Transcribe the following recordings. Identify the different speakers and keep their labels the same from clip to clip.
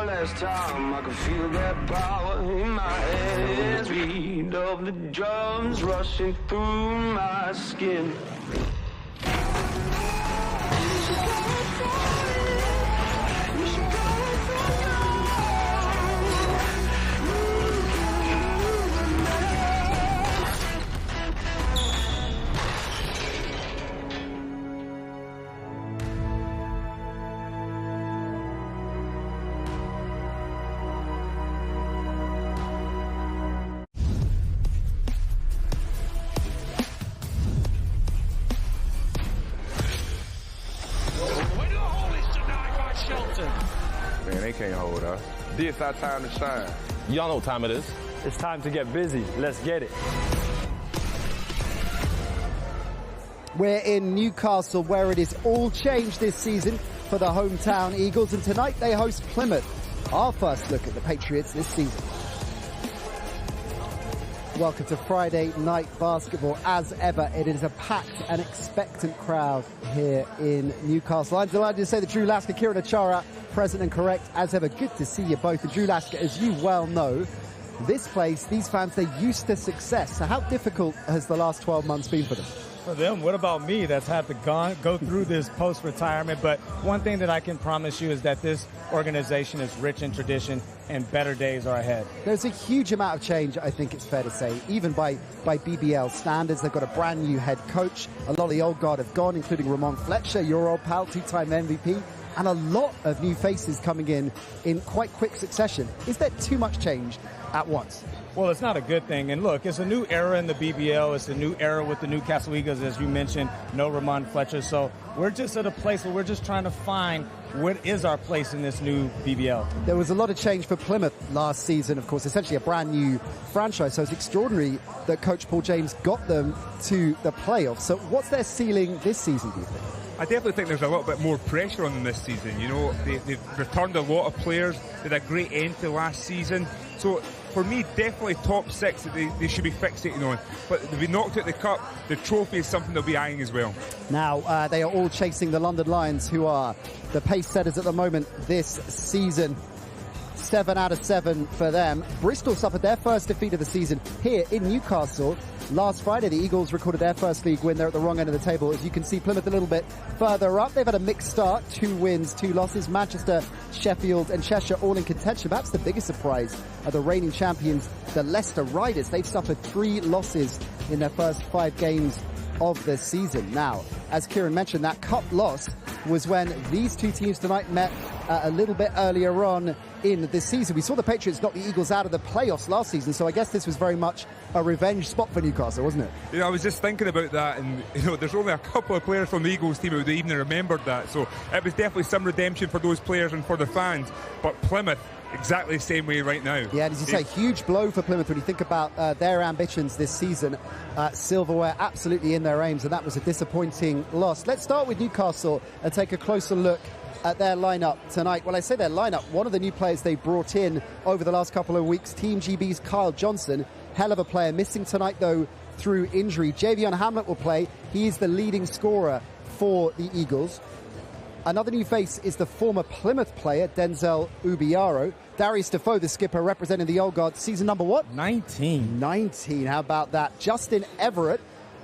Speaker 1: one last time. I can feel that power in my head. Beat of the drums rushing through my skin.
Speaker 2: Man, they can't hold us. This our time to shine.
Speaker 3: Y'all know what time it is.
Speaker 4: It's time to get busy. Let's get it.
Speaker 5: We're in Newcastle, where it is all changed this season for the hometown Eagles, and tonight they host Plymouth. Our first look at the Patriots this season. Welcome to Friday night basketball. As ever, it is a packed and expectant crowd here in Newcastle. I'm delighted to say that Drew Lasker, Kieran Achara, present and correct. As ever, good to see you both. And Drew Lasker, as you well know, this place, these fans, they're used to success. So how difficult has the last 12 months been for them?
Speaker 6: For them, what about me that's had to go through this post-retirement? But one thing that I can promise you is that this organization is rich in tradition and better days are ahead.
Speaker 5: There's a huge amount of change, I think it's fair to say, even by BBL standards. They've got a brand new head coach. A lot of the old guard have gone, including Ramon Fletcher, your old pal, two-time MVP, and a lot of new faces coming in quite quick succession. Is there too much change at once?
Speaker 6: Well, it's not a good thing. And look, it's a new era in the BBL. It's a new era with the Newcastle Eagles, as you mentioned, no Ramon Fletcher. So we're just at a place where we're just trying to find what is our place in this new BBL.
Speaker 5: There was a lot of change for Plymouth last season, of course, essentially a brand new franchise. So it's extraordinary that Coach Paul James got them to the playoffs. So what's their ceiling this season, do you think?
Speaker 7: I definitely think there's a little bit more pressure on them this season. You know, they've returned a lot of players. They had a great end to last season. So for me, definitely top six that they should be fixating on. But they've been knocked out the cup. The trophy is something they'll be eyeing as well.
Speaker 5: Now, they are all chasing the London Lions, who are the pace setters at the moment this season. 7 out of 7 for them. Bristol suffered their first defeat of the season here in Newcastle. Last Friday, the Eagles recorded their first league win. They're at the wrong end of the table. As you can see, Plymouth a little bit further up. They've had a mixed start, 2 wins, 2 losses. Manchester, Sheffield and Cheshire all in contention. Perhaps the biggest surprise are the reigning champions, the Leicester Riders. They've suffered 3 losses in their first 5 games of the season. Now, as Kieran mentioned, that cup loss was when these two teams tonight met a little bit earlier on in this season. We saw the Patriots knock the Eagles out of the playoffs last season, so I guess this was very much a revenge spot for Newcastle, wasn't it?
Speaker 7: You know, I was just thinking about that, and you know, there's only a couple of players from the Eagles team who would even remembered that, so it was definitely some redemption for those players and for the fans. But Plymouth, exactly the same way right now.
Speaker 5: Yeah, and as you say, huge blow for Plymouth when you think about their ambitions this season. Silverware absolutely in their aims, and that was a disappointing loss. Let's start with Newcastle and take a closer look at their lineup tonight. Well, I say their lineup, one of the new players they brought in over the last couple of weeks, Team GB's Kyle Johnson, hell of a player, missing tonight though through injury. Javion Hamlet will play. He is the leading scorer for the Eagles. Another new face is the former Plymouth player, Denzel Ubiaro. Darius Defoe, the skipper, representing the old guard. Season number what?
Speaker 6: 19.
Speaker 5: 19, how about that? Justin Everett,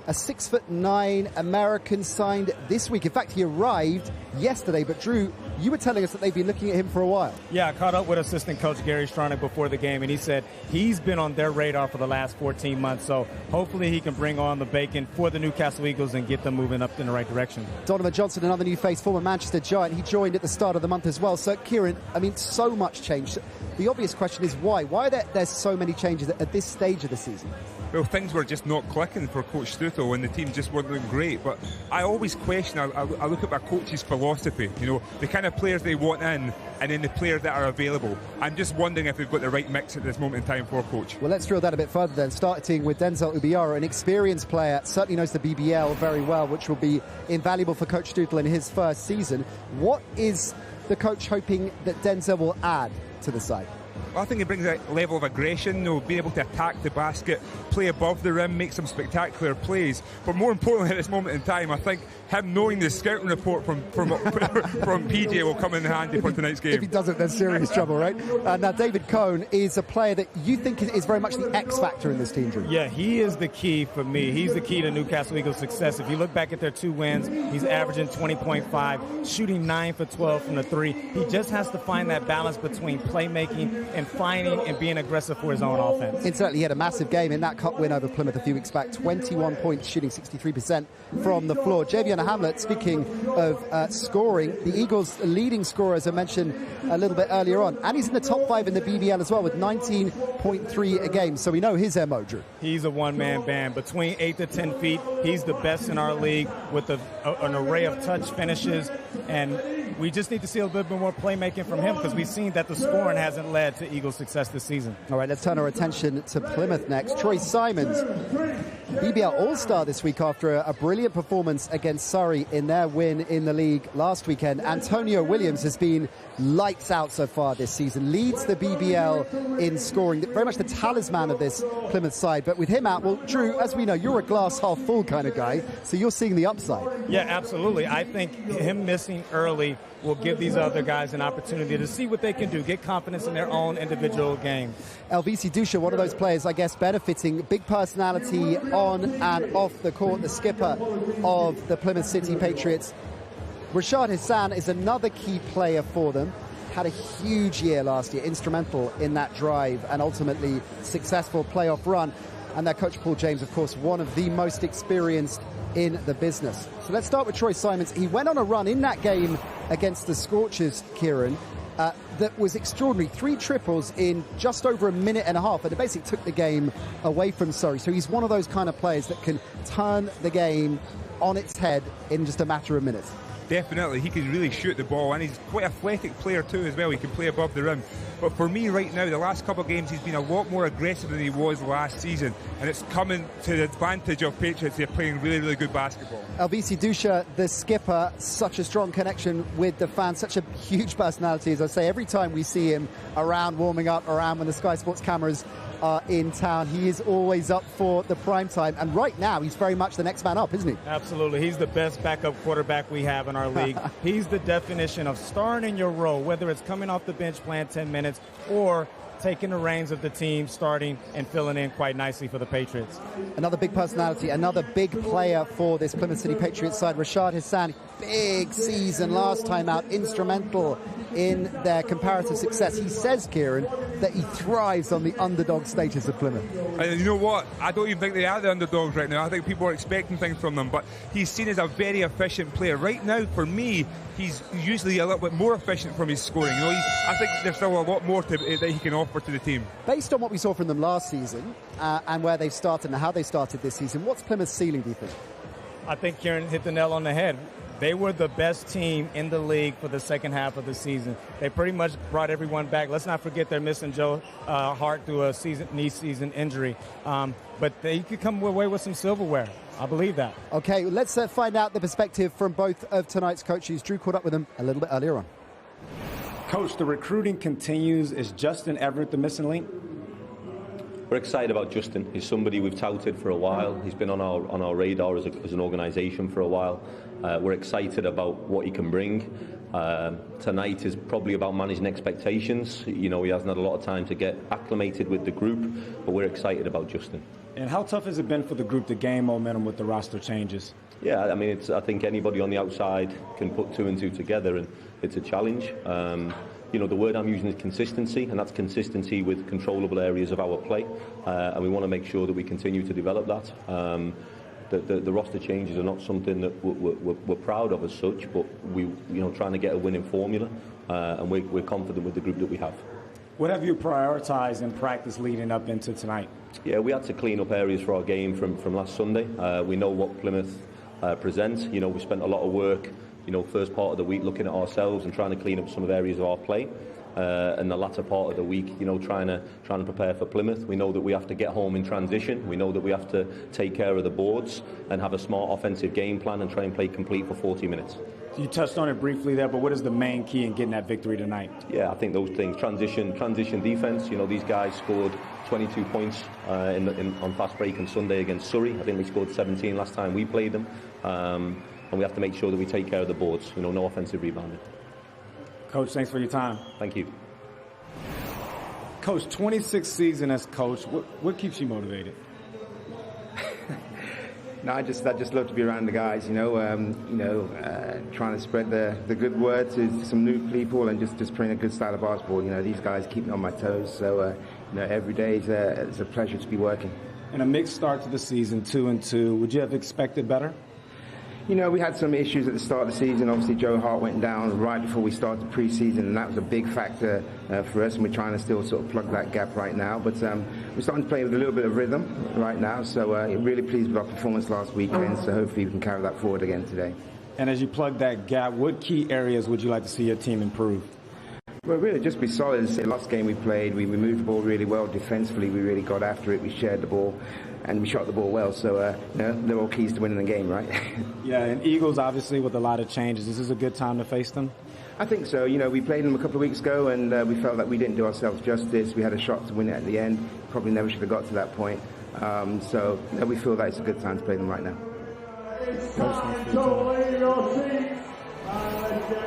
Speaker 5: a 6'9" American, signed this week. In fact, he arrived yesterday. But Drew, you were telling us that they've been looking at him for a while.
Speaker 6: Yeah, I caught up with assistant coach Gary Stronach before the game, and he said he's been on their radar for the last 14 months. So hopefully he can bring on the bacon for the Newcastle Eagles and get them moving up in the right direction.
Speaker 5: Donovan Johnson, another new face, former Manchester Giant. He joined at the start of the month as well. So, Kieran, I mean, so much change. The obvious question is why? Why are there's so many changes at this stage of the season?
Speaker 7: Well, things were just not clicking for Coach Stuttle and the team just weren't looking great. But I always question, I look at my coach's philosophy, you know, the kind of players they want in and then the players that are available. I'm just wondering if they've got the right mix at this moment in time for Coach.
Speaker 5: Well, let's drill that a bit further then, starting with Denzel Ubiaro, an experienced player, certainly knows the BBL very well, which will be invaluable for Coach Stuttle in his first season. What is the coach hoping that Denzel will add to the side?
Speaker 7: I think he brings a level of aggression, being able to attack the basket, play above the rim, make some spectacular plays. But more importantly, at this moment in time, I think him knowing the scouting report from PJ will come in handy for tonight's game.
Speaker 5: If he doesn't, there's serious trouble, right? Now, David Cohn is a player that you think is very much the X factor in this team, Drew.
Speaker 6: Yeah, he is the key for me. He's the key to Newcastle Eagles' success. If you look back at their 2 wins, he's averaging 20.5, shooting 9 for 12 from the 3. He just has to find that balance between playmaking and finding and being aggressive for his own offense.
Speaker 5: Incidentally, he had a massive game in that cup win over Plymouth a few weeks back, 21 points, shooting 63% from the floor. Javion Hamlet, speaking of scoring, the Eagles' leading scorer, as I mentioned a little bit earlier on, and he's in the top 5 in the BBL as well with 19.3 a game, so we know his MO, Drew.
Speaker 6: He's a one-man band. Between 8 to 10 feet, he's the best in our league with an array of touch finishes, and we just need to see a little bit more playmaking from him because we've seen that the scoring hasn't led to Eagles' success this season.
Speaker 5: All right, let's turn our attention to Plymouth next. Troy Simons, BBL All-Star this week after a brilliant performance against Surrey in their win in the league last weekend. Antonio Williams has been lights out so far this season, leads the BBL in scoring, very much the talisman of this Plymouth side. But with him out, well, Drew, as we know, you're a glass half full kind of guy, so you're seeing the upside.
Speaker 6: Yeah, absolutely. I think him missing early will give these other guys an opportunity to see what they can do, get confidence in their own individual game.
Speaker 5: LVC Dusha, one of those players, I guess, benefiting, big personality on and off the court, the skipper of the Plymouth City Patriots. Rashad Hassan is another key player for them. Had a huge year last year, instrumental in that drive and ultimately successful playoff run. And their coach, Paul James, of course, one of the most experienced in the business. So let's start with Troy Simons. He went on a run in that game against the Scorchers, Kieran, that was extraordinary. 3 triples in just over a minute and a half, and it basically took the game away from Surrey. So he's one of those kind of players that can turn the game on its head in just a matter of minutes.
Speaker 7: Definitely, he can really shoot the ball, and he's quite an athletic player too as well. He can play above the rim. But for me right now, the last couple of games, he's been a lot more aggressive than he was last season, and it's coming to the advantage of Patriots. They're playing really, really good basketball.
Speaker 5: LVC Dusha, the skipper, such a strong connection with the fans, such a huge personality. As I say, every time we see him around, warming up, around when the Sky Sports cameras are in town, he is always up for the prime time. And right now, he's very much the next man up, isn't he?
Speaker 6: Absolutely. He's the best backup quarterback we have in our league. He's the definition of starting in your role, whether it's coming off the bench playing 10 minutes or taking the reins of the team, starting and filling in quite nicely for the Patriots.
Speaker 5: Another big personality, another big player for this Plymouth City Patriots side, Rashad Hassan. Big season last time out, instrumental in their comparative success. He says, Kieran, that he thrives on the underdog status of Plymouth.
Speaker 7: And you know what? I don't even think they are the underdogs right now. I think people are expecting things from them, but he's seen as a very efficient player. Right now, for me, he's usually a little bit more efficient from his scoring. I think there's still a lot more that he can offer to the team.
Speaker 5: Based on what we saw from them last season and where they've started and how they started this season, what's Plymouth's ceiling, do you think?
Speaker 6: I think Kieran hit the nail on the head. They were the best team in the league for the second half of the season. They pretty much brought everyone back. Let's not forget they're missing Joe Hart through a knee season injury. But they could come away with some silverware. I believe that. Okay, let's find out the perspective from both of tonight's coaches. Drew caught up with them a little bit earlier on.
Speaker 3: Coach, the recruiting continues. Is Justin Everett the missing link?
Speaker 8: We're excited about Justin. He's somebody we've touted for a while. He's been on our radar as an organisation for a while. We're excited about what he can bring. Tonight is probably about managing expectations. He hasn't had a lot of time to get acclimated with the group, but we're excited about Justin.
Speaker 3: And how tough has it been for the group to gain momentum with the roster changes?
Speaker 8: Yeah, I mean, I think anybody on the outside can put 2 and 2 together, and it's a challenge. The word I'm using is consistency, and that's consistency with controllable areas of our play, and we want to make sure that we continue to develop that. The roster changes are not something that we're proud of as such, but trying to get a winning formula, and we're confident with the group that we have.
Speaker 3: What have you prioritized in practice leading up into tonight?
Speaker 8: Yeah, we had to clean up areas for our game from last Sunday. We know what Plymouth presents. We spent a lot of work, first part of the week looking at ourselves and trying to clean up some of the areas of our play. in the latter part of the week, you know, trying to prepare for Plymouth. We know that we have to get home in transition. We know that we have to take care of the boards and have a smart offensive game plan and try and play complete for 40 minutes.
Speaker 3: You touched on it briefly there, but what is the main key in getting that victory tonight?
Speaker 8: Yeah, I think those things, transition defence. You know, these guys scored 22 points on fast break on Sunday against Surrey. I think we scored 17 last time we played them. And we have to make sure that we take care of the boards. You know, no offensive rebounding.
Speaker 3: Coach, thanks for your time.
Speaker 8: Thank you.
Speaker 3: Coach, 26th season as coach, what keeps you motivated?
Speaker 9: No, I just love to be around the guys, trying to spread the good word to some new people and just playing a good style of basketball. You know, these guys keep me on my toes, so every day is a pleasure to be working.
Speaker 3: And a mixed start to the season, 2-2. Would you have expected better?
Speaker 9: You know, we had some issues at the start of the season. Obviously, Joe Hart went down right before we started preseason, and that was a big factor for us, and we're trying to still sort of plug that gap right now. But we're starting to play with a little bit of rhythm right now, so really pleased with our performance last weekend, so hopefully we can carry that forward again today.
Speaker 3: And as you plug that gap, what key areas would you like to see your team improve?
Speaker 9: Well, really, just be solid. The last game we played, we moved the ball really well defensively. We really got after it. We shared the ball, and we shot the ball well. So, they're all keys to winning the game, right?
Speaker 3: Yeah, and Eagles, obviously, with a lot of changes. This is a good time to face them?
Speaker 9: I think so. You know, we played them a couple of weeks ago, and we felt that we didn't do ourselves justice. We had a shot to win it at the end. Probably never should have got to that point. We feel that it's a good time to play them right now.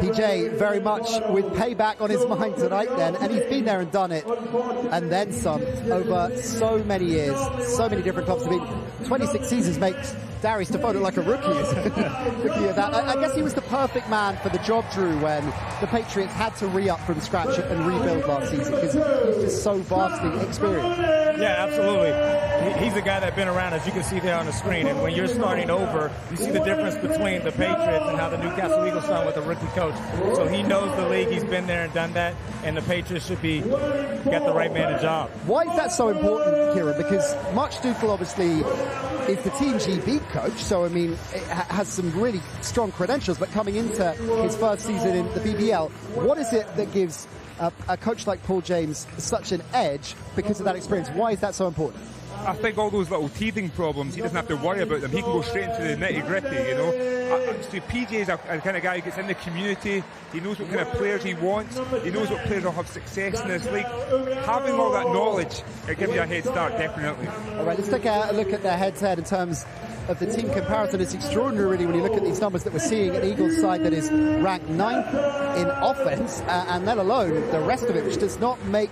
Speaker 5: PJ very much with payback on his mind tonight then, and he's been there and done it, and then some, over so many years, so many different clubs. I mean, 26 seasons makes Darius Defoe look like a rookie. Rookie of that. I guess he was the perfect man for the job, Drew, when the Patriots had to re-up from scratch and rebuild last season, because he's just so vastly experienced.
Speaker 6: Yeah, absolutely. He's a guy that's been around, as you can see there on the screen, and when you're starting over, you see the difference between the Patriots and how the Newcastle Eagles started with a rookie coach. So he knows the league, he's been there and done that, and the Patriots should be got the right man in job.
Speaker 5: Why is that so important, Kieran? Because Mark Stukel obviously is the Team GB coach, so I mean, it has some really strong credentials, but coming into his first season in the BBL, what is it that gives a coach like Paul James such an edge because of that experience? Why is that so important?
Speaker 7: I think all those little teething problems, he doesn't have to worry about them. He can go straight into the nitty-gritty, you know. So PJ is a kind of guy who gets in the community. He knows what kind of players he wants. He knows what players will have success in this league. Having all that knowledge, it gives you a head start, definitely.
Speaker 5: All right, let's take a look at their head-to-head in terms of the team comparison. It's extraordinary, really, when you look at these numbers that we're seeing. An Eagles side that is ranked 9th in offense, and let alone the rest of it, which does not make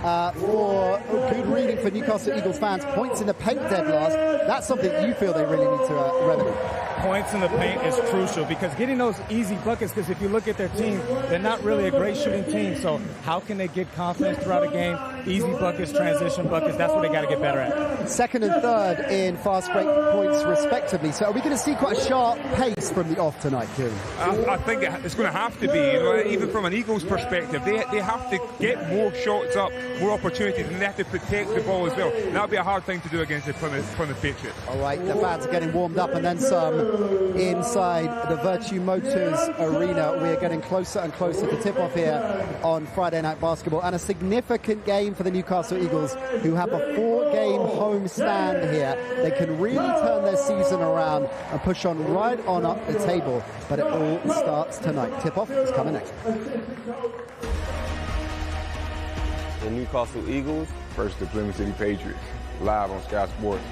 Speaker 5: for good reading for Newcastle Eagles fans. Points in the paint dead last. That's something you feel they really need to remedy.
Speaker 6: Points in the paint is crucial, because getting those easy buckets, because if you look at their team, they're not really a great shooting team. So how can they get confidence throughout a game? Easy buckets, transition buckets, that's what they got to get better at.
Speaker 5: Second and third in fast break points respectively. So are we going to see quite a sharp pace from the off tonight, Kieran?
Speaker 7: I think it's going to have to be. You know, even from an Eagles perspective, they have to get more shots up, more opportunities, and they have to protect the ball as well. And that'll be a hard thing to do against the Plymouth Patriots.
Speaker 5: All right, the fans are getting warmed up and then some inside the Virtue Motors Arena. We are getting closer and closer to tip-off here on Friday Night Basketball, and a significant game for the Newcastle Eagles, who have a 4-game home stand here. They can really turn their season around and push on right on up the table, but it all starts tonight. Tip-off is coming next.
Speaker 2: The Newcastle Eagles versus the Plymouth City Patriots, live on Sky Sports.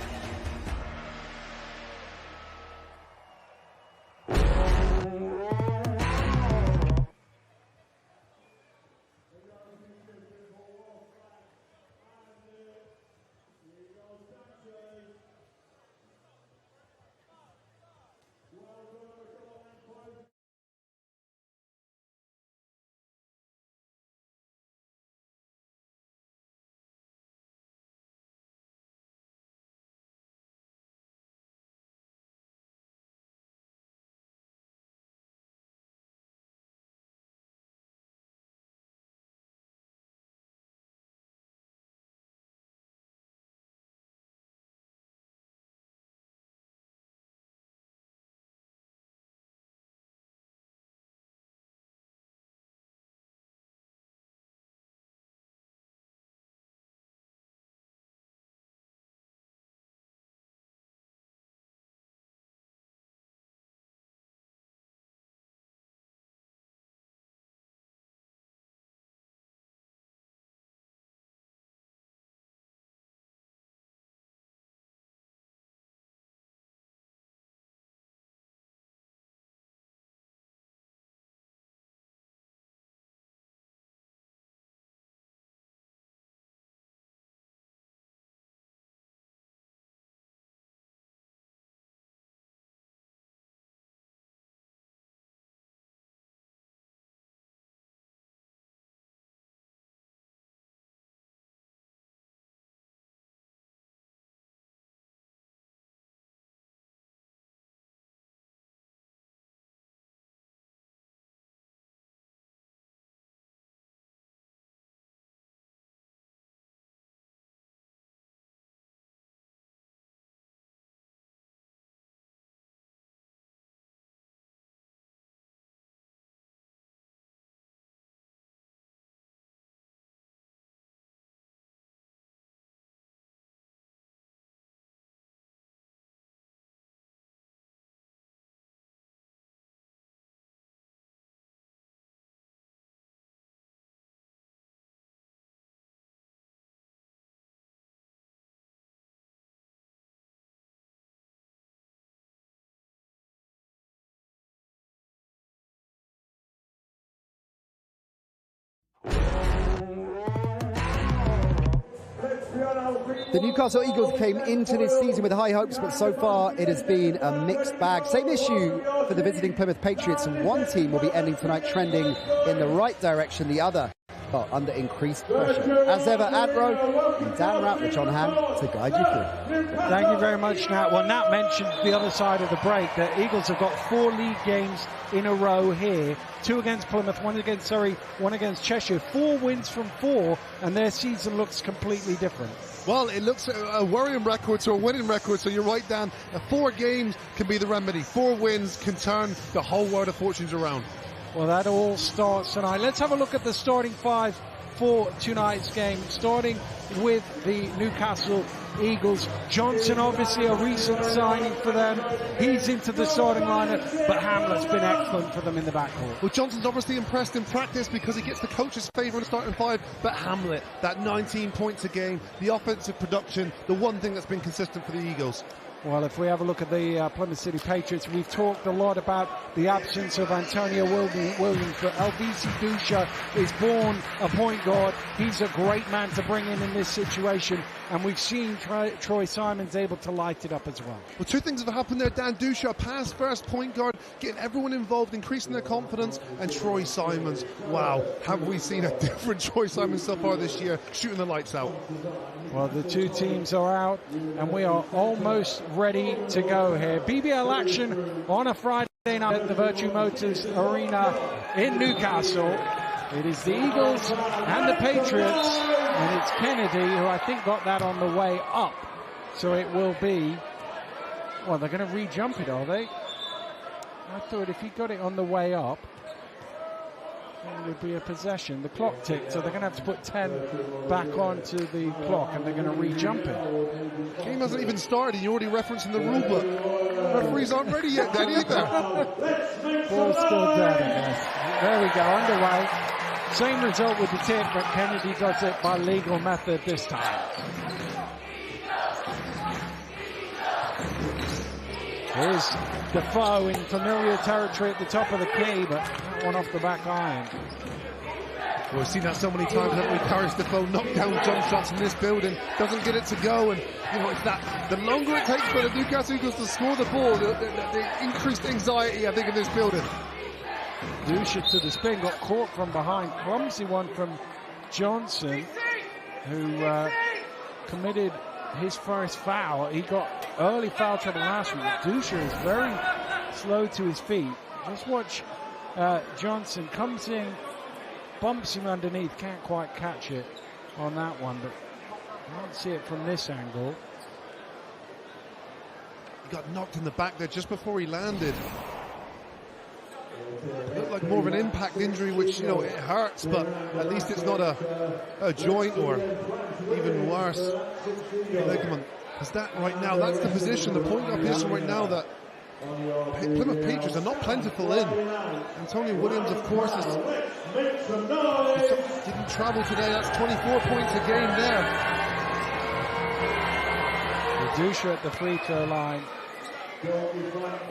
Speaker 5: The Newcastle Eagles came into this season with high hopes, but so far it has been a mixed bag. Same issue for the visiting Plymouth Patriots, and one team will be ending tonight trending in the right direction, the other under increased pressure. As ever, Adro and Dan Ratledge on hand to guide you through.
Speaker 10: Thank you very much, Nat. Well, Nat mentioned the other side of the break. The Eagles have got 4 league games in a row here. 2 against Plymouth, 1 against Surrey, 1 against Cheshire. 4 wins from 4, and their season looks completely different.
Speaker 11: Well, it looks a worrying record to a winning record, so you're right, Dan. 4 games can be the remedy. 4 wins can turn the whole world of fortunes around.
Speaker 10: Well, that all starts tonight. Let's have a look at the starting 5 for tonight's game, starting with the Newcastle Eagles. Johnson, obviously a recent signing for them. He's into the starting lineup, but Hamlet's been excellent for them in the backcourt.
Speaker 11: Well, Johnson's obviously impressed in practice because he gets the coach's favour in the starting 5, but Hamlet, that 19 points a game, the offensive production, the one thing that's been consistent for the Eagles.
Speaker 10: Well, if we have a look at the Plymouth City Patriots, we've talked a lot about the absence of Antonio Williams, but Elvis Dusha is born a point guard. He's a great man to bring in this situation, and we've seen Troy Simons able to light it up as well.
Speaker 11: Well, 2 things have happened there, Dan. Dusha, pass first, point guard, getting everyone involved, increasing their confidence, and Troy Simons. Wow, have we seen a different Troy Simons so far this year, shooting the lights out.
Speaker 10: Well, the 2 teams are out, and we are almost ready to go here. BBL action on a Friday night at the Virtue Motors Arena in Newcastle. It is the Eagles and the Patriots, and it's Kennedy who I think got that on the way up. So it will be, well, they're going to re-jump it, are they? I thought if he got it on the way up, it would be a possession. The clock ticked, so they're going to have to put 10 back onto the clock, and they're going to re-jump it.
Speaker 11: Game hasn't even started, you're already referencing the rule book. Referees aren't ready yet, Dan, either.
Speaker 10: Ball still dead, I guess. There we go, underway. Same result with the tip, but Kennedy does it by legal method this time. Here's Defoe in familiar territory at the top of the key, but that one off the back iron.
Speaker 11: Well, we've seen that so many times, haven't we? Paris Defoe knocked down jump shots in this building, doesn't get it to go, and you know, it's that the longer it takes for the Newcastle Eagles to score the ball, the increased anxiety, I think, in this building.
Speaker 10: Dusha to the spin, got caught from behind. Clumsy one from Johnson, who committed his first foul. He got early foul trouble last week. Dusha is very slow to his feet. Just watch Johnson comes in, bumps him underneath, can't quite catch it on that one, but I can't see it from this angle.
Speaker 11: He got knocked in the back there just before he landed. It looked like more of an impact injury, which, you know, it hurts, but at least it's not a joint or even worse, ligament. Because that right now, that's the position, the point guard position right now that Plymouth Patriots are not plentiful in. Antonio Williams, of course, didn't travel today. That's 24 points a game there.
Speaker 10: Dusha at the free throw line,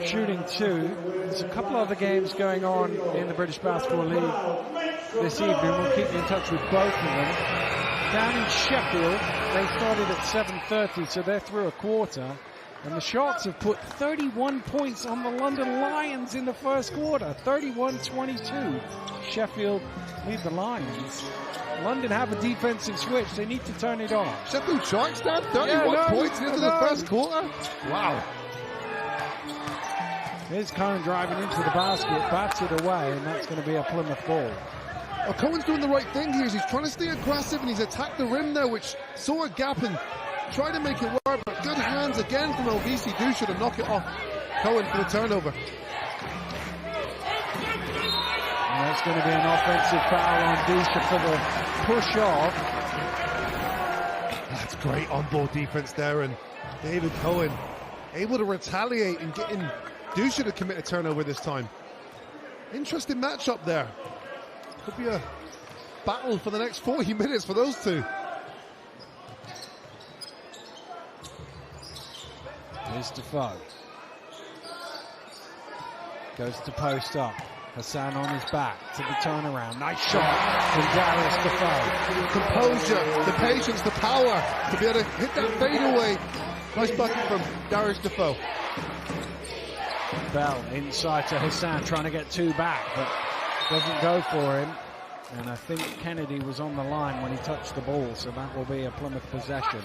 Speaker 10: shooting 2. There's a couple other games going on in the British Basketball League this evening. We'll keep you in touch with both of them. Down in Sheffield, they started at 7:30, so they're through a quarter. And the Sharks have put 31 points on the London Lions in the first quarter. 31-22. Sheffield lead the Lions. London have a defensive switch. They need to turn it on.
Speaker 11: Sheffield Sharks down 31 points into the first quarter. Wow.
Speaker 10: Here's Cohen driving into the basket, bats it away, and that's going to be a Plymouth ball.
Speaker 11: Well, Cohen's doing the right thing here. He's trying to stay aggressive, and he's attacked the rim there, which saw a gap and tried to make it work, but good hands again from Elvis Dusha to knock it off Cohen for the turnover.
Speaker 10: And that's going to be an offensive foul on Dusha for the push off.
Speaker 11: That's great on-ball defense there, and David Cohen able to retaliate and getting Dusha to commit a turnover this time. Interesting matchup there. Could be a battle for the next 40 minutes for those two.
Speaker 10: Here's Defoe. Goes to post up. Hassan on his back to the turnaround. Nice shot from Darius Defoe.
Speaker 11: Composure, the patience, the power to be able to hit that fadeaway. Nice bucket from Darius Defoe.
Speaker 10: Bell inside to Hassan, trying to get 2 back, but doesn't go for him. And I think Kennedy was on the line when he touched the ball, so that will be a Plymouth possession.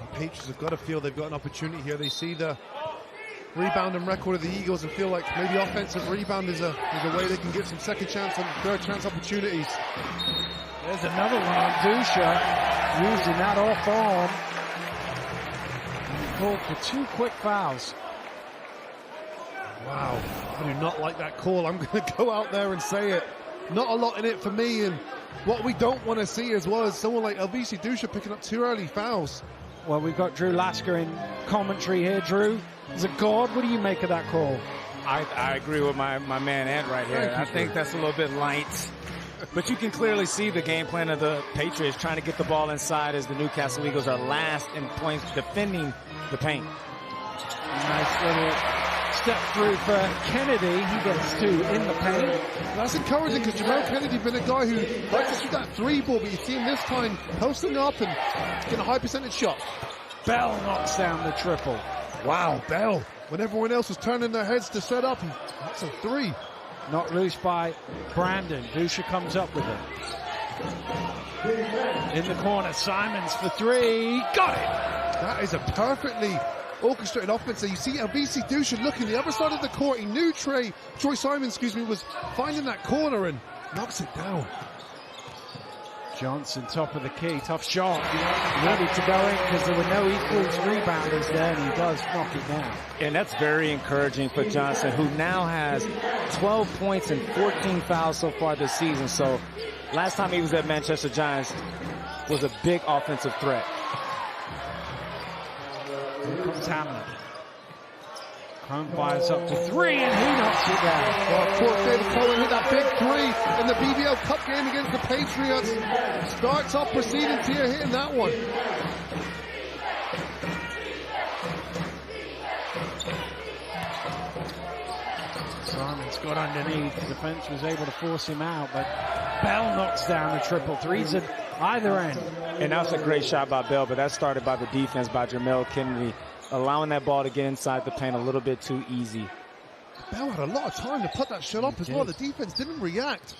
Speaker 11: The Patriots have got to feel they've got an opportunity here. They see the rebounding record of the Eagles and feel like maybe offensive rebound is a way they can get some second chance and third chance opportunities.
Speaker 10: There's another one on Dusha, using that off arm. And called for 2 quick fouls.
Speaker 11: Wow, I do not like that call. I'm going to go out there and say it. Not a lot in it for me, and what we don't want to see as well is someone like LBC Dusha picking up 2 early fouls.
Speaker 10: Well, we've got Drew Lasker in commentary here. Drew, as a guard, what do you make of that call?
Speaker 6: I agree with my man Ed right here. I think that's a little bit light. But you can clearly see the game plan of the Patriots trying to get the ball inside as the Newcastle Eagles are last in points defending the paint.
Speaker 10: Nice little step through for Kennedy. He gets 2 in the paint.
Speaker 11: That's encouraging because Jamel Kennedy been a guy who likes to shoot that 3 ball, but you see him this time posting up and getting a high percentage shot.
Speaker 10: Bell knocks down the triple.
Speaker 11: Wow, Bell. When everyone else was turning their heads to set up, and that's a 3.
Speaker 10: Knocked loose by Brandon. Dusha comes up with it. In the corner, Simons for 3. Got it!
Speaker 11: That is a perfectly orchestrated offense. So you see LBC Dusha looking the other side of the court. He knew Troy Simons, was finding that corner and knocks it down.
Speaker 10: Johnson, top of the key, tough shot. Ready to go in because there were no Eagles rebounders there, and he does knock it down.
Speaker 6: And that's very encouraging for Johnson, who now has 12 points and 14 fouls so far this season. So last time he was at Manchester Giants was a big offensive threat.
Speaker 10: Here comes Hamlin. Crone fires up to 3 and he knocks it down.
Speaker 11: Well, of course, David Cohen hit that big 3 in the BBL Cup game against the Patriots. Starts off proceedings here, hitting that one.
Speaker 10: Simons got underneath. The defense was able to force him out, but Bell knocks down a triple. 3s at either end.
Speaker 6: And that's a great shot by Bell, but that started by the defense by Jamel Kennedy, allowing that ball to get inside the paint a little bit too easy.
Speaker 11: Bell had a lot of time to put that shot up as well. The defense didn't react.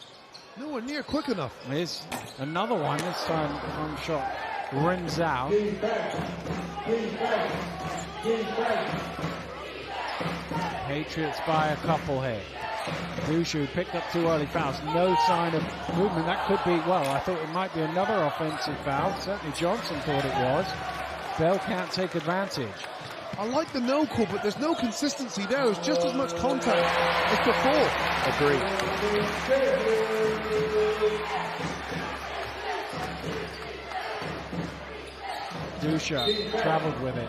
Speaker 11: Nowhere near quick enough.
Speaker 10: Here's another one. This time, one shot rims out. Patriots by a couple here. Dusha picked up 2 early fouls. No sign of movement. That could be, well, I thought it might be another offensive foul. Certainly Johnson thought it was. Bell can't take advantage.
Speaker 11: I like the no call, but there's no consistency there. There's just as much contact as before.
Speaker 6: Agreed.
Speaker 10: Dusha traveled with it.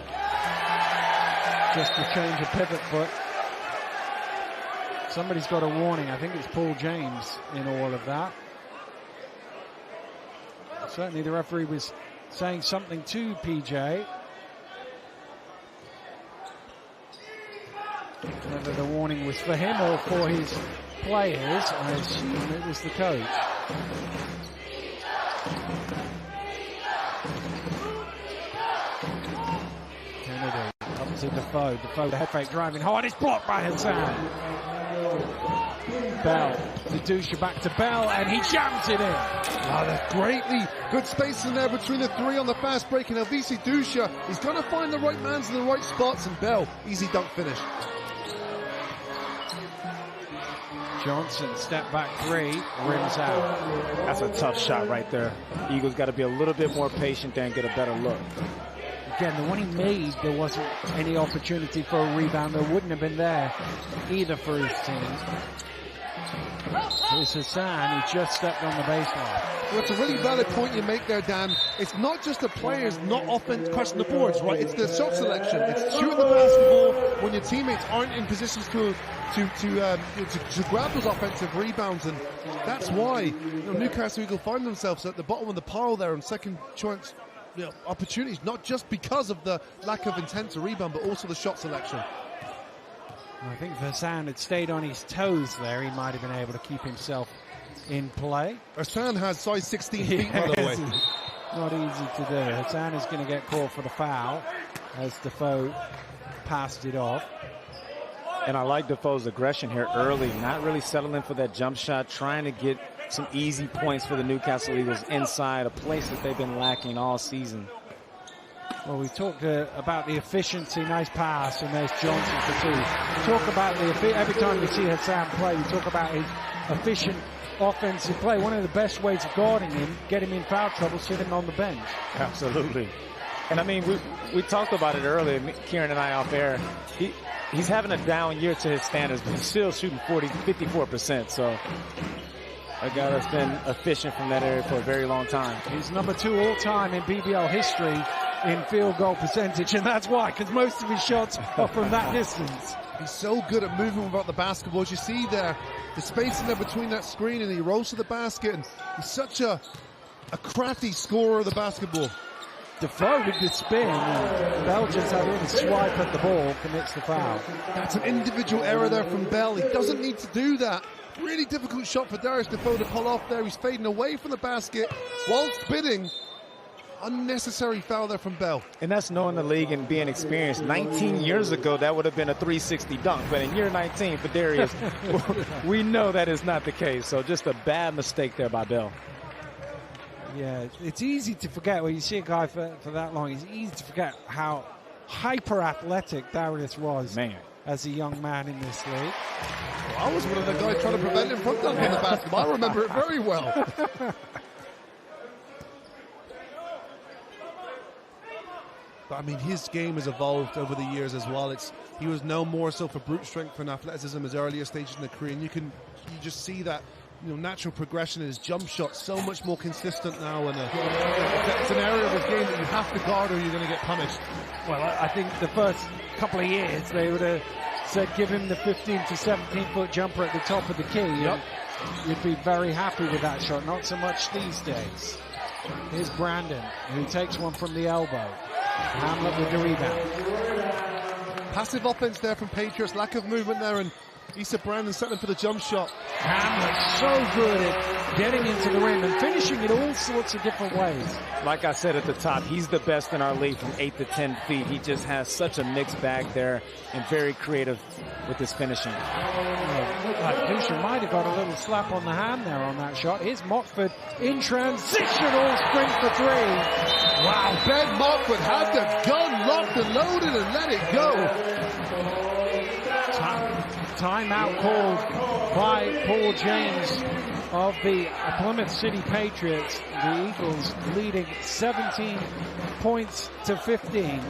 Speaker 10: Just to change a pivot foot. Somebody's got a warning. I think it's Paul James in all of that. Certainly the referee was saying something to PJ. Whether the warning was for him or for his players, I assume it was the coach. Kennedy up to Defoe. Defoe, the head fake driving hard. It's blocked by Hassan. Bell to Dusha, back to Bell, and he jams it in.
Speaker 11: Wow, that's greatly good space in there between the 3 on the fast break, and LBC Dusha, he's going to find the right mans in the right spots, and Bell, easy dunk finish.
Speaker 10: Johnson, step back 3, rims out.
Speaker 6: That's a tough shot right there. Eagles got to be a little bit more patient there and get a better look.
Speaker 10: Again, the one he made, there wasn't any opportunity for a rebound. There wouldn't have been there either for his team. Here's Hassan, he just stepped on the baseline.
Speaker 11: Well, it's a really valid point you make there, Dan. It's not just the players not often pressing the boards, right? It's the shot selection. It's shooting the basketball when your teammates aren't in positions to grab those offensive rebounds, and that's why Newcastle Eagles find themselves at the bottom of the pile there on second chance opportunities, not just because of the lack of intent to rebound, but also the shot selection.
Speaker 10: I think if Hassan had stayed on his toes there, he might have been able to keep himself in play.
Speaker 11: Hassan has size 16 feet, by the way.
Speaker 10: Not easy to do. Hassan is going to get called for the foul as Defoe passed it off.
Speaker 3: And I like Defoe's aggression here early, not really settling for that jump shot, trying to get some easy points for the Newcastle Eagles inside, a place that they've been lacking all season.
Speaker 10: Well, we talked about the efficiency, nice pass, and there's Johnson for two. We talk about every time we see Hassan play, we talk about his efficient offensive play. One of the best ways of guarding him, get him in foul trouble, sit him on the bench.
Speaker 3: Absolutely. And I mean, we talked about it earlier, Kieran and I off air. He's having a down year to his standards, but he's still shooting 54%. So a guy that's been efficient from that area for a very long time.
Speaker 10: He's number 2 all-time in BBL history in field goal percentage, and that's why, because most of his shots are from that distance.
Speaker 11: He's so good at moving without the basketball. As you see there, the space in there between that screen, and he rolls to the basket, and he's such a crafty scorer of the basketball.
Speaker 10: Defoe with the spin, Bell just had a little swipe at the ball, commits the foul.
Speaker 11: That's an individual error there from Bell. He doesn't need to do that. Really difficult shot for Darius Defoe to pull off there. He's fading away from the basket while spinning. Unnecessary foul there from Bell.
Speaker 3: And that's knowing the league and being experienced. 19 years ago, that would have been a 360 dunk. But in year 19 for Darius, we know that is not the case. So just a bad mistake there by Bell.
Speaker 10: Yeah, it's easy to forget when you see a guy for that long. It's easy to forget how hyper athletic Darius was as a young man in this league.
Speaker 11: Well, I was one of the guys trying to prevent him from dunking the basketball. I remember it very well. But I mean, his game has evolved over the years as well. He was known more so for brute strength and athleticism as earlier stages in the career, and you just see that natural progression in his jump shot so much more consistent now, and it's an area of his game that you have to guard or you're going to get punished.
Speaker 10: Well, I think the first couple of years they would have said give him the 15 to 17 foot jumper at the top of the key. Yep. You'd be very happy with that shot. Not so much these days. Here's Brandon, who takes one from the elbow. Hamlet with the rebound.
Speaker 11: Passive offense there from Patriots, lack of movement there, and Issa Brandon settling for the jump shot.
Speaker 10: Hamlet so good at getting into the rim and finishing it all sorts of different ways.
Speaker 3: Like I said at the top, he's the best in our league from 8 to 10 feet. He just has such a mixed bag there and very creative with his finishing.
Speaker 10: Dusha might have got a little slap on the hand there on that shot. Here's Mockford in transition, all sprint for three.
Speaker 11: Wow, Ben Mockford had the gun locked and loaded and let it go.
Speaker 10: Timeout called by Paul James of the Plymouth City Patriots. The Eagles leading 17 points to 15.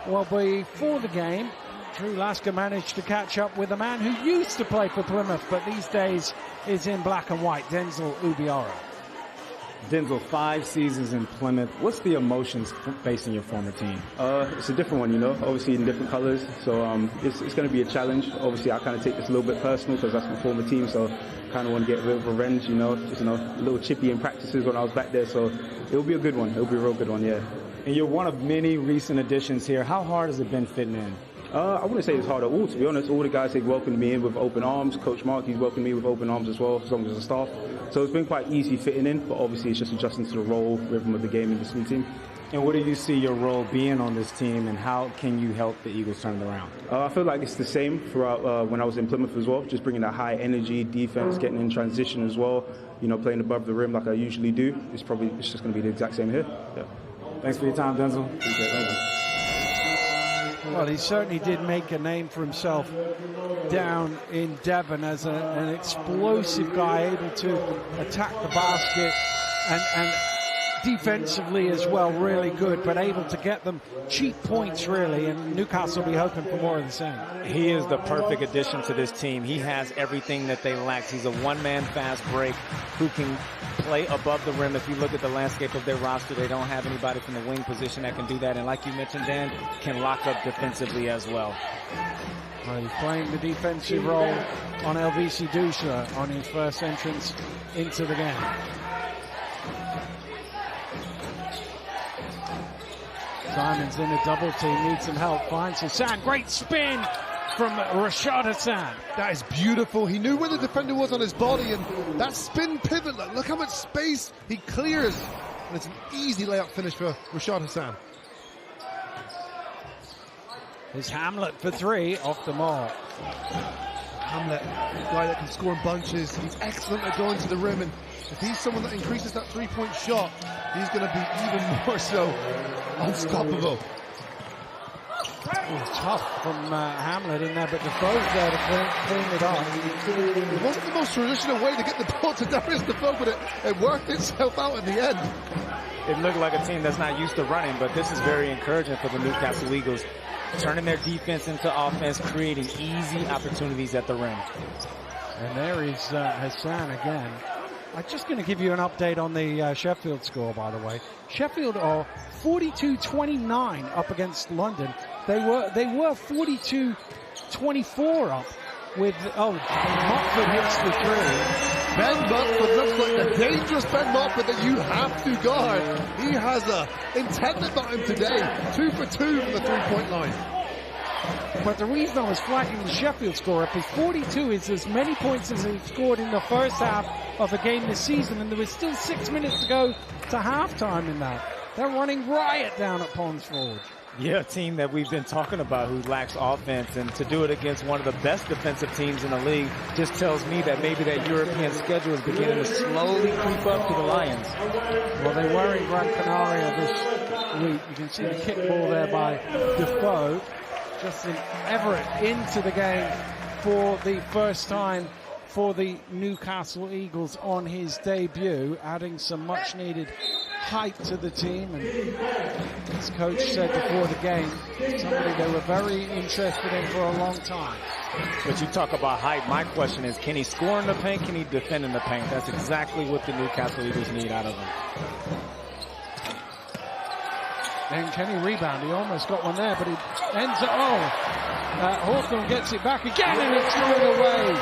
Speaker 10: Well, before the game, Drew Lasker managed to catch up with a man who used to play for Plymouth, but these days is in black and white, Denzel Ubiara.
Speaker 3: Denzel, 5 seasons in Plymouth. What's the emotions facing your former team?
Speaker 12: It's a different one, obviously in different colors. So it's going to be a challenge. Obviously, I kind of take this a little bit personal because that's my former team. So kind of want to get a bit of revenge, just, a little chippy in practices when I was back there. So it'll be a good one. It'll be a real good one, yeah.
Speaker 3: And you're one of many recent additions here. How hard has it been fitting in?
Speaker 12: I wouldn't say it's hard at all, to be honest. All the guys, they've welcomed me in with open arms. Coach Mark, he's welcomed me with open arms as well, as long as the staff. So it's been quite easy fitting in, but obviously it's just adjusting to the role, rhythm of the game in this new team.
Speaker 3: And what do you see your role being on this team, and how can you help the Eagles turn it around?
Speaker 12: I feel like it's the same throughout when I was in Plymouth as well, just bringing that high energy defense, getting in transition as well, playing above the rim like I usually do. It's just going to be the exact same here. Yeah.
Speaker 3: Thanks for your time, Denzel.
Speaker 12: Appreciate it. Thank you.
Speaker 10: Well, he certainly did make a name for himself down in Devon as an explosive guy, able to attack the basket and defensively as well, really good, but able to get them cheap points, really, and Newcastle will be hoping for more of the same.
Speaker 3: He is the perfect addition to this team. He has everything that they lacked. He's a one-man fast break who can play above the rim. If you look at the landscape of their roster, they don't have anybody from the wing position that can do that, and like you mentioned, Dan, can lock up defensively as well.
Speaker 10: Well, he's playing the defensive role on LVC Dusha on his first entrance into the game. Simon's in a double team, needs some help, finds Hassan. Great spin from Rashad Hassan.
Speaker 11: That is beautiful. He knew where the defender was on his body, and that spin pivot, look how much space he clears. And it's an easy layup finish for Rashad Hassan.
Speaker 10: Here's Hamlet for 3 off the mark.
Speaker 11: Hamlet, a guy that can score in bunches. He's excellent at going to the rim, and if he's someone that increases that three-point shot, he's going to be even more so unstoppable.
Speaker 10: Tough from Hamlet in there, but Defoe's there to clean it up.
Speaker 11: It wasn't the most traditional way to get the ball to Darius Defoe, but it worked itself out in the end.
Speaker 3: It looked like a team that's not used to running, but this is very encouraging for the Newcastle Eagles. Turning their defense into offense, creating easy opportunities at the rim.
Speaker 10: And there is Hassan again. I'm just going to give you an update on the Sheffield score, by the way. Sheffield are 42-29 up against London. They were 42-24 up with, Motford hits the 3.
Speaker 11: Ben Motford looks like the dangerous Ben Motford that you have to guard. He has a intended about him today. 2 for 2 from the three-point line.
Speaker 10: But the reason I was flagging the Sheffield score up is 42 is as many points as he scored in the first half of a game this season, and there was still 6 minutes to go to halftime in that. They're running riot down at Ponds Forge.
Speaker 3: Yeah, a team that we've been talking about who lacks offense, and to do it against one of the best defensive teams in the league just tells me that maybe that European schedule is beginning to slowly creep up to the Lions.
Speaker 10: Well, they were in Gran Canaria this week. You can see the kickball there by Defoe. Justin Everett into the game for the first time for the Newcastle Eagles on his debut, adding some much-needed height to the team, and as coach said before the game, somebody they were very interested in for a long time.
Speaker 3: But you talk about height, my question is, can he score in the paint? Can he defend in the paint? That's exactly what the Newcastle Eagles need out of him.
Speaker 10: And can he rebound? He almost got one there, but he ends up, Hawthorne gets it back again, and it's thrown away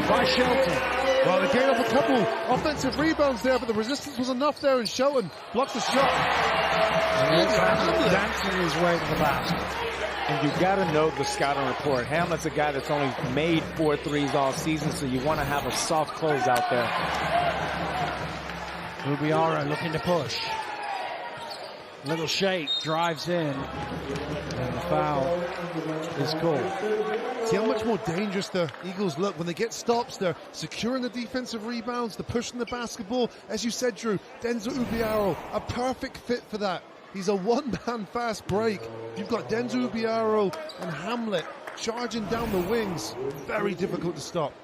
Speaker 10: by Shelton.
Speaker 11: Well, they gave up a couple offensive rebounds there, but the resistance was enough there, and Shelton blocked the shot.
Speaker 10: Dancing his way to the basket.
Speaker 3: And you got to know the scouting report. Hamlet's a guy that's only made 4 threes all season, so you want to have a soft close out there.
Speaker 10: Rubiara looking to push. Little shake, drives in, and the foul is called.
Speaker 11: See how much more dangerous the Eagles look when they get stops. They're securing the defensive rebounds, they're pushing the basketball. As you said, Drew, Denzel Ubiaro, a perfect fit for that. He's a one-man fast break. You've got Denzel Ubiaro and Hamlet charging down the wings. Very difficult to stop.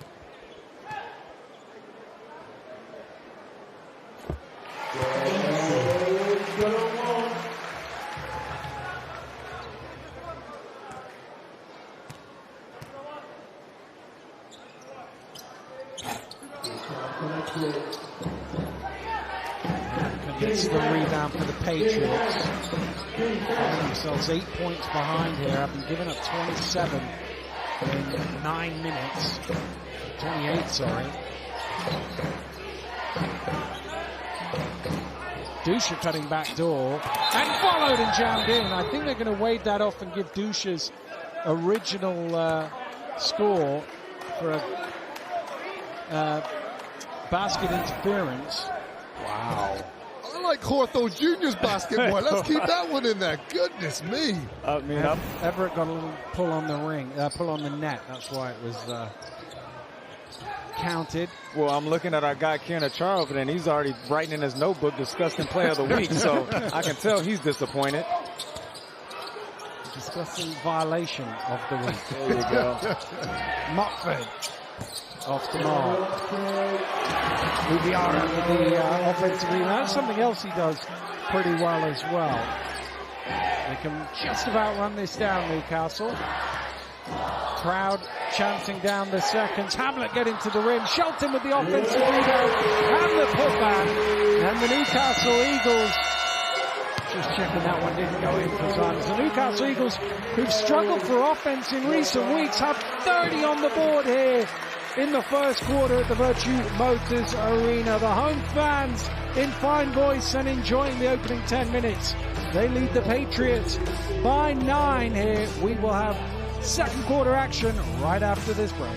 Speaker 10: Gets the rebound for the Patriots. Finding themselves 8 points behind here, having given up 27 in 9 minutes. 28, sorry. Dusha cutting back door and followed and jammed in. I think they're going to wave that off and give Dusha's original score for a basket interference. Wow.
Speaker 11: I like Hawthorne Jr.'s basket more. Let's keep that one in there. Goodness me.
Speaker 10: Everett got a little pull on the ring, pull on the net. That's why it was counted.
Speaker 3: Well, I'm looking at our guy Kieran Achar over there, and he's already writing in his notebook disgusting play of the week, so I can tell he's disappointed.
Speaker 10: Disgusting violation of the week.
Speaker 3: There you go.
Speaker 10: Motford off the mark. Rubiara with the offensive rebound. That's something else he does pretty well as well. They can just about run this down, Newcastle. Crowd chanting down the seconds. Hamlet getting to the rim. Shelton with the offensive rebound. Hamlet put back. And the Newcastle Eagles, just checking that one didn't go in for times. The Newcastle Eagles, who've struggled for offense in recent weeks, have 30 on the board here in the first quarter at the Virtue Motors Arena. The home fans in fine voice and enjoying the opening 10 minutes They lead the Patriots by 9 here. We will have second quarter action right after this break.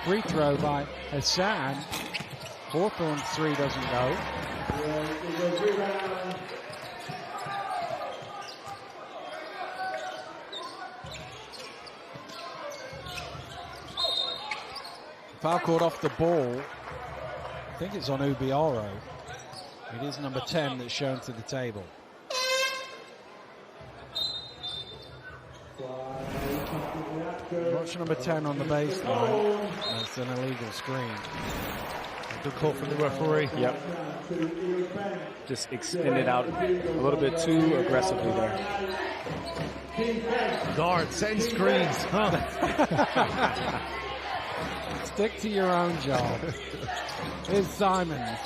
Speaker 10: Free throw by Hassan. Hawthorne's 3 doesn't go. Foul called off the ball. I think it's on Ubiaro. It is number 10 that's shown to the table. Watch number 10 on the baseline. That's an illegal screen.
Speaker 6: Good call from the referee.
Speaker 3: Yep. Just extended out a little bit too aggressively there.
Speaker 11: Guard, send screens. Huh?
Speaker 10: Stick to your own job. Here's Simons.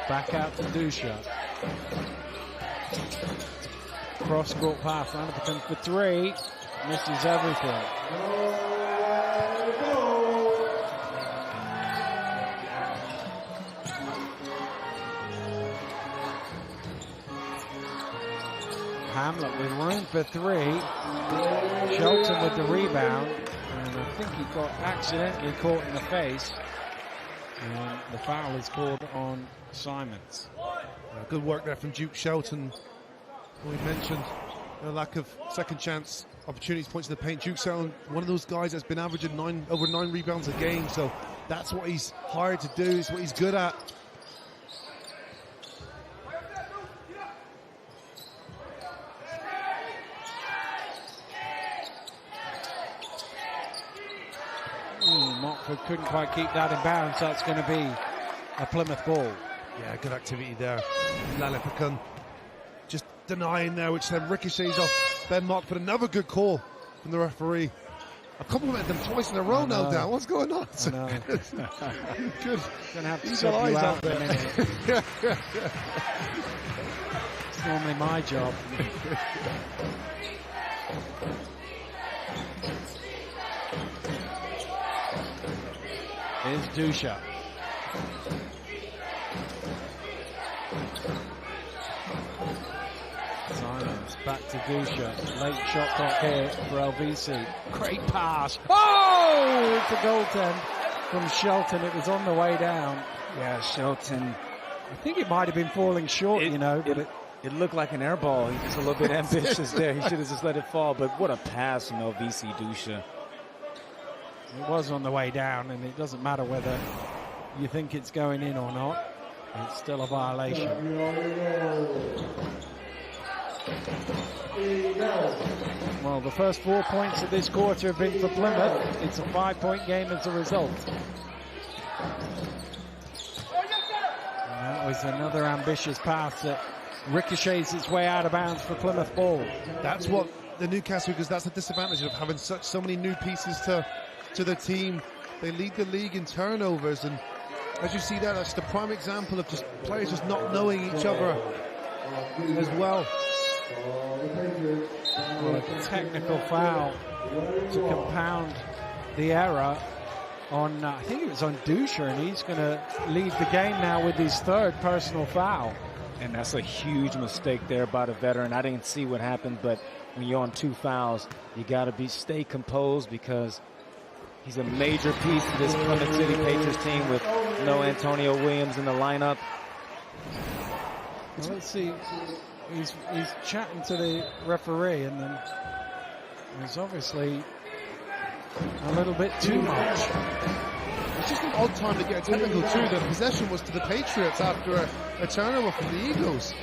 Speaker 10: Back out to Dusha. Cross-court pass. Lannigan for 3. Misses everything. Hamlet with room for 3. Shelton with the rebound. And I think he got accidentally caught in the face. And the foul is called on Simons.
Speaker 11: Good work there from Duke Shelton. We mentioned the lack of second chance opportunities, points in the paint. Duke Shelton, one of those guys that's been averaging over 9 rebounds a game, so that's what he's hired to do. It's what he's good at.
Speaker 10: Mock Pickford couldn't quite keep that in bounds. That's going to be a Plymouth ball.
Speaker 11: Yeah, good activity there. Lalipakun just denying there, which then ricochets off Ben Mockford. Another good call from the referee. I've complimented them twice in a row now, Dan. What's going on?
Speaker 10: I know.
Speaker 11: Good.
Speaker 10: Gonna have to
Speaker 11: Eagle
Speaker 10: sub
Speaker 11: eyes
Speaker 10: you
Speaker 11: out
Speaker 10: out in a
Speaker 11: there.
Speaker 10: minute. It's normally my job. Here's Dusha. Simons back to Dusha. Late shot clock here for LVC. Great pass. Oh! It's a goaltend from Shelton. It was on the way down.
Speaker 3: Yeah, Shelton.
Speaker 10: I think it might have been falling short, but
Speaker 3: it looked like an air ball. He was a little bit ambitious there. He should have just let it fall. But what a pass from LVC Dusha.
Speaker 10: It was on the way down, and it doesn't matter whether you think it's going in or not. It's still a violation. Well, the first 4 points of this quarter have been for Plymouth. It's a 5-point game as a result. And that was another ambitious pass that ricochets its way out of bounds for Plymouth ball.
Speaker 11: That's what the Newcastle, because that's the disadvantage of having so many new pieces to the team. They lead the league in turnovers, and as you see there, that's the prime example of just players just not knowing each other as well.
Speaker 10: Well, a technical foul to compound the error on, I think it was on Dusha, and he's going to lead the game now with his third personal foul.
Speaker 3: And that's a huge mistake there by the veteran. I didn't see what happened, but when you're on 2 fouls, you got to stay composed, because he's a major piece of this Plymouth City Patriots team with no Antonio Williams in the lineup.
Speaker 10: Well, let's see. He's chatting to the referee, and then there's obviously a little bit too much.
Speaker 11: It's just an odd time to get a technical too. The possession was to the Patriots after a turnover from the Eagles.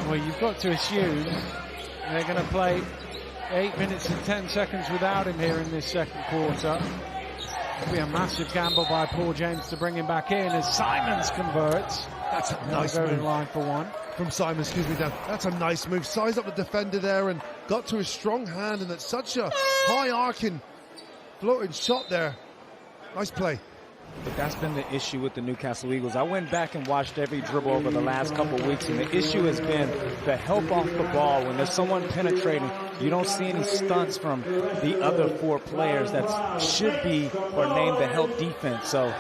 Speaker 10: Well, you've got to assume they're going to play 8 minutes and 10 seconds without him here in this second quarter. It'll be a massive gamble by Paul James to bring him back in as Simons converts.
Speaker 11: That's a nice move.
Speaker 10: Line for one.
Speaker 11: From Simon, excuse me, Dan. That's a nice move. Sized up the defender there and got to his strong hand, and it's such a high arcing floating shot there. Nice play.
Speaker 3: But that's been the issue with the Newcastle Eagles. I went back and watched every dribble over the last couple of weeks, and the issue has been the help off the ball. When there's someone penetrating, you don't see any stunts from the other 4 players that should be or named the help defense. So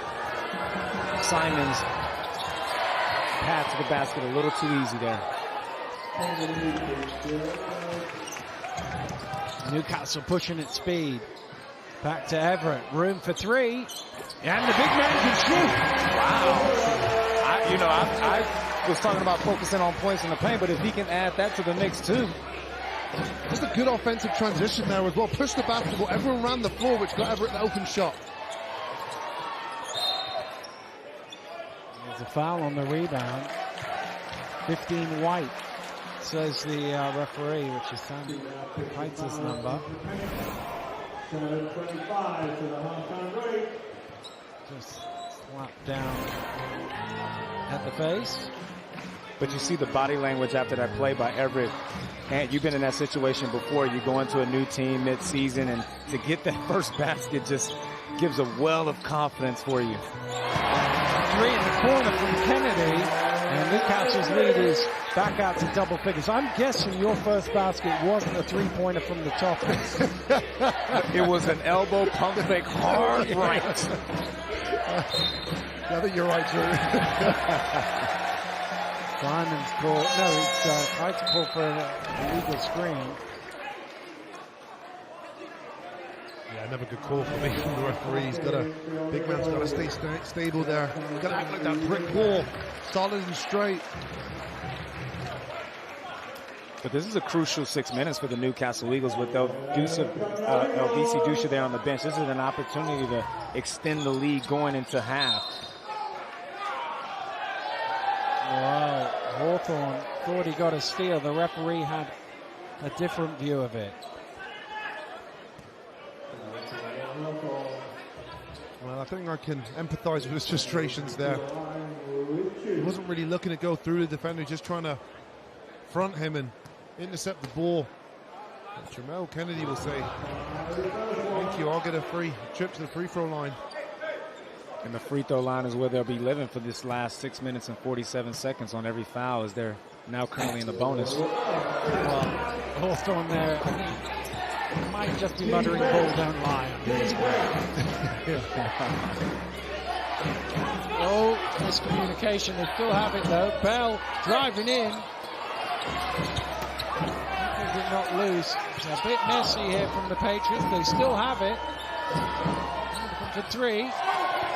Speaker 3: Simons pass to the basket a little too easy there.
Speaker 10: Newcastle pushing at speed. Back to Everett. Room for 3. And the big man can shoot.
Speaker 3: Wow. I was talking about focusing on points in the paint, but if he can add that to the mix too.
Speaker 11: Just a good offensive transition there as well. Pushed the basketball. Everyone ran the floor, which got Everett an open shot.
Speaker 10: There's a foul on the rebound. 15 White, says the referee, which is Sam Heitz's number. Just slapped down at the face.
Speaker 3: But you see the body language after that play by Everett. And you've been in that situation before. You go into a new team mid-season, and to get that first basket just gives a well of confidence for you.
Speaker 10: 3 in the corner from Kennedy, and Newcastle's lead is back out to double figures. I'm guessing your first basket wasn't a 3-pointer from the top.
Speaker 3: It was an elbow pump fake hard right.
Speaker 11: I think you're right, Drew.
Speaker 10: Simon's call. No, it's Kite's call for an Eagle screen.
Speaker 11: Yeah, another good call for me from the referee. He's got big man's got to stay stable there. Got to act like that brick wall, solid and straight.
Speaker 3: But this is a crucial 6 minutes for the Newcastle Eagles with LVC Dusha there on the bench. This is an opportunity to extend the lead going into half.
Speaker 10: Wow, Hawthorne thought he got a steal. The referee had a different view of it.
Speaker 11: I think I can empathise with his frustrations there. He wasn't really looking to go through the defender, just trying to front him and intercept the ball. Jamel Kennedy will say, thank you, I'll get a free trip to the free throw line.
Speaker 3: And the free throw line is where they'll be living for this last 6 minutes and 47 seconds on every foul, as they're now currently in the bonus.
Speaker 10: Well, Hawthorne there, I think, might just be muttering, ball don't lie. Oh, miscommunication. They still have it though. Bell driving in. Did not lose. It's a bit messy here from the Patriots. They still have it. For three.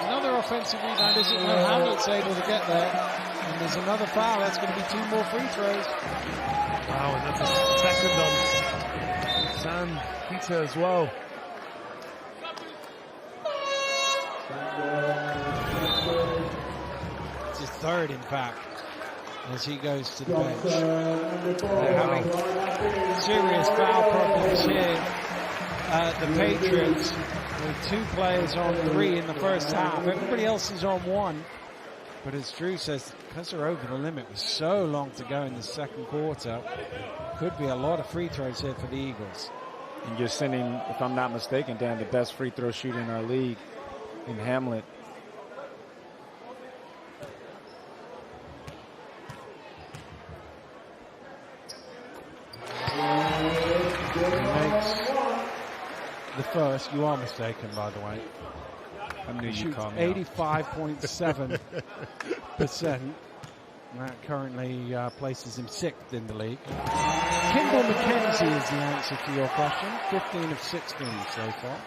Speaker 10: Another offensive rebound. Isn't no Hamlet's able to get there. And there's another foul. That's going to be 2 more free throws.
Speaker 11: Wow, and that's a second on Sam Peter as well.
Speaker 10: It's his third, in fact, as he goes to the bench. They're having serious foul problems here. The Patriots with 2 players on 3 in the first half. Everybody else is on 1. But as Drew says, because they're over the limit with so long to go in the second quarter, could be a lot of free throws here for the Eagles.
Speaker 3: And you're sending, if I'm not mistaken, Dan, the best free throw shooter in our league in Hamlet.
Speaker 10: Makes the first. You are mistaken, by the way.
Speaker 3: I knew
Speaker 10: He
Speaker 3: you
Speaker 10: shoots
Speaker 3: called me
Speaker 10: 85.7%. That currently places him 6th in the league. Kimball McKenzie is the answer to your question. 15 of 16 so far.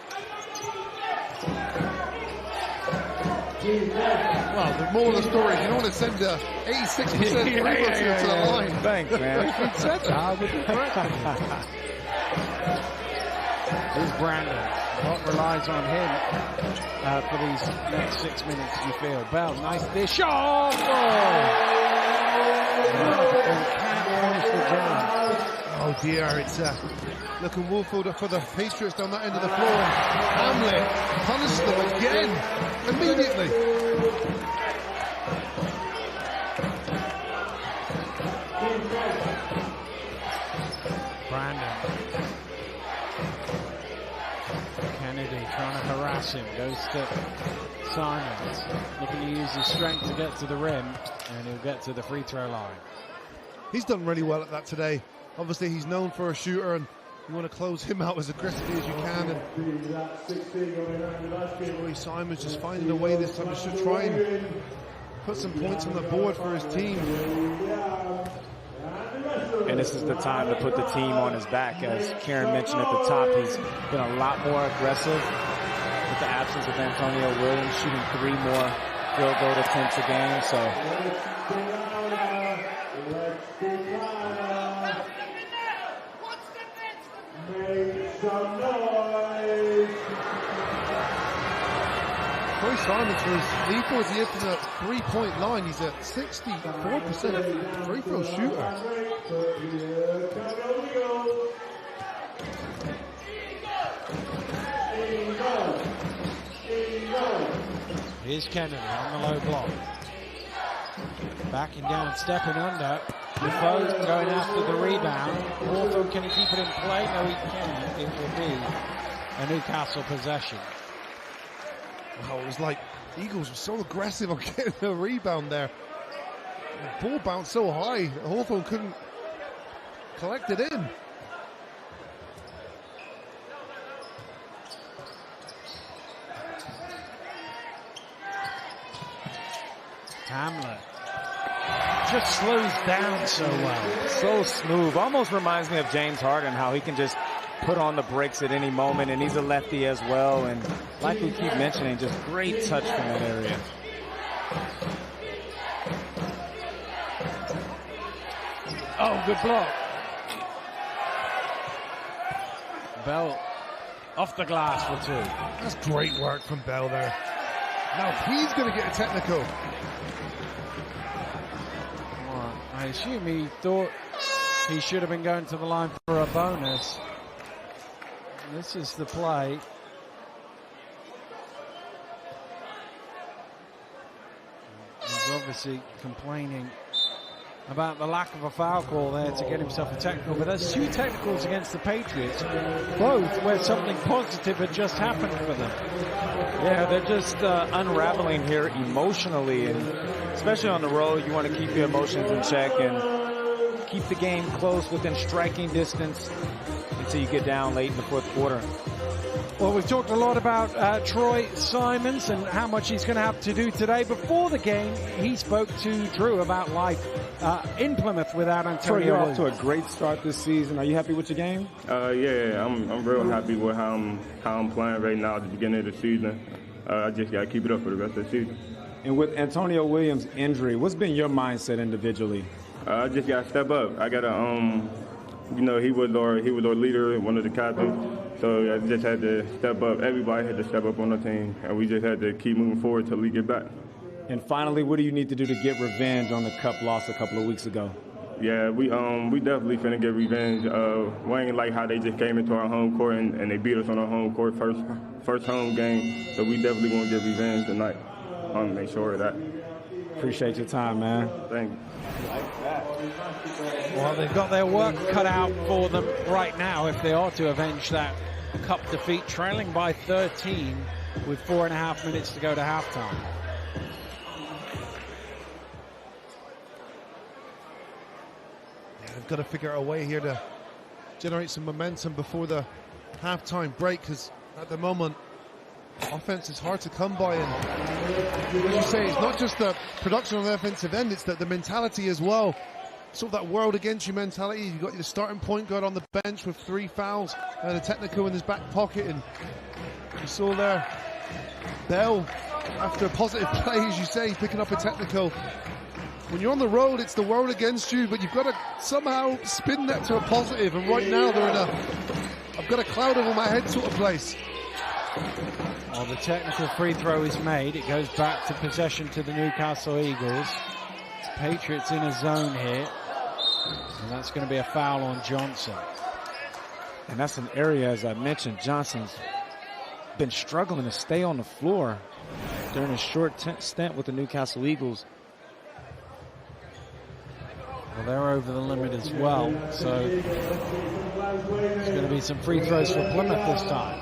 Speaker 11: Well, the moral of the story is you don't want to send 86% free throw to the line.
Speaker 3: Thanks, man.
Speaker 10: If you'd said that, I would be correct. Here's Brandon. What relies on him for these next 6 minutes, you feel. Bell, nice dish. Oh!
Speaker 11: Oh dear, it's looking woeful for the Patriots down that end of the floor. Hamlet punishes them again, immediately.
Speaker 10: Brandon. Kennedy trying to harass him, goes to Simons, looking to use his strength to get to the rim, and he'll get to the free throw line.
Speaker 11: He's done really well at that today. Obviously, he's known for a shooter, and you want to close him out as aggressively as you can. And Troy Simons just finding a way this time to try and put some points on the board for his team.
Speaker 3: And this is the time to put the team on his back. As Karen mentioned at the top, he's been a lot more aggressive with the absence of Antonio Williams, shooting 3 more field goal attempts a game. So
Speaker 11: Troy Simons was lethal as he hit from the 3-point line. He's a 64% free throw shooter.
Speaker 10: Here's Kennedy on the low block. Backing down, stepping under. Defoe's going after the rebound. Hawthorne, can he keep it in play? No, he can't. It will be a Newcastle possession.
Speaker 11: Wow, it was like the Eagles were so aggressive on getting a rebound there. The ball bounced so high, Hawthorne couldn't collect it in.
Speaker 10: Hamlet just slows down so well.
Speaker 3: So smooth. Almost reminds me of James Harden, how he can just put on the brakes at any moment, and he's a lefty as well. And like we keep mentioning, just great touch from that area.
Speaker 10: Oh, good block. Bell off the glass for 2.
Speaker 11: That's great work from Bell there. Now he's going to get a technical.
Speaker 10: Well, I assume he thought he should have been going to the line for a bonus. This is the play. obviously complaining about the lack of a foul call there to get himself a technical, but that's 2 technicals against the Patriots, both where something positive had just happened for them.
Speaker 3: Yeah, they're just unraveling here emotionally, and especially on the road, you want to keep your emotions in check and keep the game close within striking distance until you get down late in the fourth quarter.
Speaker 10: Well, we've talked a lot about Troy Simons and how much he's going to have to do today. Before the game, he spoke to Drew about life in Plymouth without Antonio
Speaker 2: Troy, you're
Speaker 10: Williams.
Speaker 2: off to a great start this season. Are you happy with your game?
Speaker 12: Yeah, I'm real happy with how I'm playing right now at the beginning of the season. I just got to keep it up for the rest of the season.
Speaker 2: And with Antonio Williams' injury, what's been your mindset individually?
Speaker 12: I just got to step up. I got to, he was our leader, one of the captains. So I just had to step up. Everybody had to step up on the team, and we just had to keep moving forward till we get back.
Speaker 2: And finally, what do you need to do to get revenge on the Cup loss a couple of weeks ago?
Speaker 12: Yeah, we definitely finna get revenge. We ain't like how they just came into our home court and they beat us on our home court first home game. So we definitely gonna get revenge tonight. I'm gonna make sure of that.
Speaker 2: Appreciate your time, man.
Speaker 12: Thank you.
Speaker 10: Well, they've got their work cut out for them right now if they are to avenge that Cup defeat, trailing by 13 with 4.5 minutes to go to halftime.
Speaker 11: They've got to figure out a way here to generate some momentum before the halftime break, because at the moment, offense is hard to come by. And as you say, it's not just the production on the offensive end, it's the mentality as well. Sort of that world against you mentality. You've got your starting point guard on the bench with 3 fouls and a technical in his back pocket. And you saw there, Bell, after a positive play, as you say, he's picking up a technical. When you're on the road, it's the world against you, but you've got to somehow spin that to a positive. And right now they're in I've got a cloud over my head sort of place.
Speaker 10: Well, the technical free throw is made. It goes back to possession to the Newcastle Eagles. Patriots in a zone here. And that's going to be a foul on Johnson.
Speaker 3: And that's an area, as I mentioned, Johnson's been struggling to stay on the floor during a short stint with the Newcastle Eagles.
Speaker 10: Well, they're over the limit as well. So there's going to be some free throws for Plymouth this time.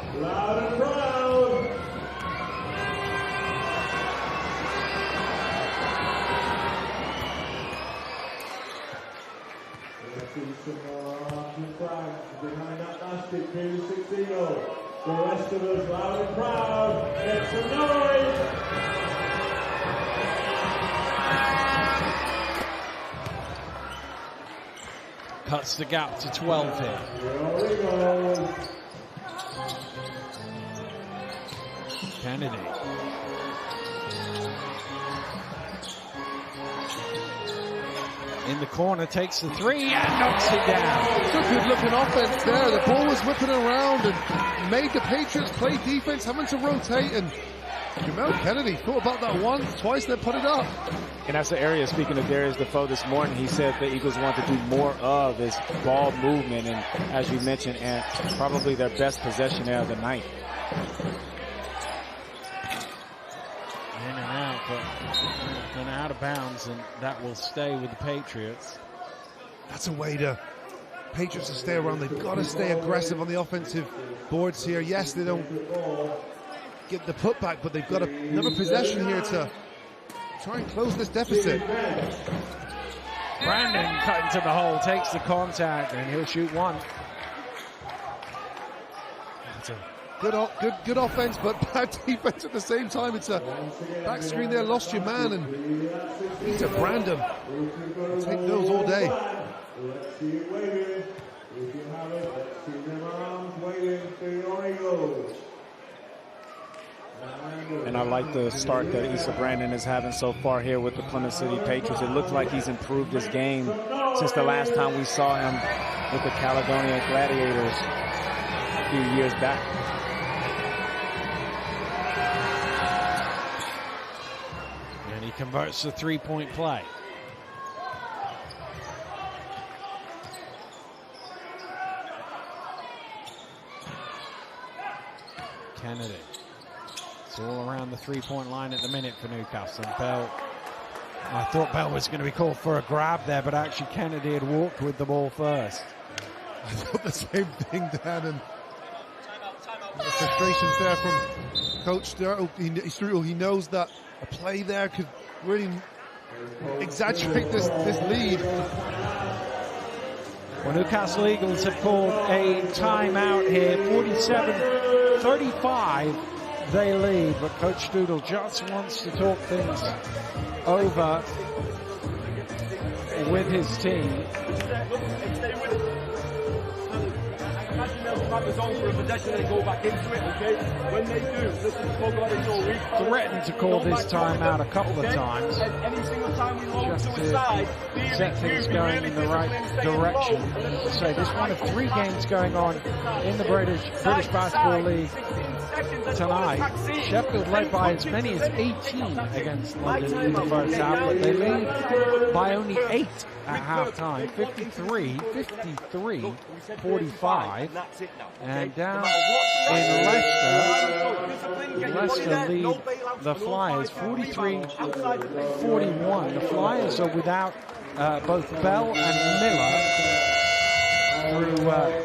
Speaker 13: Behind that basket, 2-16. The rest of us loud and proud. Make some noise.
Speaker 10: Cuts the gap to 12 here. Kennedy. In the corner, takes the 3 and knocks it down.
Speaker 11: It's a good looking offense there. The ball was whipping around and made the Patriots play defense, having to rotate. And Jamel Kennedy thought about that once, twice, then put it up.
Speaker 3: And that's the area, speaking of Darius Defoe this morning, he said the Eagles want to do more of is ball movement. And as you mentioned, and probably their best possession there of the night.
Speaker 10: In and out, but then out of bounds, and that will stay with the Patriots.
Speaker 11: That's a way to Patriots to stay around. They've got to stay aggressive on the offensive boards here. Yes, they don't get the putback, but they've got another possession here to try and close this deficit.
Speaker 10: Brandon cut into the hole, takes the contact, and he'll shoot one.
Speaker 11: That's a good offense, but bad defense at the same time. It's a back screen there, lost your man, and Peter Brandon will take those all day.
Speaker 13: Let's see it waving. If you have it, let's see them arms waving for your Eagles.
Speaker 3: And I like the start that Issa Brandon is having so far here with the Plymouth City Patriots. It looks like he's improved his game since the last time we saw him with the Caledonia Gladiators a few years back.
Speaker 10: And he converts the three-point play. Kennedy. It's all around the three-point line at the minute for Newcastle. Bell I thought Bell was going to be called for a grab there, but actually Kennedy had walked with the ball first.
Speaker 11: I thought the same thing, Dan, and the frustrations there from Coach Strudel. He knows that a play there could really exaggerate this lead.
Speaker 10: Well, Newcastle Eagles have called a timeout here, 47-35 they lead, but Coach Strudel just wants to talk things over with his team. Threatened to call this timeout a couple of times just to set things going in the right direction. So this one of 3 games going on in the British Basketball League tonight. Sheffield led by as many as 18 against London in the first half, but they lead by only 8 at half-time, 53-45. And down in Leicester lead the Flyers 43-41. The Flyers are without both Bell and Miller through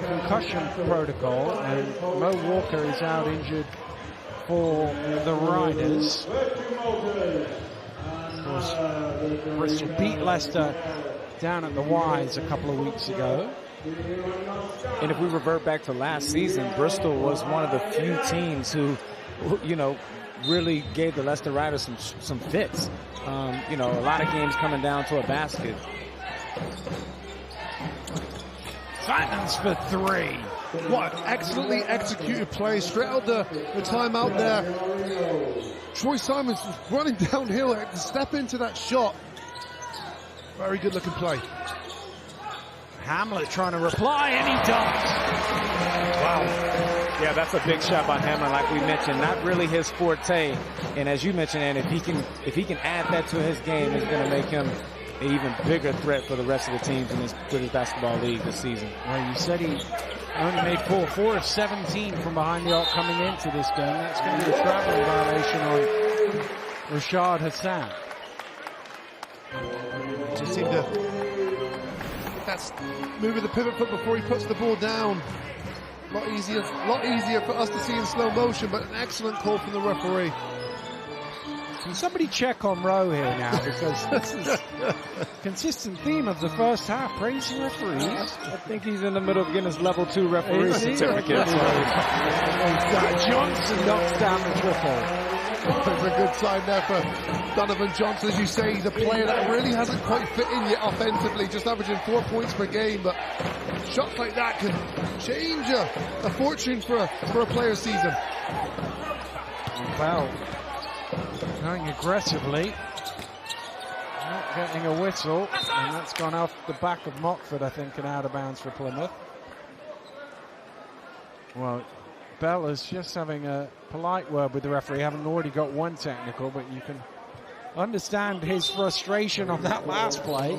Speaker 10: concussion protocol, and Mo Walker is out injured for the Riders. Of course, Bristol beat Leicester down at the Y's a couple of weeks ago.
Speaker 3: And if we revert back to last season, Bristol was one of the few teams who you know, really gave the Leicester Riders some fits. You know, a lot of games coming down to a basket.
Speaker 10: Simons for 3.
Speaker 11: What excellently executed play, straight out the timeout there. Troy Simons was running downhill, had to step into that shot. Very good looking play.
Speaker 10: Hamlet trying to reply, and he does.
Speaker 3: Wow. Yeah, that's a big shot by Hamlet, like we mentioned. Not really his forte. And as you mentioned, and if he can add that to his game, it's going to make him an even bigger threat for the rest of the teams in this British Basketball League this season.
Speaker 10: Well, you said he only made 4 of 17 from behind the arc coming into this game. That's going to be a traveling violation on Rashad Hassan.
Speaker 11: Just seemed to, that's moving the pivot foot before he puts the ball down. A lot easier for us to see in slow motion, but an excellent call from the referee.
Speaker 10: Can somebody check on Rowe here now, because this is a consistent theme of the first half, praising referees.
Speaker 3: I think he's in the middle of getting his level 2 referee certificate.
Speaker 10: Johnson knocks down the triple.
Speaker 11: There's a good sign there for Donovan Johnson. As you say, he's a player that really hasn't quite fit in yet offensively, just averaging 4 points per game, but shots like that can change a fortune for a player's season.
Speaker 10: Bell going aggressively, not getting a whistle, and that's gone off the back of Mockford, I think, and out of bounds for Plymouth. Well, Bell is just having a polite word with the referee, having already got 1 technical, but you can understand his frustration on that last play.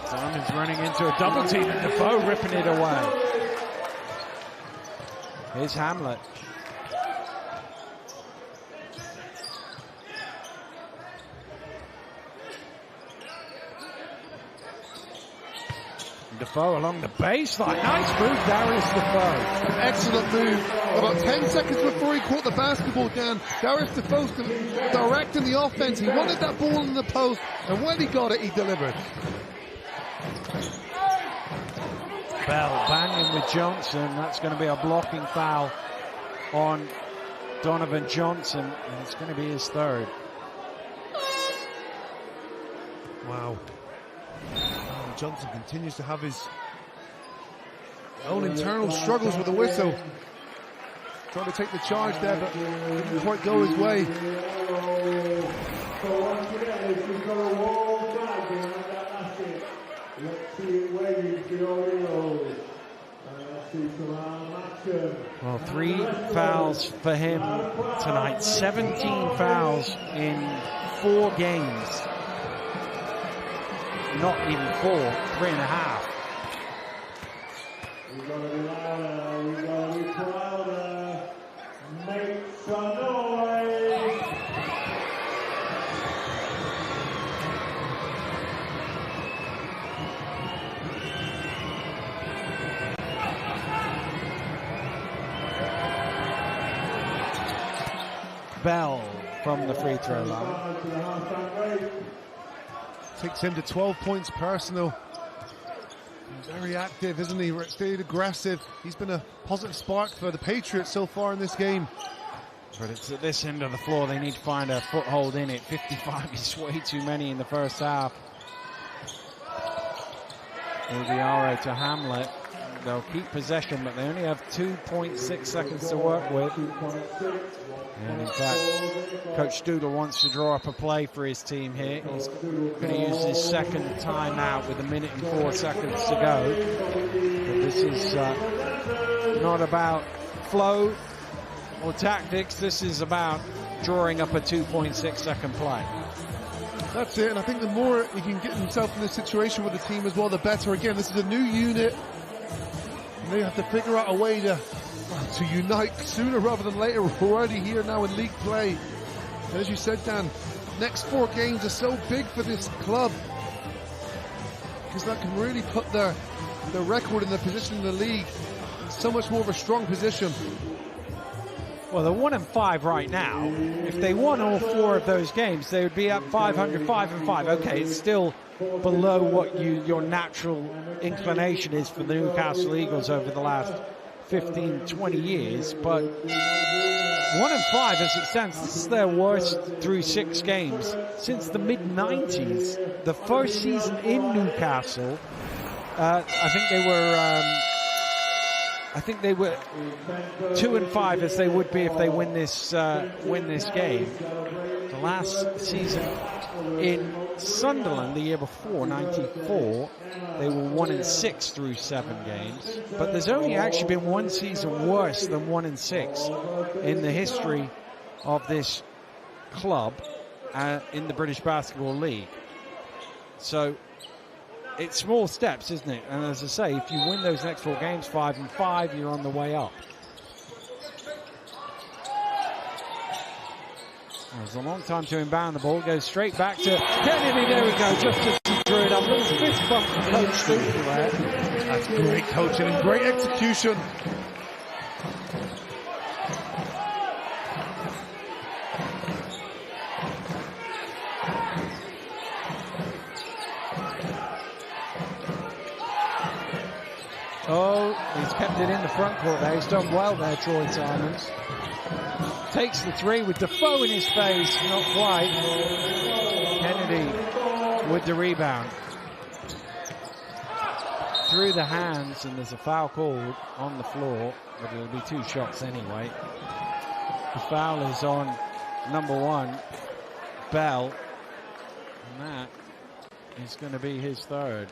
Speaker 10: Simon's running into a double team, and Defoe ripping it away. Here's Hamlet. Defoe along the baseline. Nice move, Darius Defoe.
Speaker 11: Excellent move. About 10 seconds before he caught the basketball down, Darius Defoe's directing the offense. He wanted that ball in the post, and when he got it, he delivered.
Speaker 10: Bell banging with Johnson. That's going to be a blocking foul on Donovan Johnson, and it's going to be his 3rd.
Speaker 11: Wow. Johnson continues to have his own internal struggles with the whistle. Trying to take the charge there, but didn't quite go his way.
Speaker 10: Well, 3 fouls for him tonight. 17 fouls in 4 games. Not even 4, 3.5.
Speaker 13: You've got to be louder, you've got to be prouder. Make some noise.
Speaker 10: Bell from the free throw line.
Speaker 11: Takes him to 12 points personal. Very active, isn't he? Very aggressive. He's been a positive spark for the Patriots so far in this game.
Speaker 10: But it's at this end of the floor they need to find a foothold in it. 55 is way too many in the first half. Ubiaro to Hamlet. They'll keep possession, but they only have 2.6 seconds to work with. And in fact, Coach Doodle wants to draw up a play for his team here. He's going to use his second timeout with 1 minute and 4 seconds to go. But this is not about flow or tactics. This is about drawing up a 2.6 second play.
Speaker 11: That's it, and I think the more he can get himself in this situation with the team as well, the better. Again, this is a new unit. And they have to figure out a way to unite sooner rather than later. We're already here now in league play. And as you said, Dan, next 4 games are so big for this club, because that can really put their record and their position in the league in so much more of a strong position.
Speaker 10: Well, they're 1-5 right now. If they won all 4 of those games, they would be at 500, 5-5. Okay, it's still below what your natural inclination is for the Newcastle Eagles over the last 15, 20 years, but 1-5 as it stands. This is their worst through 6 games since the mid-90s. The first season in Newcastle, I think they were 2-5 as they would be if they win this game. The last season in Sunderland, the year before, 94, they were 1-6 through 7 games. But there's only actually been one season worse than 1-6 in the history of this club in the British Basketball League. So it's small steps, isn't it? And as I say, if you win those next 4 games, 5-5, you're on the way up. There's a long time to inbound the ball. Goes straight back to Kennedy. There we go. Just as he drew it up. Little fist bump from Coach Doodle there.
Speaker 11: That's great coaching and great execution.
Speaker 10: Oh, he's kept it in the front court there. He's done well there, Troy Simons. Takes the 3 with Defoe in his face. Not quite. Kennedy with the rebound. Through the hands, and there's a foul called on the floor, but it'll be 2 shots anyway. The foul is on number 1, Bell. And that is going to be his 3rd.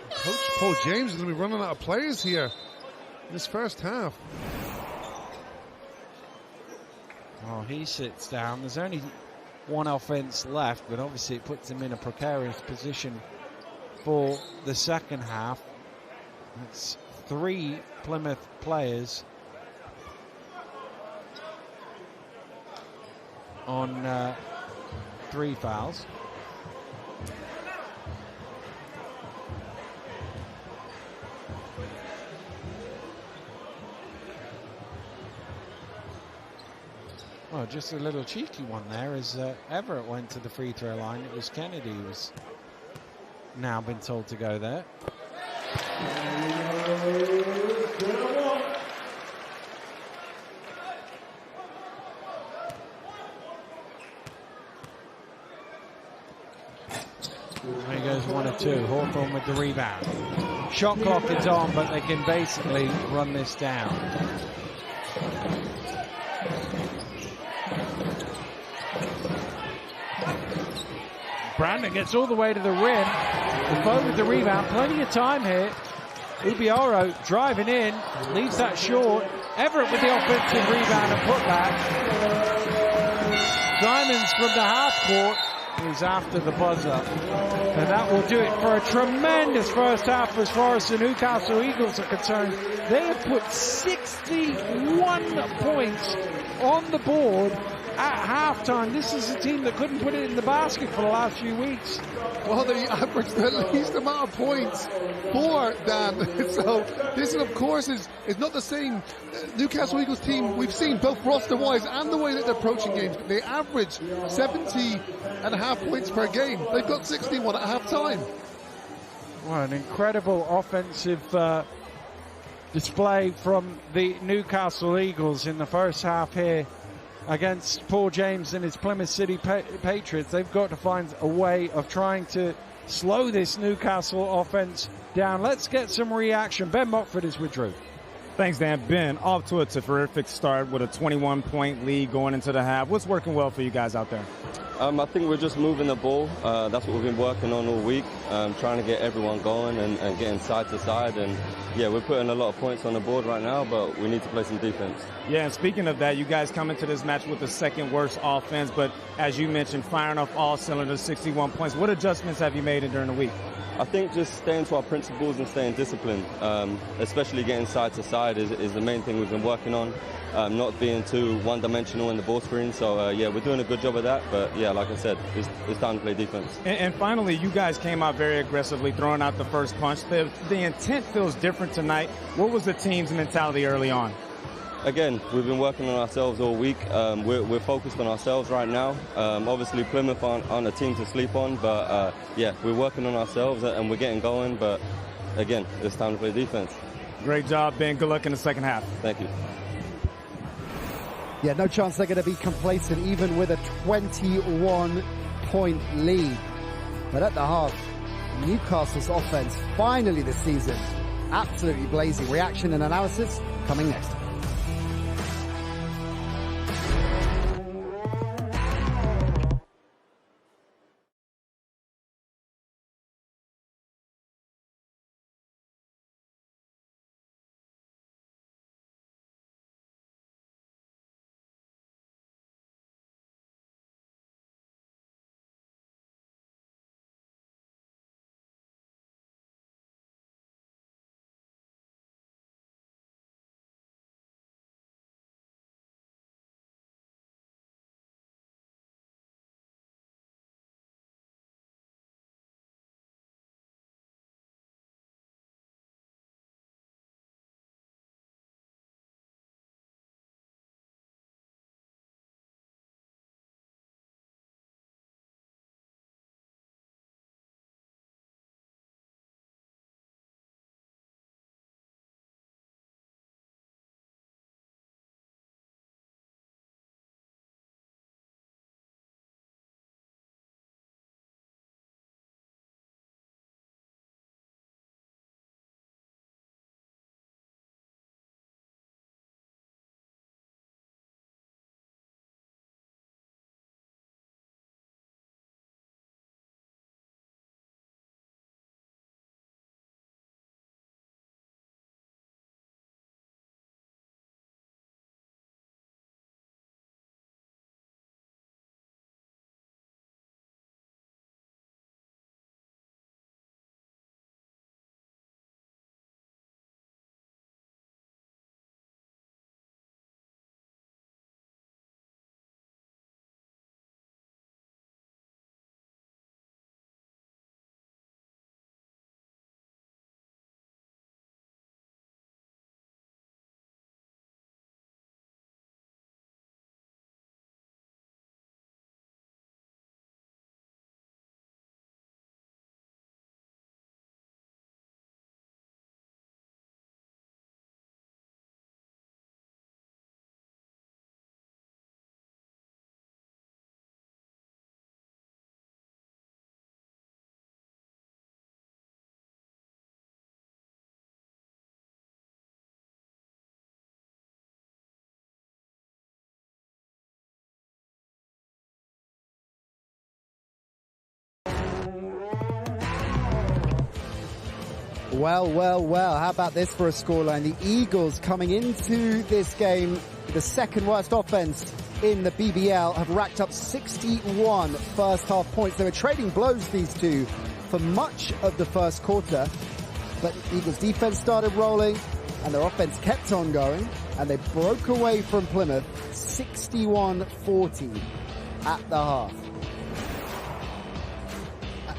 Speaker 11: Coach Paul James is going to be running out of players here in this first half.
Speaker 10: Oh, he sits down. There's only 1 offense left, but obviously it puts him in a precarious position for the second half. That's 3 Plymouth players on 3 fouls. Well, just a little cheeky one there as Everett went to the free throw line. It was Kennedy who was now been told to go there. There he goes, 1 or 2. Hawthorne with the rebound. Shot clock is on, but they can basically run this down. Brandon gets all the way to the rim. Defoe with the rebound. Plenty of time here. Ubiaro driving in. Leaves that short. Everett with the offensive rebound and putback. Simons from the half court is after the buzzer. And that will do it for a tremendous first half as far as the Newcastle Eagles are concerned. They have put 61 points on the board at halftime. This is a team that couldn't put it in the basket for the last few weeks.
Speaker 11: Well, they averaged the least amount of points for Dan. So this, of course, is not the same Newcastle Eagles team we've seen, both roster-wise and the way that they're approaching games. They average 70.5 points per game. They've got 61 at half-time.
Speaker 10: Well, an incredible offensive display from the Newcastle Eagles in the first half here against Paul James and his Plymouth City Patriots. They've got to find a way of trying to slow this Newcastle offense down. Let's get some reaction. Ben Mockford is with Drew.
Speaker 6: Thanks, Dan. Ben, off to a terrific start with a 21-point lead going into the half. What's working well for you guys out there?
Speaker 14: I think we're just moving the ball. That's what we've been working on all week, trying to get everyone going and getting side to side. And, yeah, we're putting a lot of points on the board right now, but we need to play some defense.
Speaker 6: Yeah, and speaking of that, you guys come into this match with the second worst offense, but as you mentioned, firing off all cylinders, 61 points. What adjustments have you made during the week?
Speaker 14: I think just staying to our principles and staying disciplined, especially getting side to side is the main thing we've been working on. Not being too one-dimensional in the ball screen. So, yeah, we're doing a good job of that. But, yeah, like I said, it's time to play defense.
Speaker 6: And finally, you guys came out very aggressively, throwing out the first punch. The intent feels different tonight. What was the team's mentality early on?
Speaker 14: Again, we've been working on ourselves all week. We're focused on ourselves right now. Obviously, Plymouth aren't a team to sleep on. But, yeah, we're working on ourselves and we're getting going. But, again, it's time to play defense.
Speaker 6: Great job, Ben. Good luck in the second half.
Speaker 14: Thank you.
Speaker 5: Yeah, no chance they're going to be complacent, even with a 21-point lead. But at the half, Newcastle's offense, finally this season, absolutely blazing. Reaction and analysis coming next. Well, well, well. How about this for a scoreline? The Eagles coming into this game, the second worst offense in the BBL, have racked up 61 first half points. They were trading blows, these two, for much of the first quarter. But Eagles defense started rolling and their offense kept on going, and they broke away from Plymouth 61-40 at the half.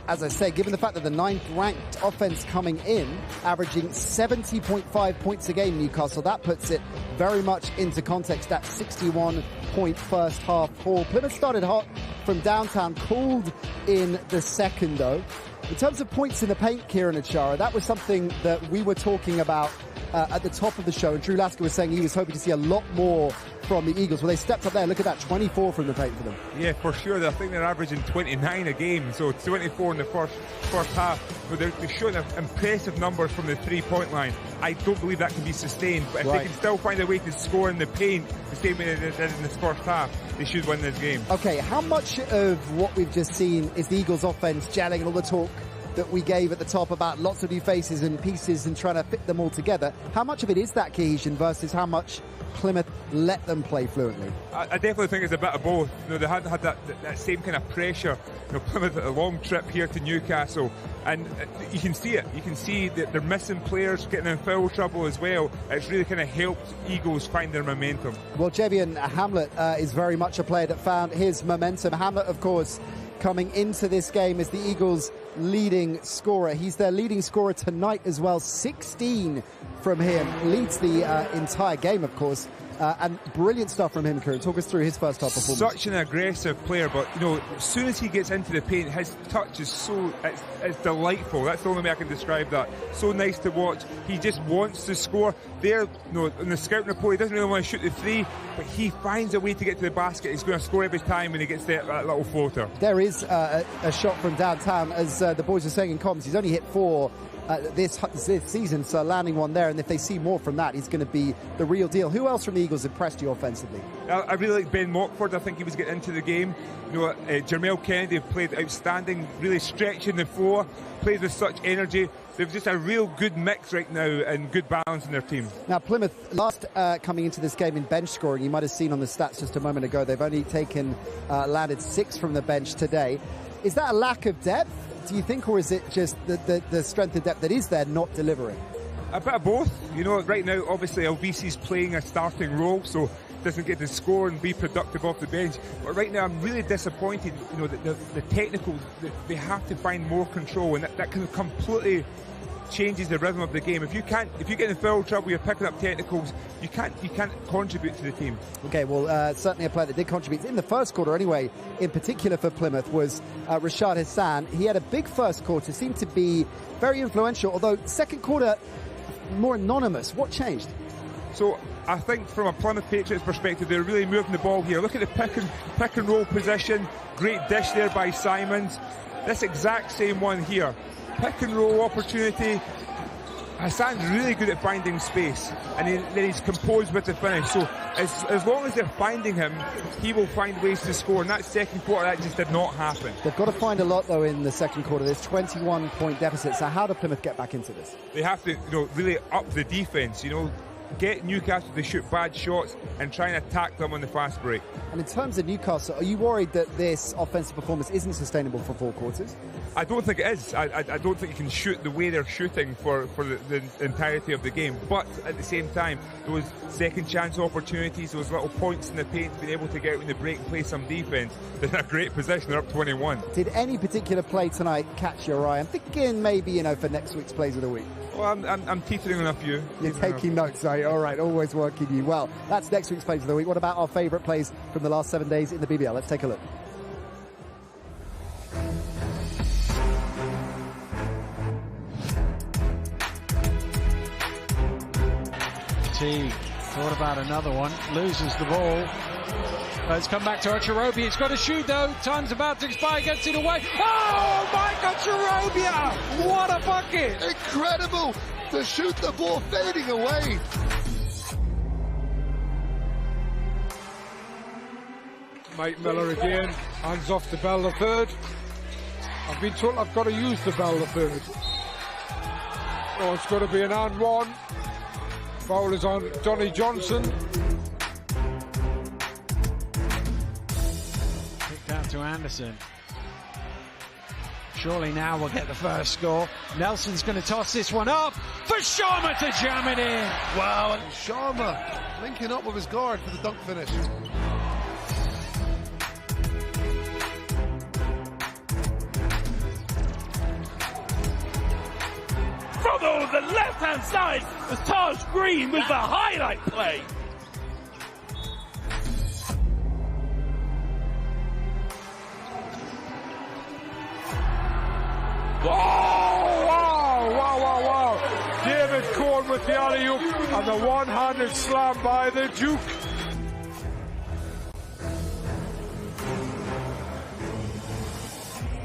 Speaker 5: As I say, given the fact that the 9th ranked offense coming in, averaging 70.5 points a game, Newcastle, that puts it very much into context, that 61-point first half haul. Plymouth started hot from downtown, cooled in the second though. In terms of points in the paint, Kieran Achara, that was something that we were talking about at the top of the show. And Drew Lasker was saying he was hoping to see a lot more from the Eagles. Well, they stepped up there. Look at that, 24 from the paint for them.
Speaker 7: Yeah, for sure. I think they're averaging 29 a game, so 24 in the first half. But they're showing impressive numbers from the three-point line. I don't believe that can be sustained, but if they can still find a way to score in the paint the same way they did in this first half, they should win this game. Okay,
Speaker 5: how much of what we've just seen is the Eagles offense gelling and all the talk that we gave at the top about lots of new faces and pieces and trying to fit them all together? How much of it is that cohesion versus how much Plymouth let them play fluently?
Speaker 7: I definitely think it's a bit of both. You know, they hadn't had that same kind of pressure. You know, Plymouth had a long trip here to Newcastle, and you can see it. You can see that they're missing players, getting in foul trouble as well. It's really kind of helped Eagles find their momentum.
Speaker 5: Well, Javian Hamlet is very much a player that found his momentum. Hamlet, of course, coming into this game is the Eagles' leading scorer. He's their leading scorer tonight as well. 16 from him. Leads the entire game, of course. And brilliant stuff from him, Kieran. Talk us through his first half performance.
Speaker 7: Such an aggressive player, but you know, as soon as he gets into the paint, his touch is it's delightful. That's the only way I can describe that. So nice to watch. He just wants to score. There, you know, in the scouting report, he doesn't really want to shoot the three, but he finds a way to get to the basket. He's going to score every time when he gets that little floater.
Speaker 5: There is a shot from downtown, as the boys are saying in comms. He's only hit 4 this season, so landing one there, and if they see more from that, he's going to be the real deal. Who else from the Eagles impressed you offensively?
Speaker 7: I really like Ben Mockford. I think he was getting into the game. You know, Jermel Kennedy played outstanding, really stretching the floor, plays with such energy. They've just a real good mix right now and good balance in their team.
Speaker 5: Now, Plymouth, last coming into this game in bench scoring, you might have seen on the stats just a moment ago, they've only landed 6 from the bench today. Is that a lack of depth, do you think, or is it just the strength and depth that is there not delivering?
Speaker 7: A bit of both. You know, right now, obviously, LBC's playing a starting role, so doesn't get to score and be productive off the bench. But right now, I'm really disappointed. You know, the technical, they have to find more control, and that can completely changes the rhythm of the game. If you get in foul trouble, you're picking up technicals, you can't contribute to the team.
Speaker 5: Okay, well, certainly a player that did contribute in the first quarter anyway, in particular for Plymouth, was Rashad Hassan. He had a big first quarter, seemed to be very influential, although second quarter more anonymous. What changed?
Speaker 7: So I think from a Plymouth Patriots perspective, they're really moving the ball here. Look at the pick and roll position. Great dish there by Simons. This exact same one here. Pick and roll opportunity. Hassan's really good at finding space, and then he's composed with the finish. So as long as they're finding him, he will find ways to score. In that second quarter, that just did not happen.
Speaker 5: They've got to find a lot, though, in the second quarter. There's 21-point deficit. So how do Plymouth get back into this?
Speaker 7: They have to, you know, really up the defense. You know, get Newcastle to shoot bad shots and try and attack them on the fast break.
Speaker 5: And in terms of Newcastle, are you worried that this offensive performance isn't sustainable for 4 quarters?
Speaker 7: I don't think it is. I don't think you can shoot the way they're shooting for the entirety of the game. But at the same time, those second chance opportunities, those little points in the paint, being able to get out in the break and play some defense, they're in a great position. They're up 21.
Speaker 5: Did any particular play tonight catch your eye? I'm thinking maybe, you know, for next week's Plays of the Week.
Speaker 7: Well, I'm teetering on a few.
Speaker 5: You're taking notes, are you? All right, always working you well. That's next week's Plays of the Week. What about our favourite plays from the last 7 days in the BBL? Let's take a look.
Speaker 10: T thought about another one, loses the ball. Let's come back to Acherobi. It's got to shoot though. Time's about to expire. Gets it away. Oh, Mike Acherobia! What a bucket!
Speaker 11: Incredible to shoot the ball fading away.
Speaker 15: Mike Miller again. Hands off the bell the third. I've been told I've got to use the bell the third. Oh, it's going to be an and one. Foul is on Johnny Johnson.
Speaker 10: Kicked out to Anderson. Surely now we'll get the first score. Nelson's going to toss this one up for Sharma to jam it in.
Speaker 11: Wow, and Sharma linking up with his guard for the dunk finish.
Speaker 13: From the left-hand side was Taj Green with the highlight play.
Speaker 15: Oh, wow. David Cohn with the alley-oop and the one-handed slam by the Duke.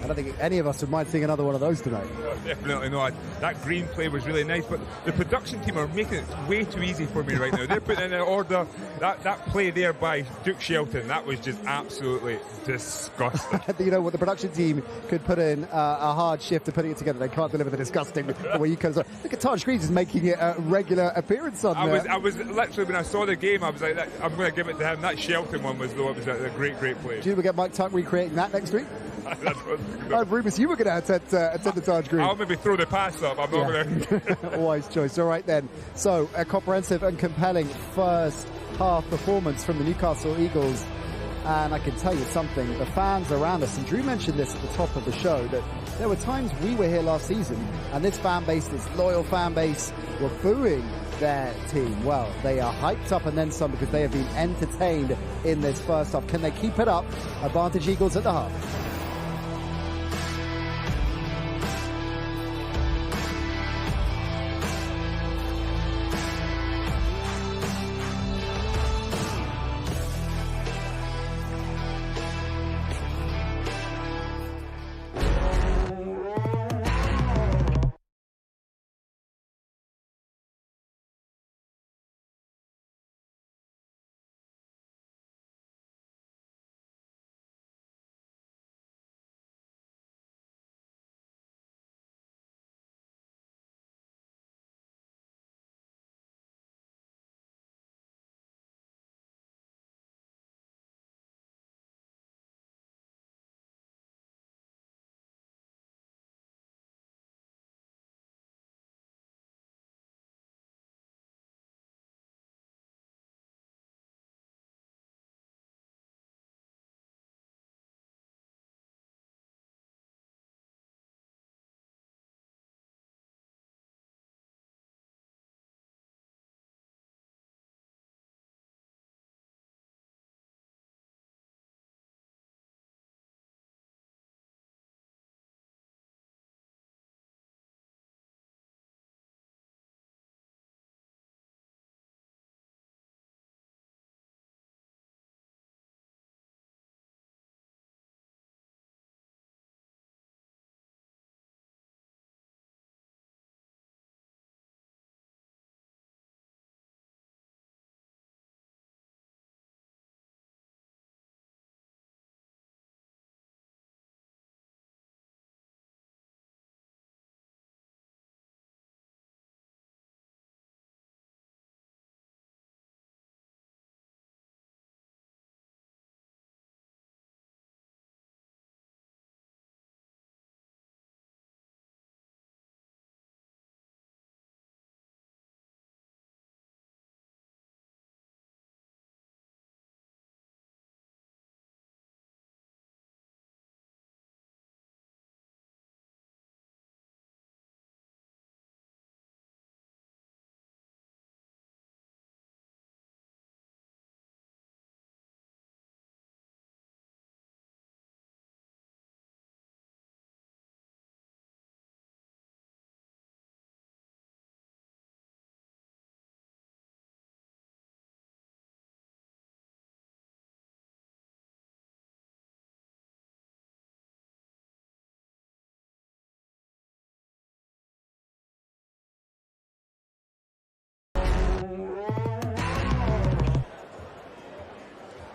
Speaker 5: I don't think any of us would mind seeing another one of those tonight.
Speaker 7: Definitely not. That Green play was really nice, but the production team are making it way too easy for me right now. They're putting in an order. That play there by Duke Shelton, that was just absolutely disgusting.
Speaker 5: You know what, the production team could put in a hard shift of putting it together. They can't deliver the disgusting where you comes on. Look at Taj Green is making it a regular appearance on there.
Speaker 7: I was literally, when I saw the game, I was like, I'm going to give it to him. That Shelton one was, though, it was a great play.
Speaker 5: Do you ever get Mike Tuck recreating that next week? I have rumours you were going to attend the Taj Green.
Speaker 7: I'll maybe throw the pass up. I'm not going to.
Speaker 5: Wise choice. All right then. So a comprehensive and compelling first half performance from the Newcastle Eagles. And I can tell you something, the fans around us, and Drew mentioned this at the top of the show, that there were times we were here last season and this fan base, this loyal fan base, were booing their team. Well, they are hyped up and then some because they have been entertained in this first half. Can they keep it up? Advantage Eagles at the half.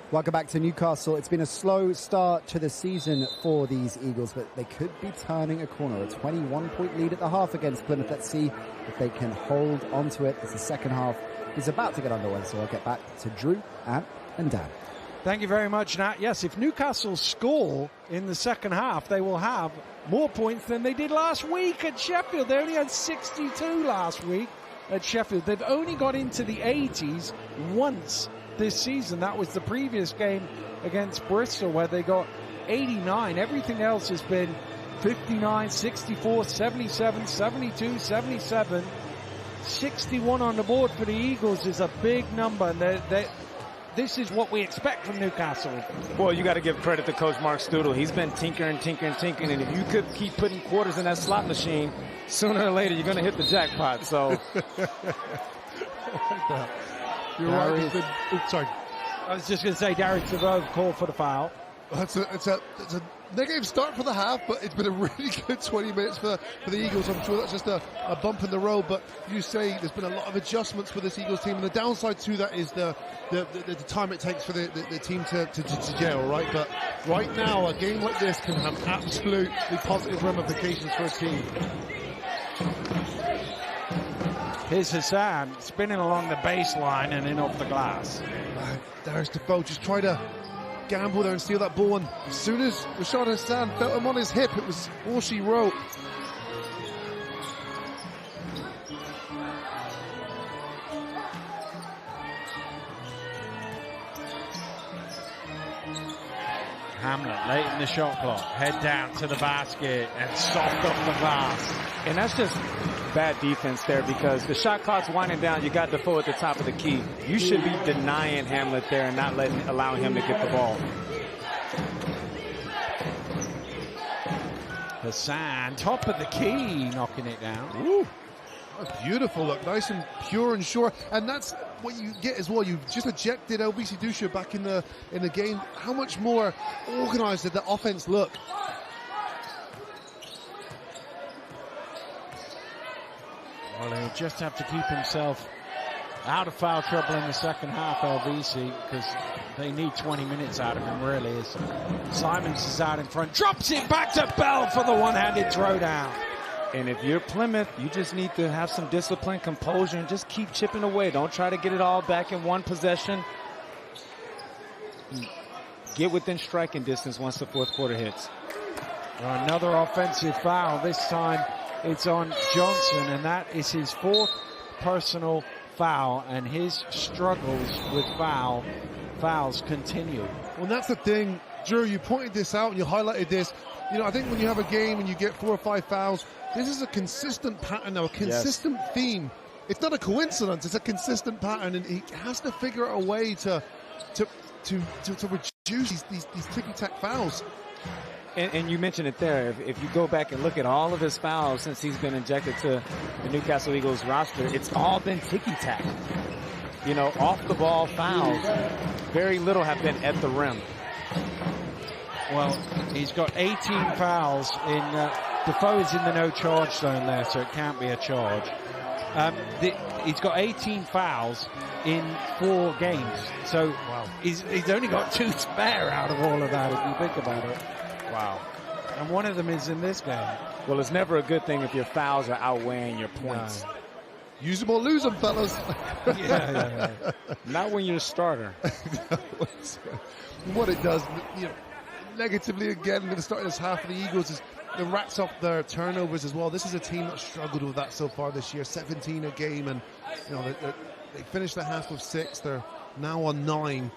Speaker 5: Welcome back to Newcastle. It's been a slow start to the season for these Eagles, but they could be turning a corner. A 21-point lead at the half against Plymouth. Let's see if they can hold onto it as the second half is about to get underway. So I'll get back to Drew, Ant, and Dan.
Speaker 10: Thank you very much, Nat. Yes, if Newcastle score in the second half, they will have more points than they did last week at Sheffield. They only had 62 last week at Sheffield. They've only got into the 80s once this season. That was the previous game against Bristol where they got 89. Everything else has been 59, 64, 77, 72, 77. 61 on the board for the Eagles is a big number. And this is what we expect from Newcastle.
Speaker 3: Well, you got to give credit to Coach Mark Studel. He's been tinkering, and if you could keep putting quarters in that slot machine, sooner or later you're going to hit the jackpot. So,
Speaker 11: you're right. Sorry.
Speaker 10: I was just going to say, Darius Savov called for the foul.
Speaker 11: It's a negative start for the half, but it's been a really good 20 minutes for the Eagles. I'm sure that's just a bump in the road, but you say there's been a lot of adjustments for this Eagles team, and the downside to that is the time it takes for the team to gel, right? But right now, a game like this can have absolutely positive ramifications for a team.
Speaker 10: Here's Hassan spinning along the baseline and in off the glass.
Speaker 11: Darius Defoe just tried to gamble there and steal that ball, and as soon as Rashad Hassan felt him on his hip, it was all she wrote.
Speaker 10: Hamlet late in the shot clock, head down to the basket and soft off the glass.
Speaker 3: And that's just bad defense there because the shot clock's winding down. You got Defoe at the top of the key. You should be denying Hamlet there and not allowing him to get the ball.
Speaker 10: Hassan, top of the key, knocking it down.
Speaker 11: Ooh, that's beautiful. Look, nice and pure and sure. And that's what you get as well. You've just ejected LBC Dusha back in the game. How much more organized did the offense look?
Speaker 10: Well, he'll just have to keep himself out of foul trouble in the second half, LBC, because they need 20 minutes out of him, really. As Simons is out in front, drops it back to Bell for the one-handed throwdown.
Speaker 3: And if you're Plymouth, you just need to have some discipline, composure, and just keep chipping away. Don't try to get it all back in one possession. Get within striking distance once the fourth quarter hits.
Speaker 10: Another offensive foul. This time it's on Johnson, and that is his fourth personal foul, and his struggles with fouls continue.
Speaker 11: Well, that's the thing, Drew, you pointed this out and you highlighted this. You know, I think when you have a game and you get 4 or 5 fouls, this is a consistent pattern now, a consistent theme. It's not a coincidence, it's a consistent pattern, and he has to figure out a way to reduce these ticky-tack fouls.
Speaker 3: And you mentioned it there. If you go back and look at all of his fouls since he's been injected to the Newcastle Eagles roster, it's all been ticky-tack. You know, off-the-ball fouls. Very little have been at the rim.
Speaker 10: Well, he's got 18 fouls in... Defoe is in the no-charge zone there, so it can't be a charge. He's got 18 fouls in 4 games. So he's only got 2 spare out of all of that, if you think about it.
Speaker 3: Wow.
Speaker 10: And one of them is in this game.
Speaker 3: Well, it's never a good thing if your fouls are outweighing your points.
Speaker 11: No. Use them or lose them, fellas.
Speaker 3: Yeah. Not when you're a starter.
Speaker 11: What it does, you know, negatively again in the start of this half of the Eagles is it racks up their turnovers as well. This is a team that struggled with that so far this year. 17 a game, and you know they finished the half with 6. They're now on 9.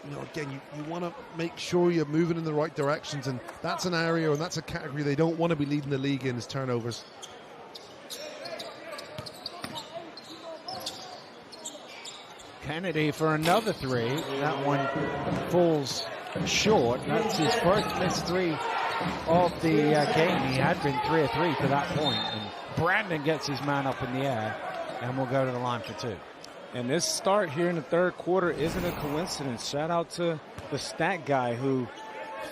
Speaker 11: You know, again, you want to make sure you're moving in the right directions, and that's an area and that's a category they don't want to be leading the league in, is turnovers.
Speaker 10: Kennedy for another 3. That one falls short. That's his first missed 3 of the game. He had been 3 of 3 to that point. And Brandon gets his man up in the air, and we'll go to the line for 2.
Speaker 3: And this start here in the third quarter isn't a coincidence. Shout out to the stat guy who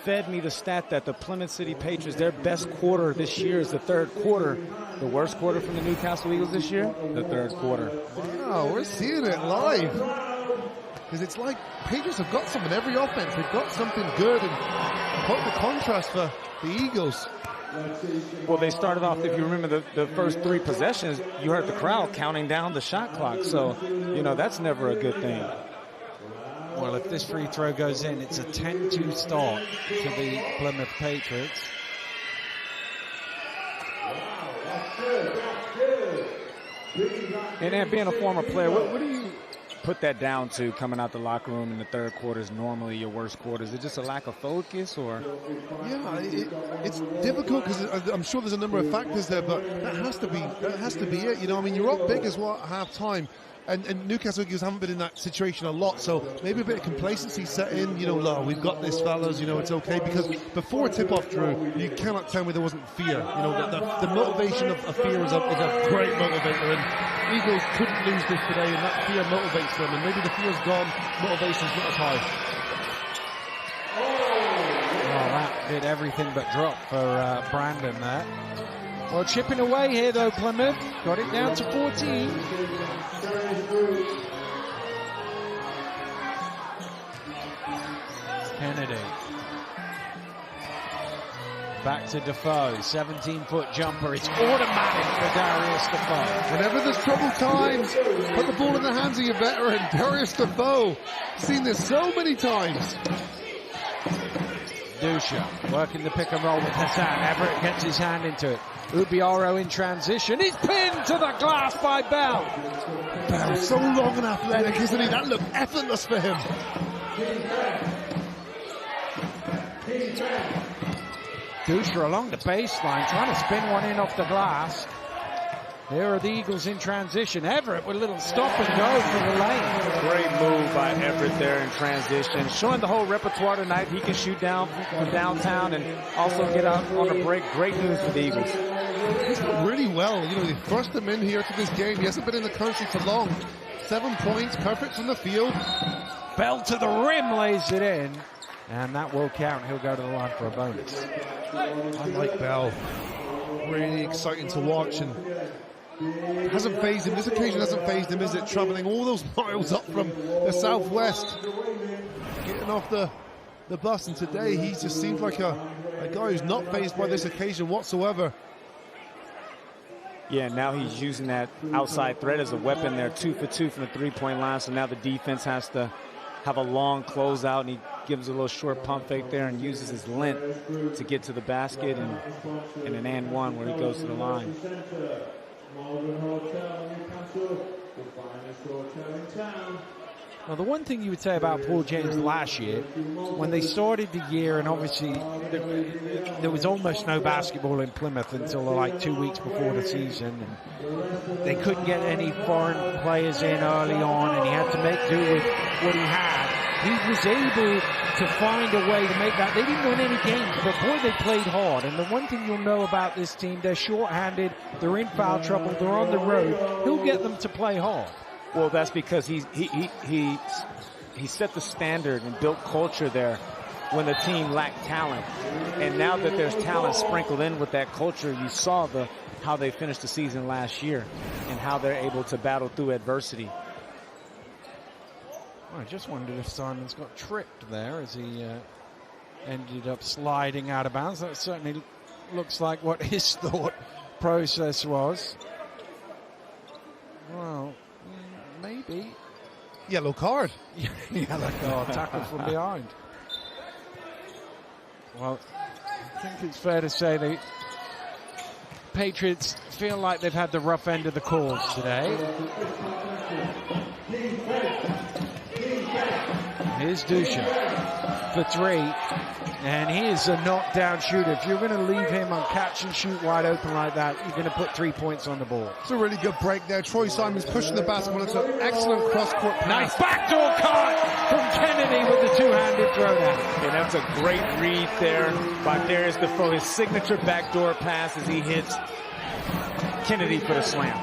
Speaker 3: fed me the stat that the Plymouth City Patriots, their best quarter this year is the third quarter. The worst quarter from the Newcastle Eagles this year, the third quarter.
Speaker 11: Wow, we're seeing it live. Because it's like Patriots have got something, every offense, they've got something good, and quite the contrast for the Eagles.
Speaker 3: Well, they started off, if you remember the first 3 possessions, you heard the crowd counting down the shot clock. So, you know, that's never a good thing.
Speaker 10: Well, if this free throw goes in, it's a 10-2 start to the Plymouth Patriots.
Speaker 3: And being a former player, what do you put that down to coming out the locker room in the third quarter is normally your worst quarter? Is it just a lack of focus, or?
Speaker 11: Yeah, it's difficult because I'm sure there's a number of factors there, but that has to be it. You know, I mean, you're up big as well at half time. And Newcastle Eagles haven't been in that situation a lot, so maybe a bit of complacency set in. You know, we've got this, fellas. You know, it's okay, because before tip-off, Drew, you cannot tell me there wasn't fear. You know, the motivation of fear is a great motivator, and Eagles couldn't lose this today, and that fear motivates them. And maybe the fear's gone, motivation's not as high.
Speaker 10: Oh, that did everything but drop for Brandon there. Well, chipping away here, though, Plymouth. Got it down to 14. Kennedy. Back to Defoe. 17-foot jumper. It's automatic for Darius Defoe.
Speaker 11: Whenever there's troubled times, put the ball in the hands of your veteran, Darius Defoe. Seen this so many times.
Speaker 10: Dusha working the pick and roll with Hassan. Everett gets his hand into it. Ubiaro in transition. He's pinned to the glass by Bell.
Speaker 11: Bell's so long and athletic, isn't he? That looked effortless for him.
Speaker 10: Dusha along the baseline, trying to spin one in off the glass. Here are the Eagles in transition. Everett with a little stop and go for the lane.
Speaker 3: Great move by Everett there in transition. Showing the whole repertoire tonight. He can shoot down from downtown and also get out on a break. Great news for the Eagles.
Speaker 11: He's done really well. You know, they thrust him in here to this game. He hasn't been in the country for long. 7 points, perfect from the field.
Speaker 10: Bell to the rim, lays it in. And that will count. He'll go to the line for a bonus.
Speaker 11: I like Bell. Really exciting to watch, and hasn't phased him. This occasion hasn't phased him, is it? Travelling all those miles up from the southwest, getting off the bus, and today he just seems like a guy who's not phased by this occasion whatsoever.
Speaker 3: Yeah, now he's using that outside threat as a weapon there, 2 for 2 from the three-point line, so now the defense has to have a long closeout, and he gives a little short pump fake there and uses his length to get to the basket, and an and one where he goes to the line.
Speaker 10: Now, the one thing you would say about Paul James last year, when they started the year, and obviously there was almost no basketball in Plymouth until like 2 weeks before the season, and they couldn't get any foreign players in early on, and he had to make do with what he had. He was able to find a way to make that. They didn't win any games, but boy, they played hard. And the one thing you'll know about this team, they're short-handed, they're in foul trouble, they're on the road. He'll get them to play hard.
Speaker 3: Well, that's because he set the standard and built culture there when the team lacked talent. And now that there's talent sprinkled in with that culture, you saw how they finished the season last year and how they're able to battle through adversity.
Speaker 10: I just wondered if Simons got tripped there as he ended up sliding out of bounds. That certainly looks like what his thought process was. Well, maybe.
Speaker 11: Yellow card.
Speaker 10: Yellow card, tackle from behind. Well, I think it's fair to say the Patriots feel like they've had the rough end of the cords today. Here's Dusha for three, and he is a knockdown shooter. If you're going to leave him on catch and shoot wide open like that, you're going to put 3 points on the board.
Speaker 11: It's a really good break there. Troy Simons pushing the basketball. It's an excellent cross-court pass.
Speaker 10: Nice backdoor cut from Kennedy with the two-handed throwdown.
Speaker 3: And that's a great read there by Darius Defoe. His signature backdoor pass as he hits Kennedy for the slam.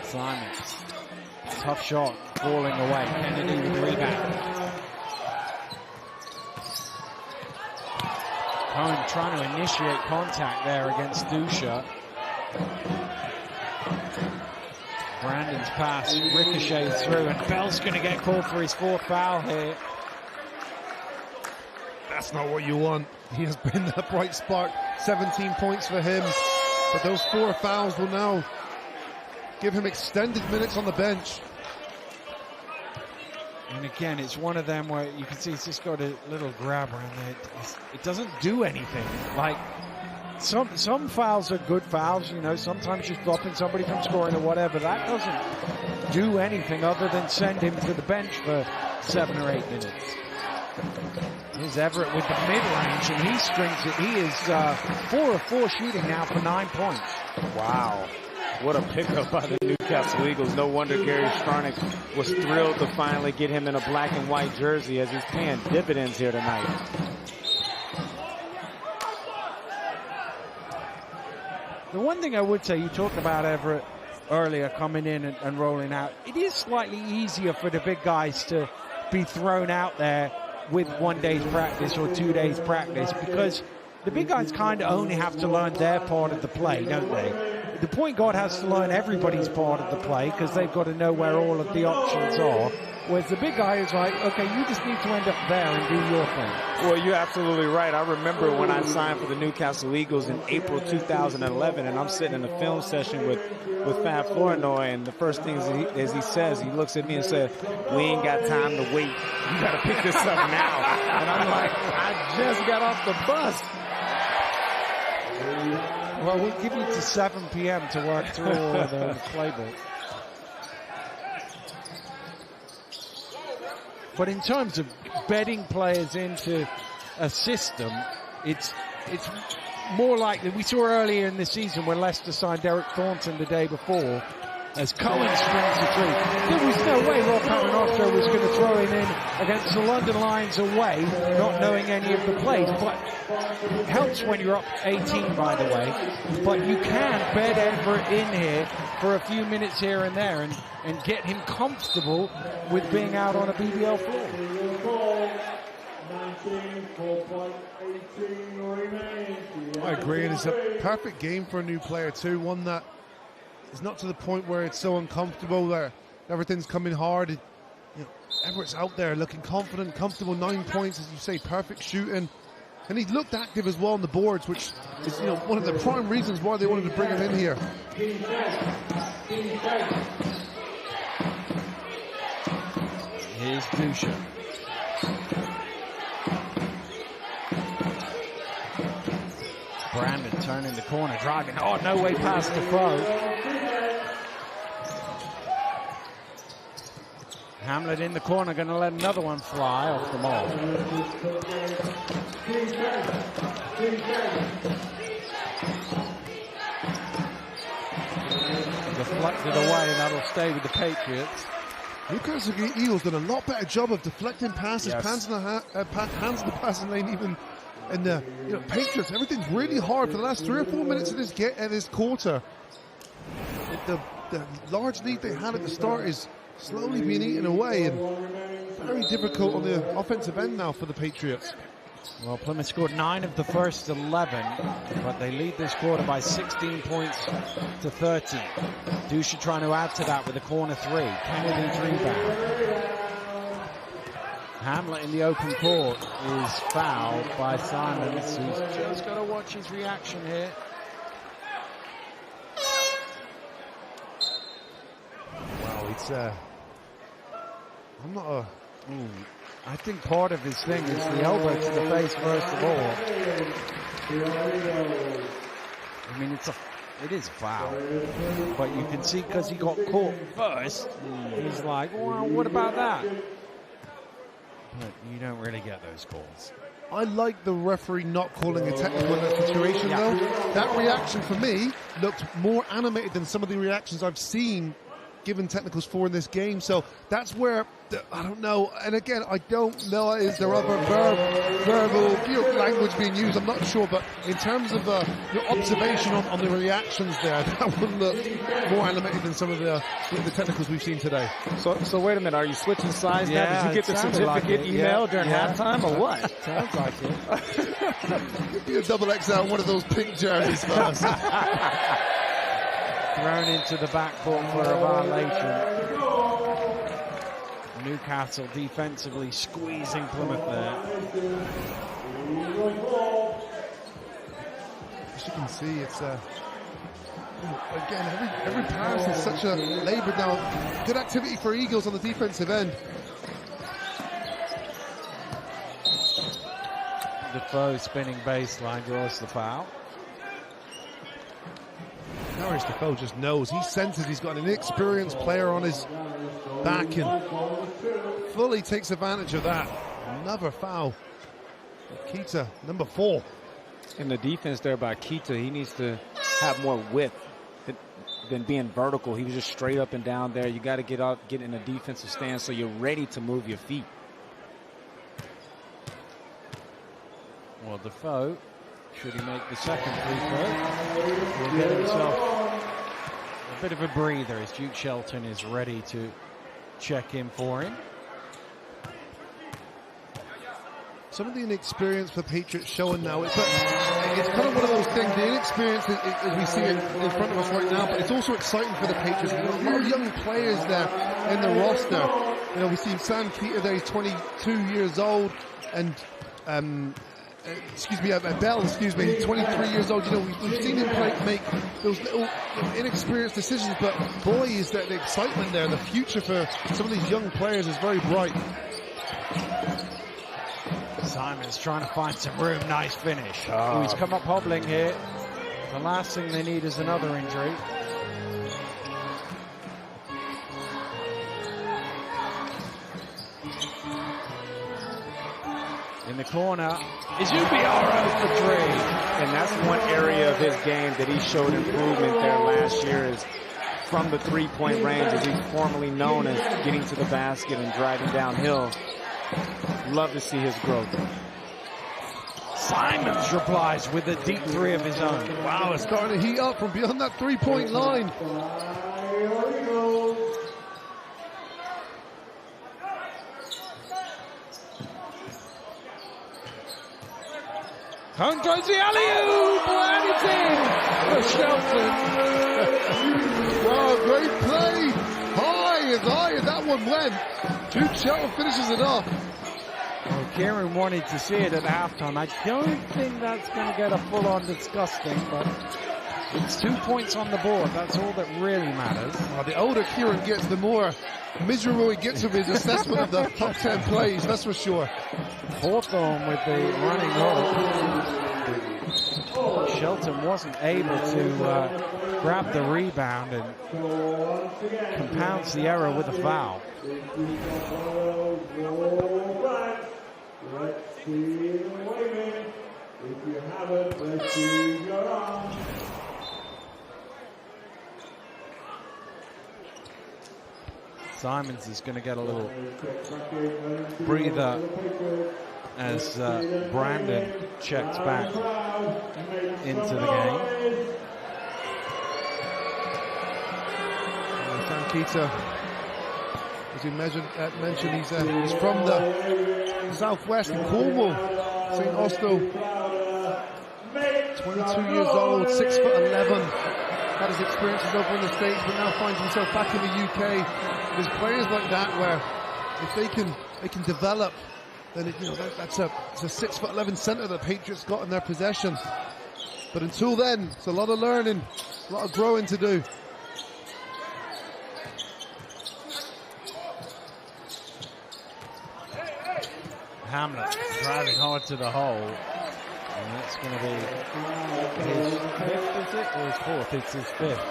Speaker 10: Simons, tough shot, falling away. Kennedy with the rebound. Cohen trying to initiate contact there against Dusha. Brandon's pass ricochets through, and Bell's going to get called for his 4th foul here.
Speaker 11: That's not what you want. He has been that bright spark. 17 points for him. But those 4 fouls will now give him extended minutes on the bench.
Speaker 10: And again, it's one of them where you can see he's just got a little grabber in there. It doesn't do anything. Like, some fouls are good fouls, you know, sometimes you're stopping somebody from scoring or whatever. That doesn't do anything other than send him to the bench for 7 or 8 minutes. Here's Everett with the mid-range, and he strings it. He is 4 of 4 shooting now for 9 points.
Speaker 3: Wow. What a pickup by the Newcastle Eagles. No wonder Gary Starnick was thrilled to finally get him in a black and white jersey, as he's paying dividends here tonight.
Speaker 10: The one thing I would say, you talked about Everett earlier coming in and rolling out. It is slightly easier for the big guys to be thrown out there with 1 day's practice or 2 days practice, because the big guys kind of only have to learn their part of the play, don't they? The point guard has to learn everybody's part of the play, because they've got to know where all of the options are. Whereas the big guy is like, okay, you just need to end up there and do your thing.
Speaker 3: Well, you're absolutely right. I remember when I signed for the Newcastle Eagles in April 2011, and I'm sitting in a film session with Fab Flournoy, and the first thing as he says, he looks at me and says, "We ain't got time to wait. You got to pick this up now." And I'm like, I just got off the bus.
Speaker 10: Well, we'll give you to 7 p.m. to work through all of the playbook. But in terms of bedding players into a system, it's more likely. We saw earlier in the season when Leicester signed Derek Thornton the day before, as Cohen springs the three. There was no way Rob Paternoster was going to throw him in against the London Lions away, not knowing any of the plays. But it helps when you're up 18, by the way. But you can bed Everett in here for a few minutes here and there and get him comfortable with being out on a BBL floor.
Speaker 11: I agree, and it's a perfect game for a new player too. One that is not to the point where it's so uncomfortable, where everything's coming hard. You know, Everett's out there looking confident, comfortable. 9 points, as you say, perfect shooting. And he looked active as well on the boards, which is, you know, one of the prime reasons why they wanted to bring him in here.
Speaker 10: Here's Dusha. Brandon turning the corner, driving. Oh, no way past Defoe. Hamlet in the corner, going to let another one fly off the mark. Deflected away, and that'll stay with the Patriots.
Speaker 11: Newcastle Eagles did a lot better job of deflecting passes, hands in the passing lane, even in the Patriots. Everything's really hard for the last 3 or 4 minutes of this quarter. The large lead they had at the start is slowly being eaten away, and very difficult on the offensive end now for the Patriots.
Speaker 10: Well, Plymouth scored 9 of the first 11, but they lead this quarter by 16 points to 13. Dusha trying to add to that with a corner 3. Kennedy's rebound. Hamlet in the open court is fouled by Simons, who's just got to watch his reaction here.
Speaker 11: Wow, it's I'm not a...
Speaker 10: I think part of his thing is the elbow to the face first of all. I mean, it is a foul, but you can see because he got caught first, he's like, well, what about that? But you don't really get those calls.
Speaker 11: I like the referee not calling a technical in that situation, though. That reaction for me looked more animated than some of the reactions I've seen given technicals for in this game. So that's where I don't know. And again, I don't know, is there other verbal language being used? I'm not sure. But in terms of your observation on the reactions there, that would look more animated than some of the technicals we've seen today.
Speaker 3: So wait a minute, are you switching sides now? Did you get the certificate email during halftime or what?
Speaker 10: Sounds like it.
Speaker 11: Be a double XL, one of those pink jerseys first.
Speaker 10: Thrown into the backcourt for a violation. Newcastle defensively squeezing Plymouth there.
Speaker 11: As you can see, it's again, every pass is such a labour now. Good activity for Eagles on the defensive end.
Speaker 10: Defoe spinning baseline draws the foul.
Speaker 11: Norris Defoe just knows. He senses he's got an inexperienced player on his back and fully takes advantage of that. Another foul. Keita, number 4.
Speaker 3: In the defense there by Keita, he needs to have more width than being vertical. He was just straight up and down there. You got to get out, get in a defensive stance so you're ready to move your feet.
Speaker 10: Well, Defoe, should he make the second free throw, will get himself a bit of a breather as Duke Shelton is ready to check in for him.
Speaker 11: Some of the inexperience for Patriots showing now. It's kind of one of those things, the inexperience as we see it in front of us right now, but it's also exciting for the Patriots. There's a lot of young players there in the roster. You know, we see Sam Keita there, he's 22 years old, and Bell, 23 years old. You know, we've seen him make those little inexperienced decisions, but boy, is that the excitement there. The future for some of these young players is very bright.
Speaker 10: Simon's trying to find some room. Nice finish. Oh, he's come up hobbling here. The last thing they need is another injury. In the corner is Ubiaro for 3.
Speaker 3: And that's one area of his game that he showed improvement there last year, is from the three-point range, as he's formerly known as getting to the basket and driving downhill. Love to see his growth.
Speaker 10: Simons replies with a deep 3 of his own.
Speaker 11: Wow, it's starting to heat up from beyond that three-point line.
Speaker 10: Home goes the alley-oop, and it's in for Shelton.
Speaker 11: Wow, great play. High as that one went. Duke Shelton finishes it off.
Speaker 10: Well, Kieran wanted to see it at halftime. I don't think that's going to get a full-on disgusting, but it's 2 points on the board. That's all that really matters.
Speaker 11: Well, the older Kieran gets, the more miserable he gets with his assessment of the top 10 plays, that's for sure.
Speaker 10: Hawthorne with the running hook. Shelton wasn't able to grab the rebound and compounds the error with a foul.
Speaker 13: Let's see the waving. If you haven't, let's see your arm.
Speaker 10: Simons is going to get a little breather as Brandon checks back into the game.
Speaker 11: Sam Keita, as you mentioned, he's from the southwest in Cornwall, St. Austell. 22 years old, 6'11". Had his experiences over in the States, but now finds himself back in the UK. There's players like that where if they can develop, then that's a 6'11" centre that the Patriots got in their possession. But until then, it's a lot of learning, a lot of growing to do.
Speaker 10: Hamlet driving hard to the hole. And that's going to be his 5th, is it? Or his 4th? It's his 5th.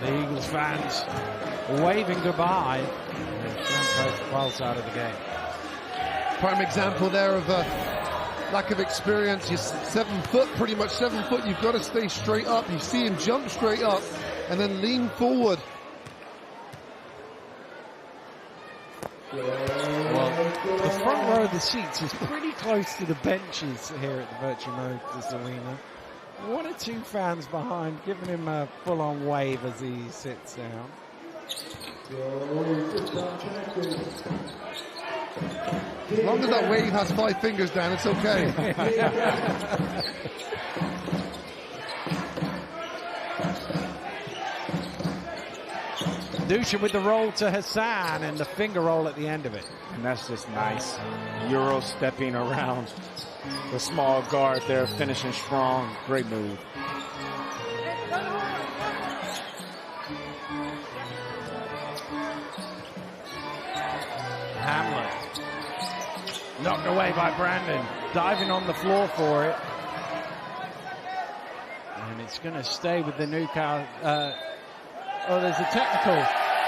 Speaker 10: The Eagles fans waving goodbye. And Coach Wells out of the game.
Speaker 11: Prime example there of lack of experience. You're 7 foot, pretty much 7 foot. You've got to stay straight up. You see him jump straight up and then lean forward.
Speaker 10: Well, the front row of the seats is pretty close to the benches here at the Virtue Motors Arena. 1 or 2 fans behind, giving him a full-on wave as he sits down.
Speaker 11: As long as that wave has 5 fingers down, it's okay.
Speaker 10: Dusha with the roll to Hassan and the finger roll at the end of it.
Speaker 3: And that's just nice. Euro stepping around the small guard there, finishing strong. Great move.
Speaker 10: Hamlet. Knocked away by Brandon. Diving on the floor for it. And it's going to stay with the Newcastle. Oh, there's a technical.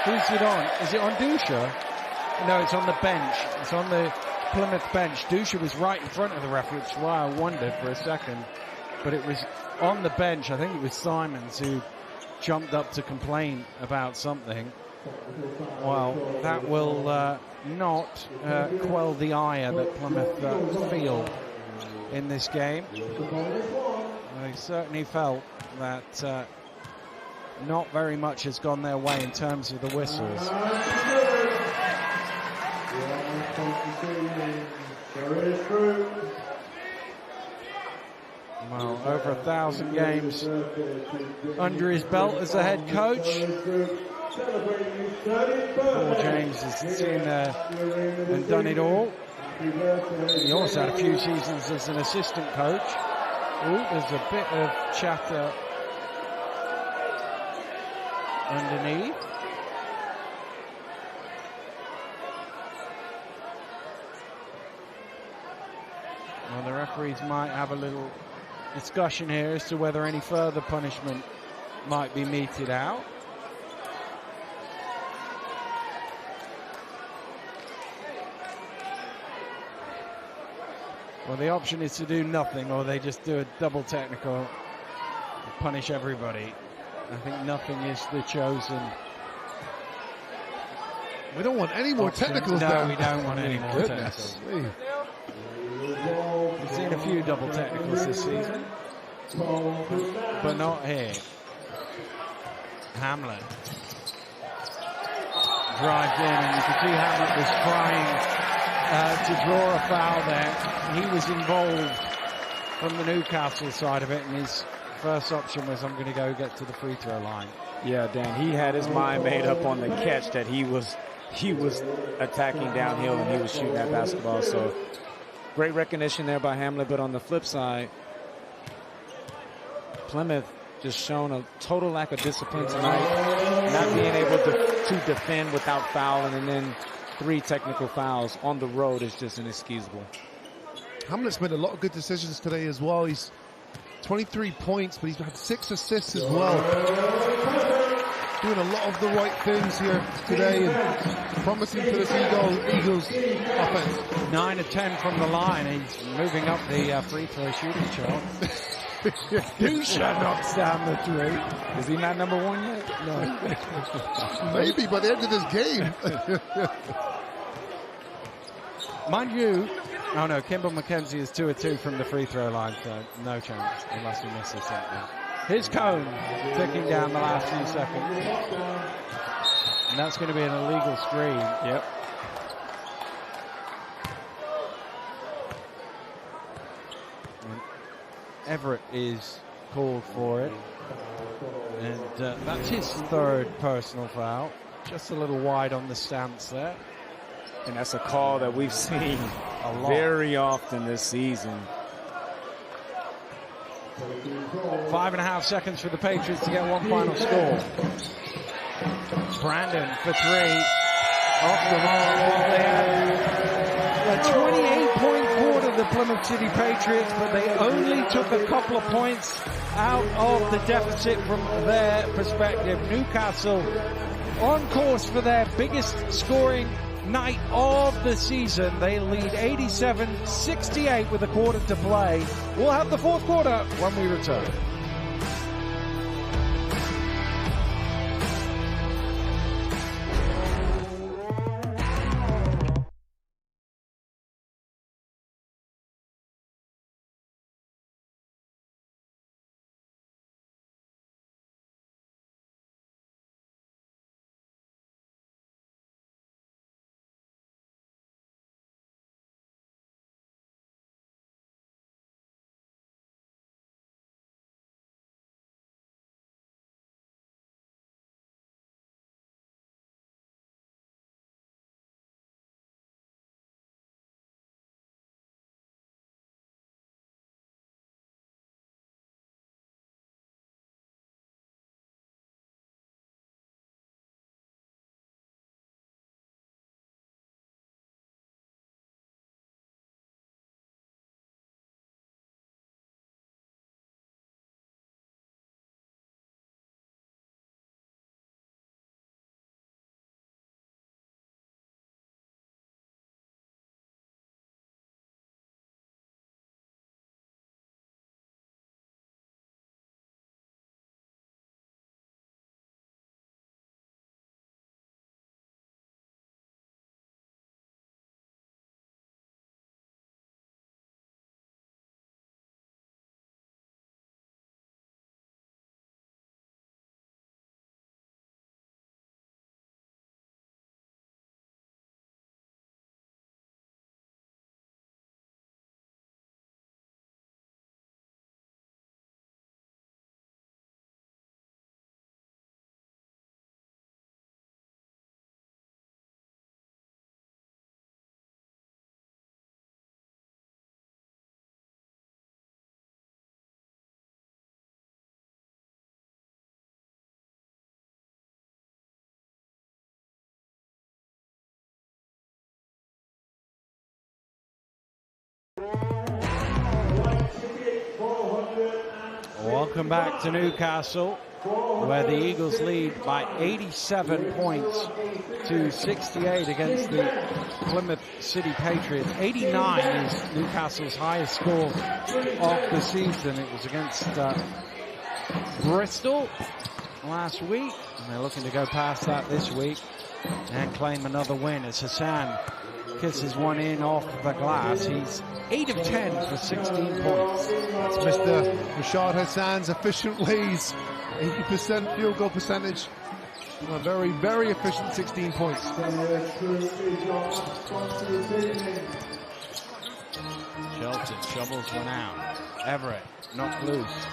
Speaker 10: Who's it on? Is it on Dusha? No, it's on the bench. It's on the Plymouth bench. Dusha was right in front of the referee, which is why I wondered for a second. But it was on the bench. I think it was Simons who jumped up to complain about something. Well, that will not quell the ire that Plymouth feel in this game. They certainly felt that not very much has gone their way in terms of the whistles. Well, over 1,000 games under his belt as a head coach. Paul James has seen and done it all. He also had a few seasons as an assistant coach. Oh, there's a bit of chatter underneath. Well, the referees might have a little discussion here as to whether any further punishment might be meted out. Well, the option is to do nothing, or they just do a double technical and punish everybody. I think nothing is the chosen.
Speaker 11: We don't want any more
Speaker 10: option.
Speaker 11: technicals.
Speaker 10: No, we don't want any more technicals. We've seen a few double technicals this season, but not here. Hamlet drives in, and you can see Hamlet was trying to draw a foul there. He was involved from the Newcastle side of it, and his first option was, I'm going to go get to the free throw line.
Speaker 3: Yeah, Dan, he had his mind made up on the catch that he was attacking downhill and he was shooting that basketball. So great recognition there by Hamlet. But on the flip side, Plymouth just shown a total lack of discipline tonight, not being able to defend without fouling, and then 3 technical fouls on the road is just inexcusable.
Speaker 11: Hamlet's made a lot of good decisions today as well. He's 23 points, but he's had 6 assists as well. Doing a lot of the right things here today and promising for this Eagles offense.
Speaker 10: 9 of 10 from the line. He's moving up the free throw shooting chart. Dusha knocks down the 3.
Speaker 3: Is he not number 1 yet?
Speaker 10: No.
Speaker 11: Maybe by the end of this game.
Speaker 10: Mind you, oh no, Kimball McKenzie is 2 of 2 from the free throw line, so no chance unless he misses something. His cone ticking down the last few seconds. And that's going to be an illegal screen.
Speaker 3: Yep.
Speaker 10: And Everett is called for it. And that's his 3rd personal foul. Just a little wide on the stance there.
Speaker 3: And that's a call that we've seen very often this season.
Speaker 10: 5.5 seconds for the Patriots to get one final score. Brandon for 3. Off the mark. They had a 28-point quarter, the Plymouth City Patriots, but they only took a couple of points out of the deficit from their perspective. Newcastle on course for their biggest scoring night of the season. They lead 87-68 with a quarter to play. We'll have the 4th quarter when we return. Welcome back to Newcastle, where the Eagles lead by 87 points to 68 against the Plymouth City Patriots. 89 is Newcastle's highest score of the season. It was against Bristol last week, and they're looking to go past that this week and claim another win as Hassan kisses one in off the glass. He's 8 of 10 for 16 points.
Speaker 11: That's Mr. Rashad Hassan's efficient ways. 80% field goal percentage. A very, very efficient 16 points.
Speaker 10: Shelton shovels one out. Everett knocked loose.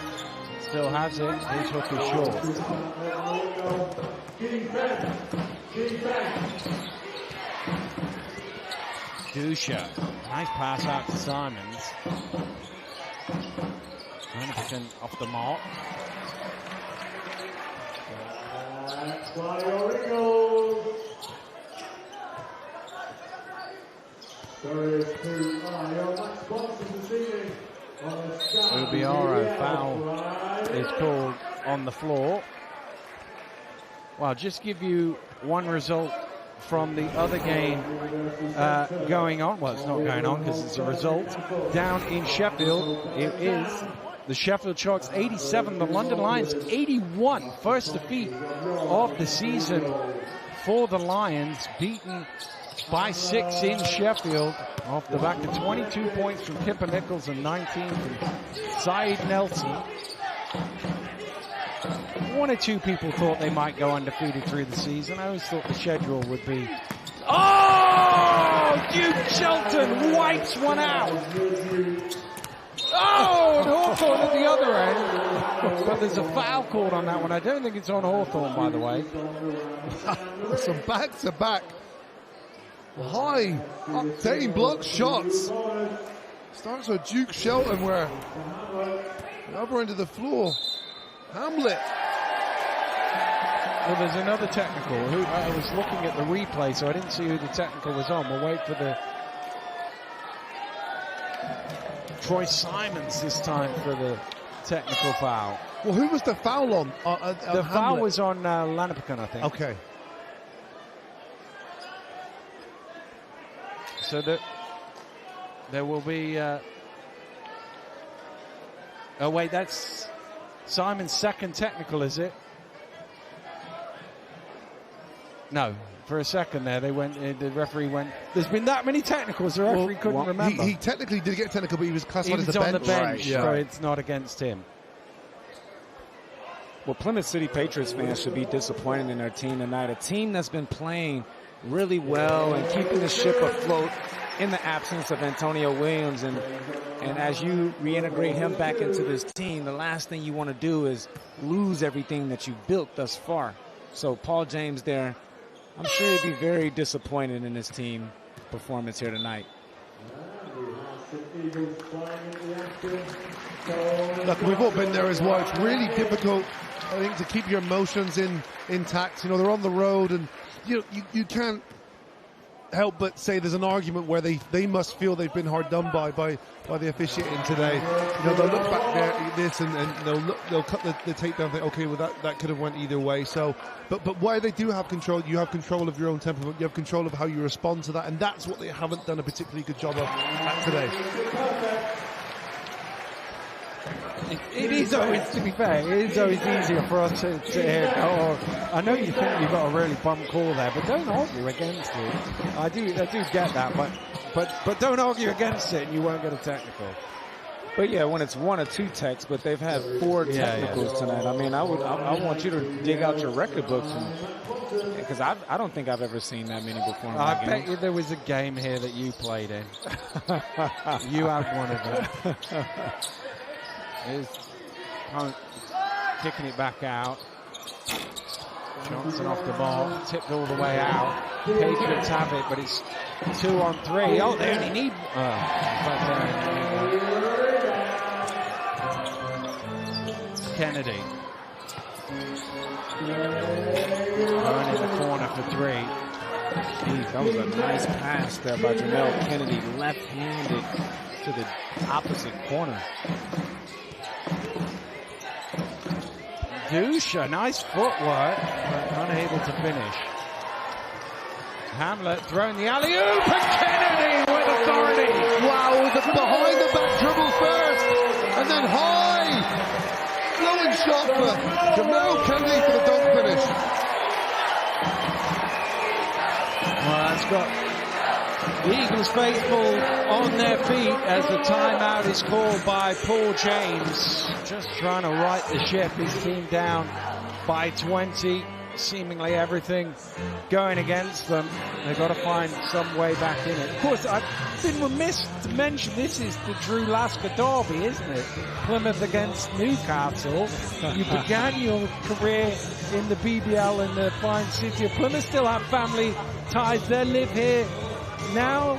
Speaker 10: Still has it. His hook is short. Dusha. Nice pass out to Simons. 90% off the mark. Ubiaro foul is called on the floor. Well, just give you one result from the other game going on. Well, it's not going on because it's a result. Down in Sheffield, it is the Sheffield Sharks 87, the London Lions 81. First defeat of the season for the Lions, beaten by 6 in Sheffield off the back of 22 points from Kipper Nichols and 19 from Saeed Nelson. One or two people thought they might go undefeated through the season. I always thought the schedule would be... Oh! Duke Shelton wipes one out. Oh, and Hawthorne at the other end. But there's a foul called on that one. I don't think it's on Hawthorne, by the way.
Speaker 11: Some back-to-back high octane block shots. Starts with Duke Shelton, where the upper end of the floor, Hamlet.
Speaker 10: Well, there's another technical. I was looking at the replay, so I didn't see who the technical was on. We'll wait for the Troy Simons this time for the technical foul.
Speaker 11: Well, who was the foul on?
Speaker 10: The foul was on Lanapakan, I think.
Speaker 11: Okay.
Speaker 10: So that there will be... oh, wait, that's Simon's second technical, is it? No. For a second there, the referee went, there's been that many technicals, the referee couldn't remember.
Speaker 11: He technically did get technical, but he was classified as the
Speaker 10: bench.
Speaker 11: bench.
Speaker 10: On the bench,
Speaker 11: right, yeah.
Speaker 10: So it's not against him.
Speaker 3: Well, Plymouth City Patriots fans should be disappointed in their team tonight. A team that's been playing really well and keeping the ship afloat in the absence of Antonio Williams. And as you reintegrate him back into this team, the last thing you want to do is lose everything that you've built thus far. So Paul James there, I'm sure he'd be very disappointed in his team performance here tonight.
Speaker 11: Look, we've all been there as well. It's really difficult, I think, to keep your emotions intact. You know, they're on the road, and you can't help but say there's an argument where they must feel they've been hard done by the officiating today. You know, they'll look back there at this and they'll cut the tape down and think, okay, well that could have went either way. So, but while they do have control, you have control of your own temperament, you have control of how you respond to that, and that's what they haven't done a particularly good job of today.
Speaker 10: It is always, to be fair, it is always easier for us to hear, oh, I know you think you've got a really bum call there, but don't argue against it. I do get that, but don't argue against it and you won't get a technical.
Speaker 3: But yeah, when it's one or two techs, but they've had 4 technicals tonight. I mean, I want you to dig out your record books, because I don't think I've ever seen that many before.
Speaker 10: I bet you there was a game here that you played in. You had one of them. Is kicking it back out. Johnson off the ball, tipped all the way out. Patriots have it, but it's 2 on 3. Oh, they only need. Kennedy. Going in the corner for 3.
Speaker 3: Jeez, that was a nice pass there by Jamel Kennedy, left-handed to the opposite corner.
Speaker 10: Dusha, nice footwork, but unable to finish. Hamlet throwing the alley-oop, and Kennedy with authority.
Speaker 11: Wow, the behind the back dribble first, and then high, flowing shot for Jamal Kennedy for the dunk finish.
Speaker 10: Well, that's got the Eagles faithful on their feet as the timeout is called by Paul James. Just trying to right the ship. His team down by 20. Seemingly everything going against them. They've got to find some way back in it. Of course, I've been remiss to mention this is the Drew Lasker derby, isn't it? Plymouth against Newcastle. You began your career in the BBL in the fine city of Plymouth. Still have family ties there, live here. Now,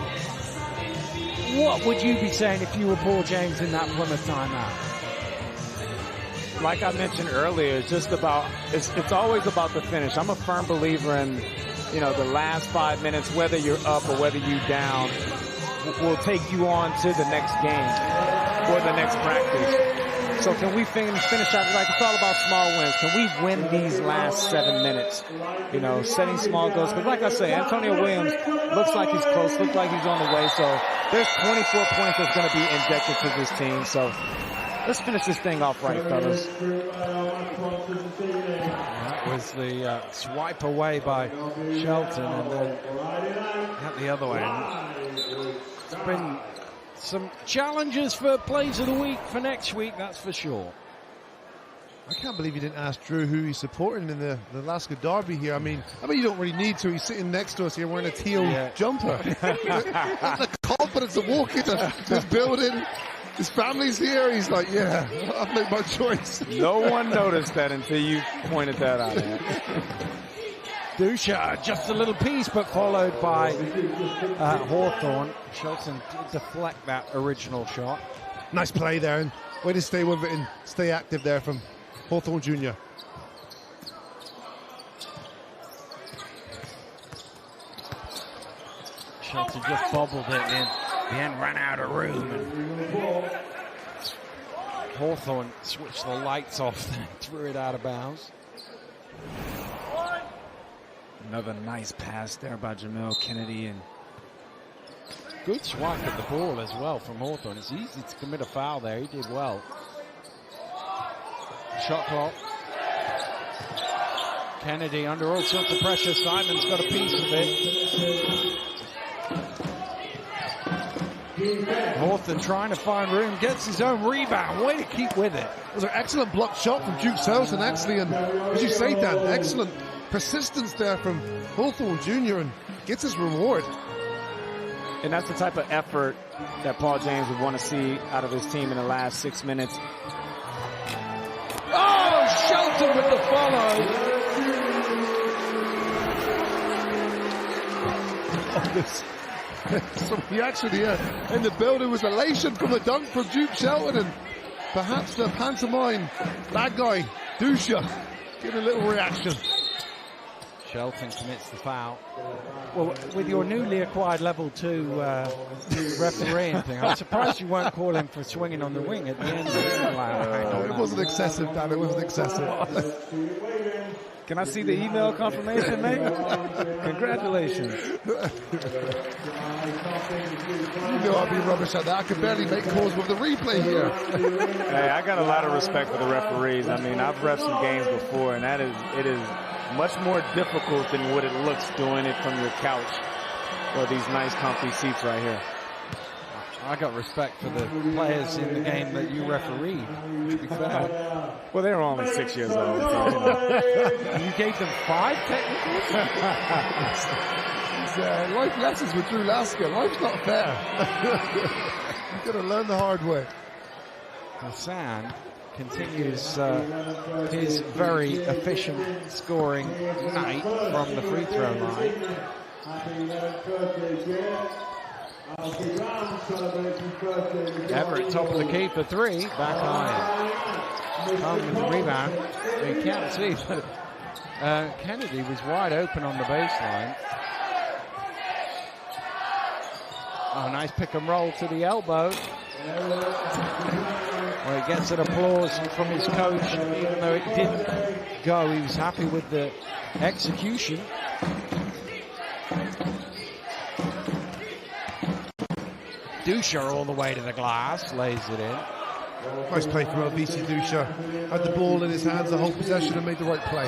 Speaker 10: what would you be saying if you were Paul James in that Plymouth timeout?
Speaker 3: Like I mentioned earlier, it's just about, it's always about the finish. I'm a firm believer in, you know, the last 5 minutes, whether you're up or whether you're down, will take you on to the next game or the next practice. So can we finish out, like it's all about small wins. Can we win these last 7 minutes? You know, setting small goals. Because like I say, Antonio Williams looks like he's close, looks like he's on the way. So there's 24 points that's going to be injected to this team. So let's finish this thing off right, fellas.
Speaker 10: That was the swipe away by Shelton, and then at the other end, it's been some challenges for Plays of the Week for next week, that's for sure.
Speaker 11: I can't believe you didn't ask Drew who he's supporting in the Lasker derby here. I mean, you don't really need to. He's sitting next to us here wearing a teal jumper. The confidence to walk into this building. His family's here. He's like, yeah, I've made my choice.
Speaker 3: No one noticed that until you pointed that out.
Speaker 10: Dusha, just a little piece, but followed by Hawthorne. Shelton did deflect that original shot.
Speaker 11: Nice play there, and way to stay with it and stay active there from Hawthorne Jr.
Speaker 10: Shelton just bobbled it in. The end ran out of room, and Hawthorne switched the lights off and threw it out of bounds.
Speaker 3: Another nice pass there by Jamel Kennedy, and
Speaker 10: good swipe at the ball as well from Hawthorne. It's easy to commit a foul there. He did well. Shot clock. Kennedy under all sorts of pressure. Simon's got a piece of it. Hawthorne trying to find room, gets his own rebound. Way to keep with it.
Speaker 11: It was an excellent block shot from Duke Selson, actually, and as you say, Dan, excellent persistence there from Hawthorne Jr. and gets his reward.
Speaker 3: And that's the type of effort that Paul James would want to see out of his team in the last 6 minutes.
Speaker 10: Oh, Shelton with the follow.
Speaker 11: Some reaction here in the building was elation from a dunk from Duke Shelton, and perhaps the pantomime bad guy, Dusha, giving a little reaction.
Speaker 10: Shelton commits the foul. Well, with your newly acquired level 2 refereeing thing, I'm surprised you weren't calling for swinging on the wing at the end of the
Speaker 11: It wasn't excessive, Dan. It wasn't excessive.
Speaker 3: Can I see the email confirmation, mate? Congratulations.
Speaker 11: You know I'd be rubbish at that. I could barely make calls with the replay here.
Speaker 3: Hey, I got a lot of respect for the referees. I mean, I've reffed some games before, and it is much more difficult than what it looks doing it from your couch or these nice comfy seats right here.
Speaker 10: I got respect for the players in the game that you refereed, to be fair.
Speaker 3: Well, they were only 6 years old. So, you know.
Speaker 10: You gave them 5 technicals?
Speaker 11: Life lessons with Drew Lasker. Life's not fair. You've got to learn the hard way.
Speaker 10: Hassan continues his very efficient scoring night from the free throw line. Everett top of the key for 3, back high. Come with the rebound. You can't see, but Kennedy was wide open on the baseline. Oh, nice pick and roll to the elbow. Well, he gets an applause from his coach, even though it didn't go. He was happy with the execution. Dusha all the way to the glass, lays it in.
Speaker 11: Nice play from VC Dusha. Had the ball in his hands the whole possession and made the right play.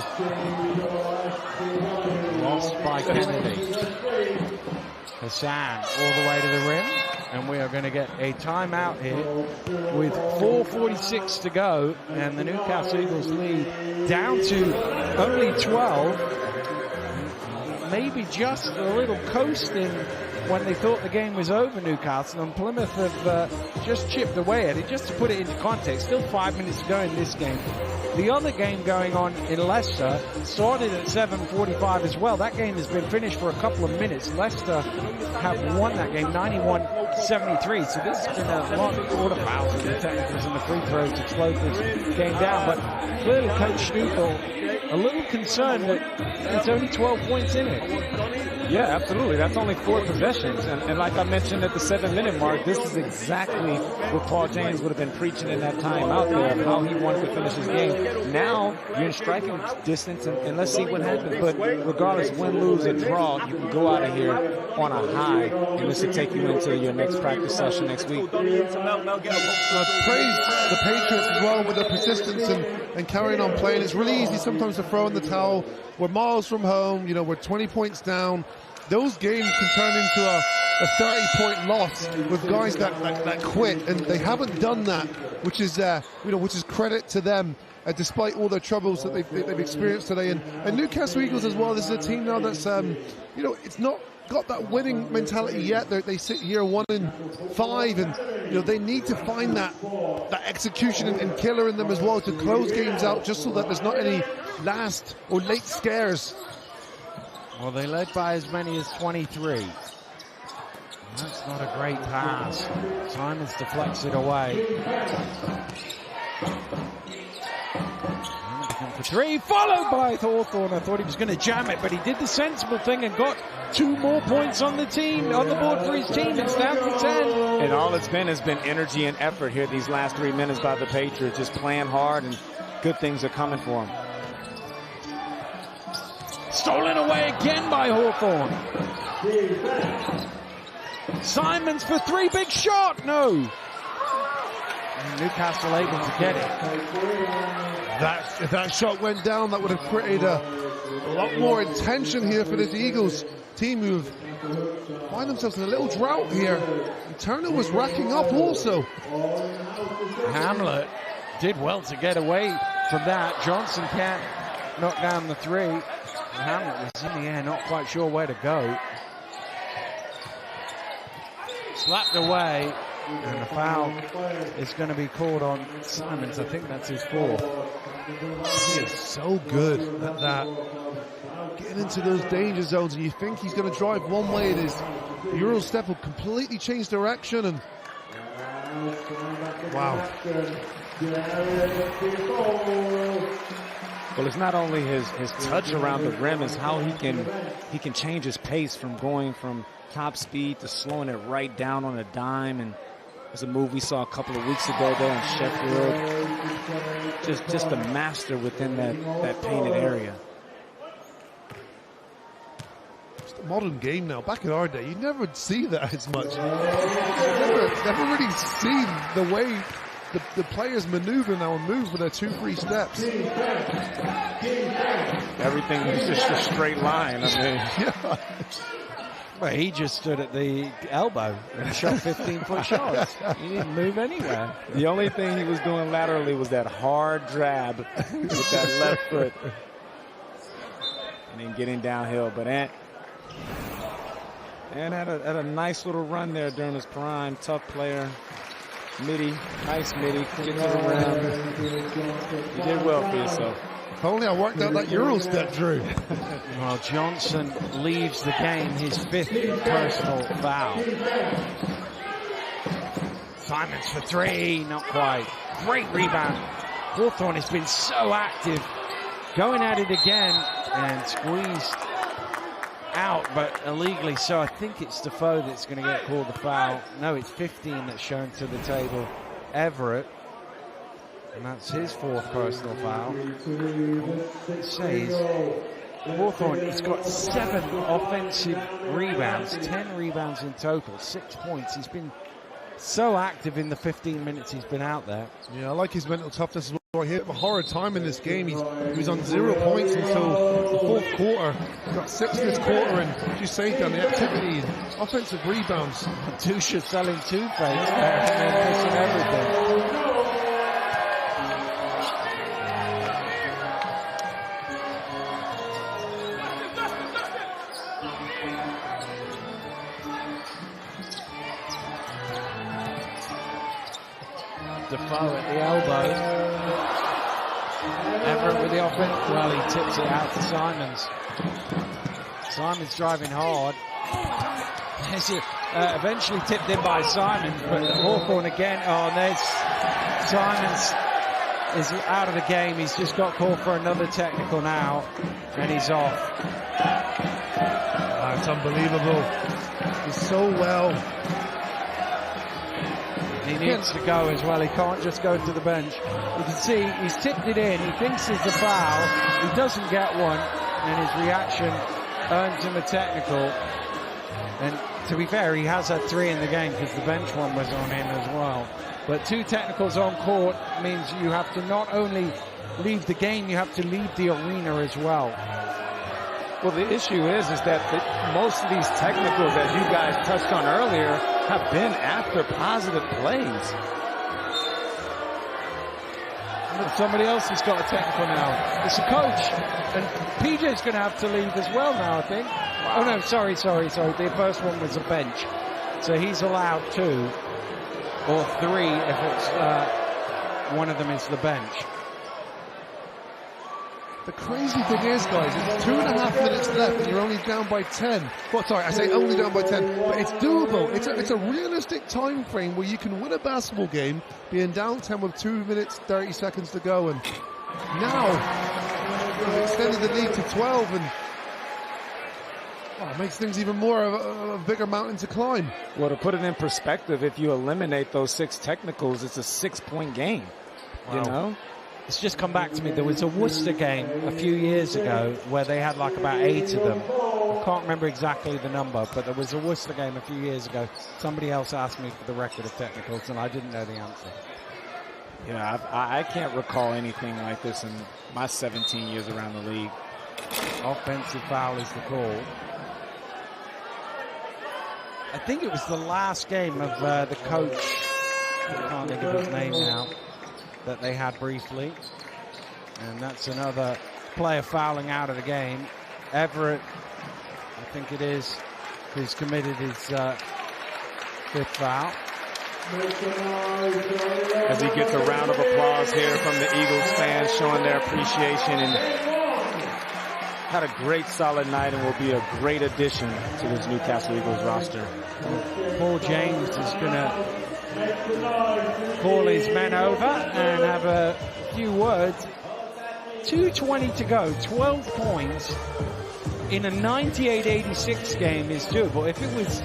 Speaker 10: Lost by Kennedy. Hassan all the way to the rim. And we are going to get a timeout here with 4:46 to go. And the Newcastle Eagles lead down to only 12. Maybe just a little coasting when they thought the game was over, Newcastle, and Plymouth have just chipped away at it. Just to put it into context, still 5 minutes to go in this game. The other game going on in Leicester started at 7:45 as well. That game has been finished for a couple of minutes. Leicester have won that game 91-73. So this has been a lot of quarter fouls and the technicals and the free throws to slow this game down. But clearly Coach Stupel a little concerned that it's only 12 points in it.
Speaker 3: Yeah, absolutely. That's only 4 possessions. And like I mentioned at the 7-minute mark, this is exactly what Paul James would have been preaching in that time out there, of how he wanted to finish his game. Now, you're in striking distance, and let's see what happens. But regardless, win, lose, or draw, you can go out of here on a high, and this will take you into your next practice session next week.
Speaker 11: Praise the Patriots as well with their persistence and carrying on playing. It's really easy sometimes to throw in the towel. We're miles from home, we're 20 points down. Those games can turn into a 30-point loss with guys that quit, and they haven't done that, which is credit to them, despite all the troubles that they've experienced today. And Newcastle Eagles as well. This is a team now that's it's not got that winning mentality yet. They sit here 1-5, and they need to find that execution and killer in them as well to close games out, just so that there's not any last or late scares.
Speaker 10: Well, they led by as many as 23. That's not a great pass. Simons deflects it away. For 3, followed by Hawthorne. I thought he was going to jam it, but he did the sensible thing and got 2 more points on the board for his team. It's down to 10.
Speaker 3: And all it's been has been energy and effort here these last 3 minutes by the Patriots, just playing hard, and good things are coming for them.
Speaker 10: Stolen away again by Hawthorne. Simons for 3, big shot, no. And Newcastle able to get it.
Speaker 11: If that shot went down, that would have created a lot more intention here for this Eagles team who find themselves in a little drought here. And Turner was racking up also.
Speaker 10: Hamlet did well to get away from that. Johnson can't knock down the 3. Hamlet was in the air, not quite sure where to go. Slapped away, and a foul is going to be called on Simons. I think that's his 4th.
Speaker 11: He is so good at that. Getting into those danger zones, and you think he's going to drive one way, it is. The Euro step will completely change direction, and wow.
Speaker 3: Well, it's not only his touch around the rim, it's how he can change his pace from going from top speed to slowing it right down on a dime. And there's a move we saw a couple of weeks ago there in Sheffield. Just a master within that painted area.
Speaker 11: It's a modern game now. Back in our day, you never would see that as much. Never really seen the way the players maneuver now and move with their 2 free steps.
Speaker 3: Everything is just a straight line. I mean,
Speaker 11: yeah.
Speaker 10: Well, he just stood at the elbow and shot 15-foot shots. He didn't move anywhere.
Speaker 3: The only thing he was doing laterally was that hard drab with that left foot. And then getting downhill. But Ant had a nice little run there during his prime. Tough player. Midi, nice midi, get to the rim. You did well for yourself.
Speaker 11: If only I worked out that Euro step, Drew.
Speaker 10: Well, Johnson leaves the game, his 5th personal foul. Simons for 3, not quite. Great rebound. Hawthorne has been so active, going at it again and squeezed out, but illegally. So I think it's Defoe that's going to get called the foul. No, it's 15 that's shown to the table. Everett. And that's his 4th personal foul. It says Hawthorne, he's got 7 offensive rebounds, 10 rebounds in total, 6 points. He's been so active in the 15 minutes he's been out there.
Speaker 11: Yeah, I like his mental toughness as well. He hit a horrid time in this game. He was on 0 points until the 4th quarter. He's got 6 this quarter, and as you say, Dan, the activity, offensive rebounds.
Speaker 10: Tusha selling two-face there and then missing everything. Defoe at the elbow. Everett with the offense. Well, he tips it out to Simons. Simons driving hard. Eventually tipped in by Simons, but Hawthorne again. Oh, and there's Simons is out of the game. He's just got called for another technical now, and he's off.
Speaker 11: That's unbelievable. He's so well.
Speaker 10: He needs to go as well. He can't just go to the bench. You can see he's tipped it in. He thinks it's a foul. He doesn't get one, and his reaction earns him a technical. And to be fair, he has had 3 in the game because the bench one was on him as well. But 2 technicals on court means you have to not only leave the game, you have to leave the arena as well.
Speaker 3: Well, the issue is that most of these technicals, as you guys touched on earlier, have been after positive plays.
Speaker 10: Somebody else has got a technical now. It's a coach. And PJ's going to have to leave as well now, I think. Wow. Oh, no, sorry. The first one was a bench. So he's allowed 2 or 3 if it's one of them is the bench.
Speaker 11: The crazy thing is, guys, it's 2.5 minutes left and you're only down by 10. Well, sorry, I say only down by 10, but it's doable. It's a realistic time frame where you can win a basketball game being down 10 with 2 minutes, 30 seconds to go. And now, they've extended the lead to 12, and it makes things even more of a bigger mountain to climb.
Speaker 3: Well, to put it in perspective, if you eliminate those 6 technicals, it's a 6-point game. Wow. You know?
Speaker 10: It's just come back to me. There was a Worcester game a few years ago where they had like about 8 of them. I can't remember exactly the number, but there was a Worcester game a few years ago. Somebody else asked me for the record of technicals, and I didn't know the answer.
Speaker 3: Yeah, I can't recall anything like this in my 17 years around the league.
Speaker 10: Offensive foul is the call. I think it was the last game of the coach. I can't think of his name now. That they had briefly, and that's another player fouling out of the game. Everett, I think it is, who's committed his 5th foul.
Speaker 3: As he gets a round of applause here from the Eagles fans showing their appreciation, and had a great solid night and will be a great addition to this Newcastle Eagles roster.
Speaker 10: Paul James is going to call his men over and have a few words. 2:20 to go, 12 points in a 98-86 game is doable. If it was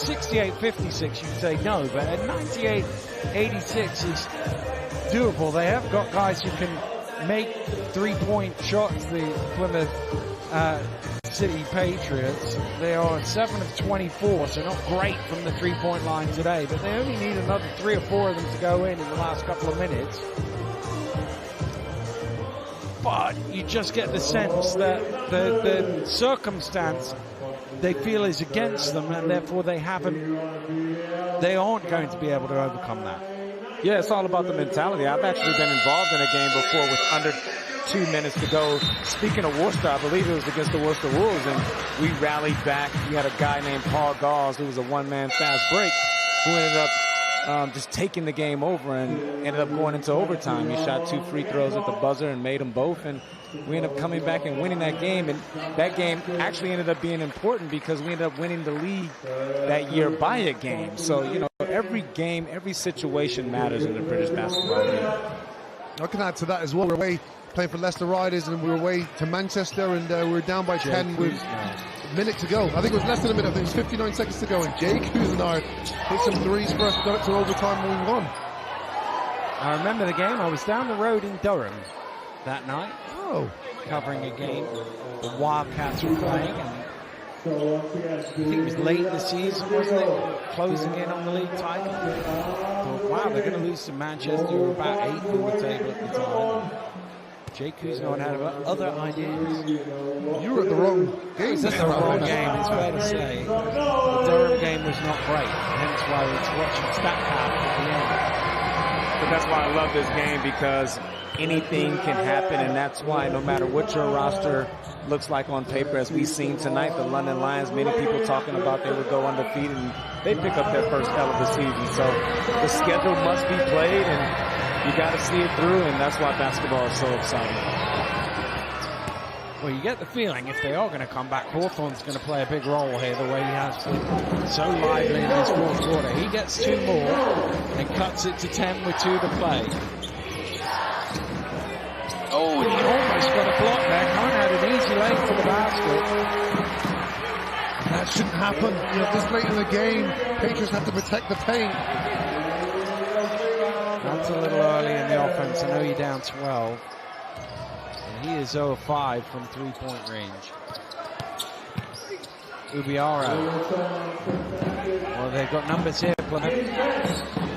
Speaker 10: 68-56, you'd say no, but at 98-86 is doable. They have got guys who can make 3-point shots, the Plymouth City Patriots. They are 7 of 24, so not great from the 3-point line today, but they only need another 3 or 4 of them to go in the last couple of minutes. But you just get the sense that the circumstance they feel is against them, and therefore they aren't going to be able to overcome that.
Speaker 3: Yeah, it's all about the mentality. I've actually been involved in a game before with under 2 minutes to go. Speaking of Worcester, I believe it was against the Worcester Wolves, and we rallied back. We had a guy named Paul Gauls, who was a one-man fast break, who ended up just taking the game over and ended up going into overtime. He shot 2 free throws at the buzzer and made them both, and we ended up coming back and winning that game. And that game actually ended up being important because we ended up winning the league that year by a game. So, you know, every game, every situation matters in the British Basketball League.
Speaker 11: I can add to that as well. We're away playing for Leicester Riders, and we were away to Manchester, and we were down by 10 with a minute to go. I think it was less than a minute. I think it was 59 seconds to go, and Jake Cousinard hit some threes for us, got it to overtime, and we won.
Speaker 10: I remember the game. I was down the road in Durham that night.
Speaker 11: Oh.
Speaker 10: Covering a game the Wildcats were playing. And I think it was late in the season, wasn't it? Closing in on the league title. Thought, wow, they're going to lose to Manchester. They were about 8th on the table at the time. Jay Kuzno had other ideas.
Speaker 11: You were at the wrong game.
Speaker 10: It was at the wrong game, it's fair to say. The Durham game was not great, hence why it's watching StatCast at the end.
Speaker 3: But that's why I love this game, because anything can happen, and that's why no matter what your roster looks like on paper, as we've seen tonight, the London Lions, many people talking about they would go undefeated, and they pick up their first L of the season. So the schedule must be played, and you got to see it through, and that's why basketball is so exciting.
Speaker 10: Well, you get the feeling if they are going to come back, Hawthorne's going to play a big role here, the way he has been so lively in this fourth quarter. He gets 2 more and cuts it to 10 with 2 to play. Oh, he almost got a block there. Khan had an easy lane for the basket.
Speaker 11: That shouldn't happen. You know, this late in the game, Patriots have to protect the paint.
Speaker 10: That's a little early in the offense. I know you're down 12. And he is 0 of 5 from 3-point range. Ubiara. Well, they've got numbers here, Plymouth.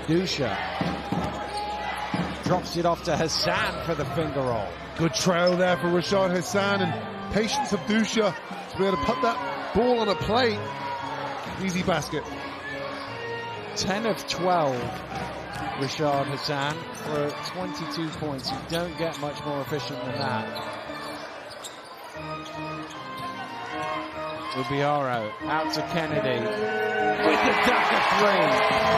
Speaker 10: Dusha. Drops it off to Hassan for the finger roll.
Speaker 11: Good trail there for Rashad Hassan, and patience of Dusha to be able to put that ball on a plate. Easy basket.
Speaker 10: 10 of 12, Rashad Hassan for 22 points. You don't get much more efficient than that. Ubiaro out to Kennedy with the dagger 3.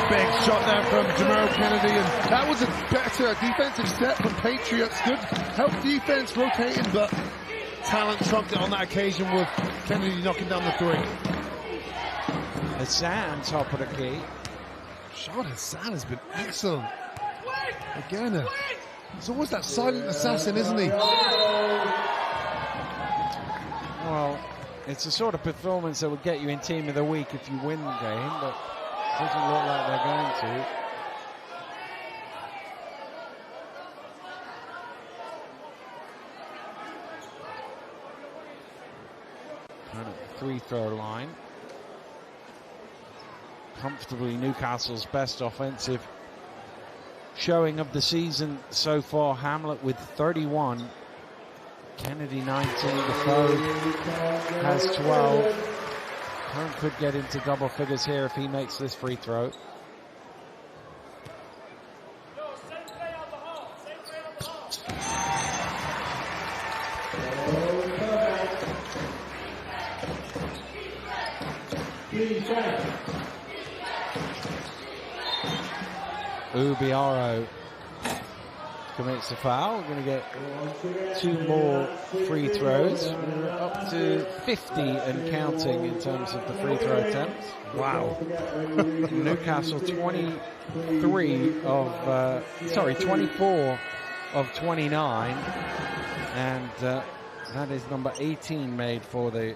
Speaker 11: Big shot there from Jamal Kennedy, and that was a better defensive set from Patriots. Good help defense rotating, but talent trumped it on that occasion with Kennedy knocking down the 3.
Speaker 10: Hassan top of the key.
Speaker 11: Rashad Hassan has been excellent. Again, he's always that silent assassin, isn't he?
Speaker 10: Well, it's the sort of performance that would get you in Team of the Week if you win the game, but it doesn't look like they're going to. And at the free throw line. Comfortably Newcastle's best offensive showing of the season so far. Hamlet with 31. Kennedy 19, Defoe has 12. Hunt could get into double figures here if he makes this free throw. Ubiaro commits a foul. We're going to get 2 more free throws. We're up to 50 and counting in terms of the free throw attempts. Wow. Newcastle 24 of 29. And that is number 18 made for the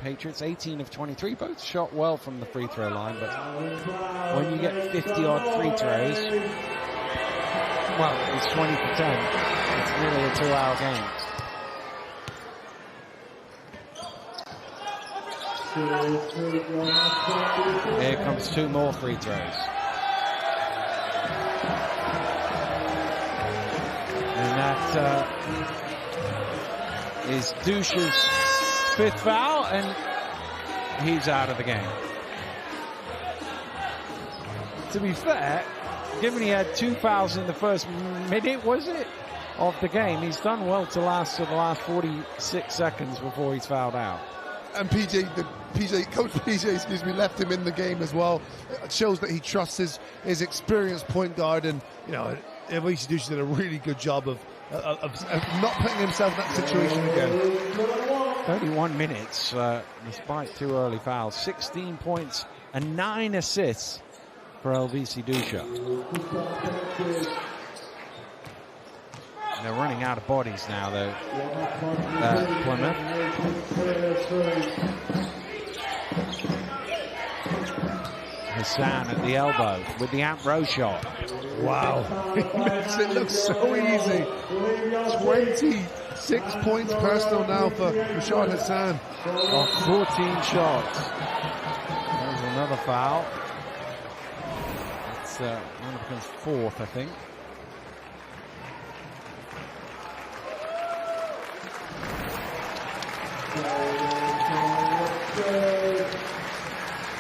Speaker 10: Patriots. 18 of 23. Both shot well from the free throw line, but when you get 50 odd free throws, well, it's 20 for 10. It's nearly a 2-hour game. Here comes 2 more free throws. And that is Dusha's 5th foul, and he's out of the game. To be fair, given he had 2 fouls in the first minute, was it, of the game, he's done well to last to the last 46 seconds before he's fouled out.
Speaker 11: And Coach PJ, left him in the game as well. It shows that he trusts his experienced point guard, and you know, Elvis Dusha did a really good job of not putting himself in that situation again.
Speaker 10: 31 minutes, despite 2 early fouls. 16 points and 9 assists for LVC Dusha. They're running out of bodies now, though, Plymouth. Hassan at the elbow with the Amp Row shot.
Speaker 11: Wow. He makes it look so easy. 26 points personal now for Rashad Hassan.
Speaker 10: Off 14 shots. There's another foul. It's one becomes fourth, I think.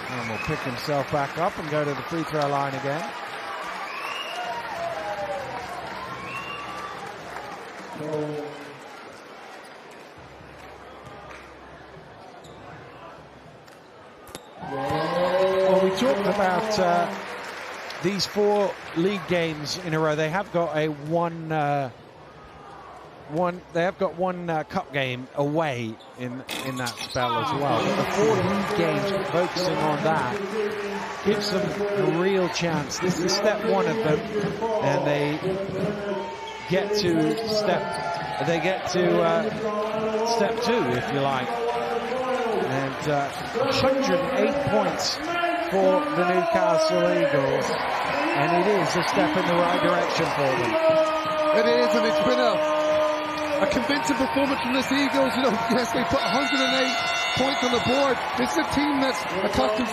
Speaker 10: And will pick himself back up and go to the free throw line again. Well, we talked about these 4 league games in a row. They have got a one cup game away in that spell as well. But the 4 league games, focusing on that, gives them a real chance. This is step 1 of them, and they get to step 2, if you like. And 108 points for the Newcastle Eagles, and it is a step in the right direction for them.
Speaker 11: It is, and it's been a convincing performance from this Eagles. You know, yes, they put 108 points on the board. This is a team that's accustomed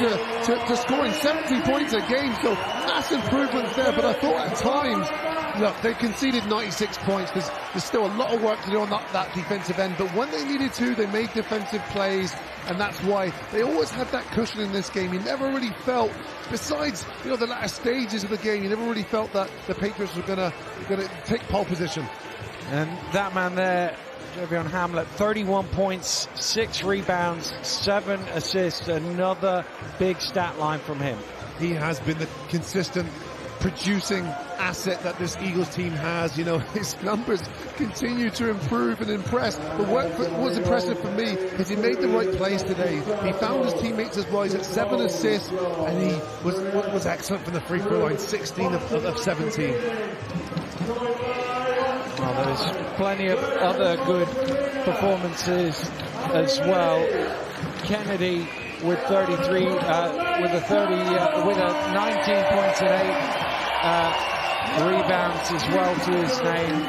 Speaker 11: to scoring 70 points a game, so mass improvements there. But I thought at times, look, they conceded 96 points. There's still a lot of work to do on that defensive end, but when they needed to, they made defensive plays, and that's why they always had that cushion in this game. You never really felt, besides, you know, the latter stages of the game, you never really felt that the Patriots were gonna take pole position.
Speaker 10: And that man there, Javion Hamlet, 31 points, 6 rebounds, 7 assists, another big stat line from him.
Speaker 11: He has been the consistent producing asset that this Eagles team has. You know, his numbers continue to improve and impress. But what was impressive for me is he made the right plays today. He found his teammates as well. He's at 7 assists, and he was excellent from the free throw line, 16 of 17.
Speaker 10: Well, there's plenty of other good performances as well. Kennedy with 33, with a 19 points and 8 rebounds as well to his name.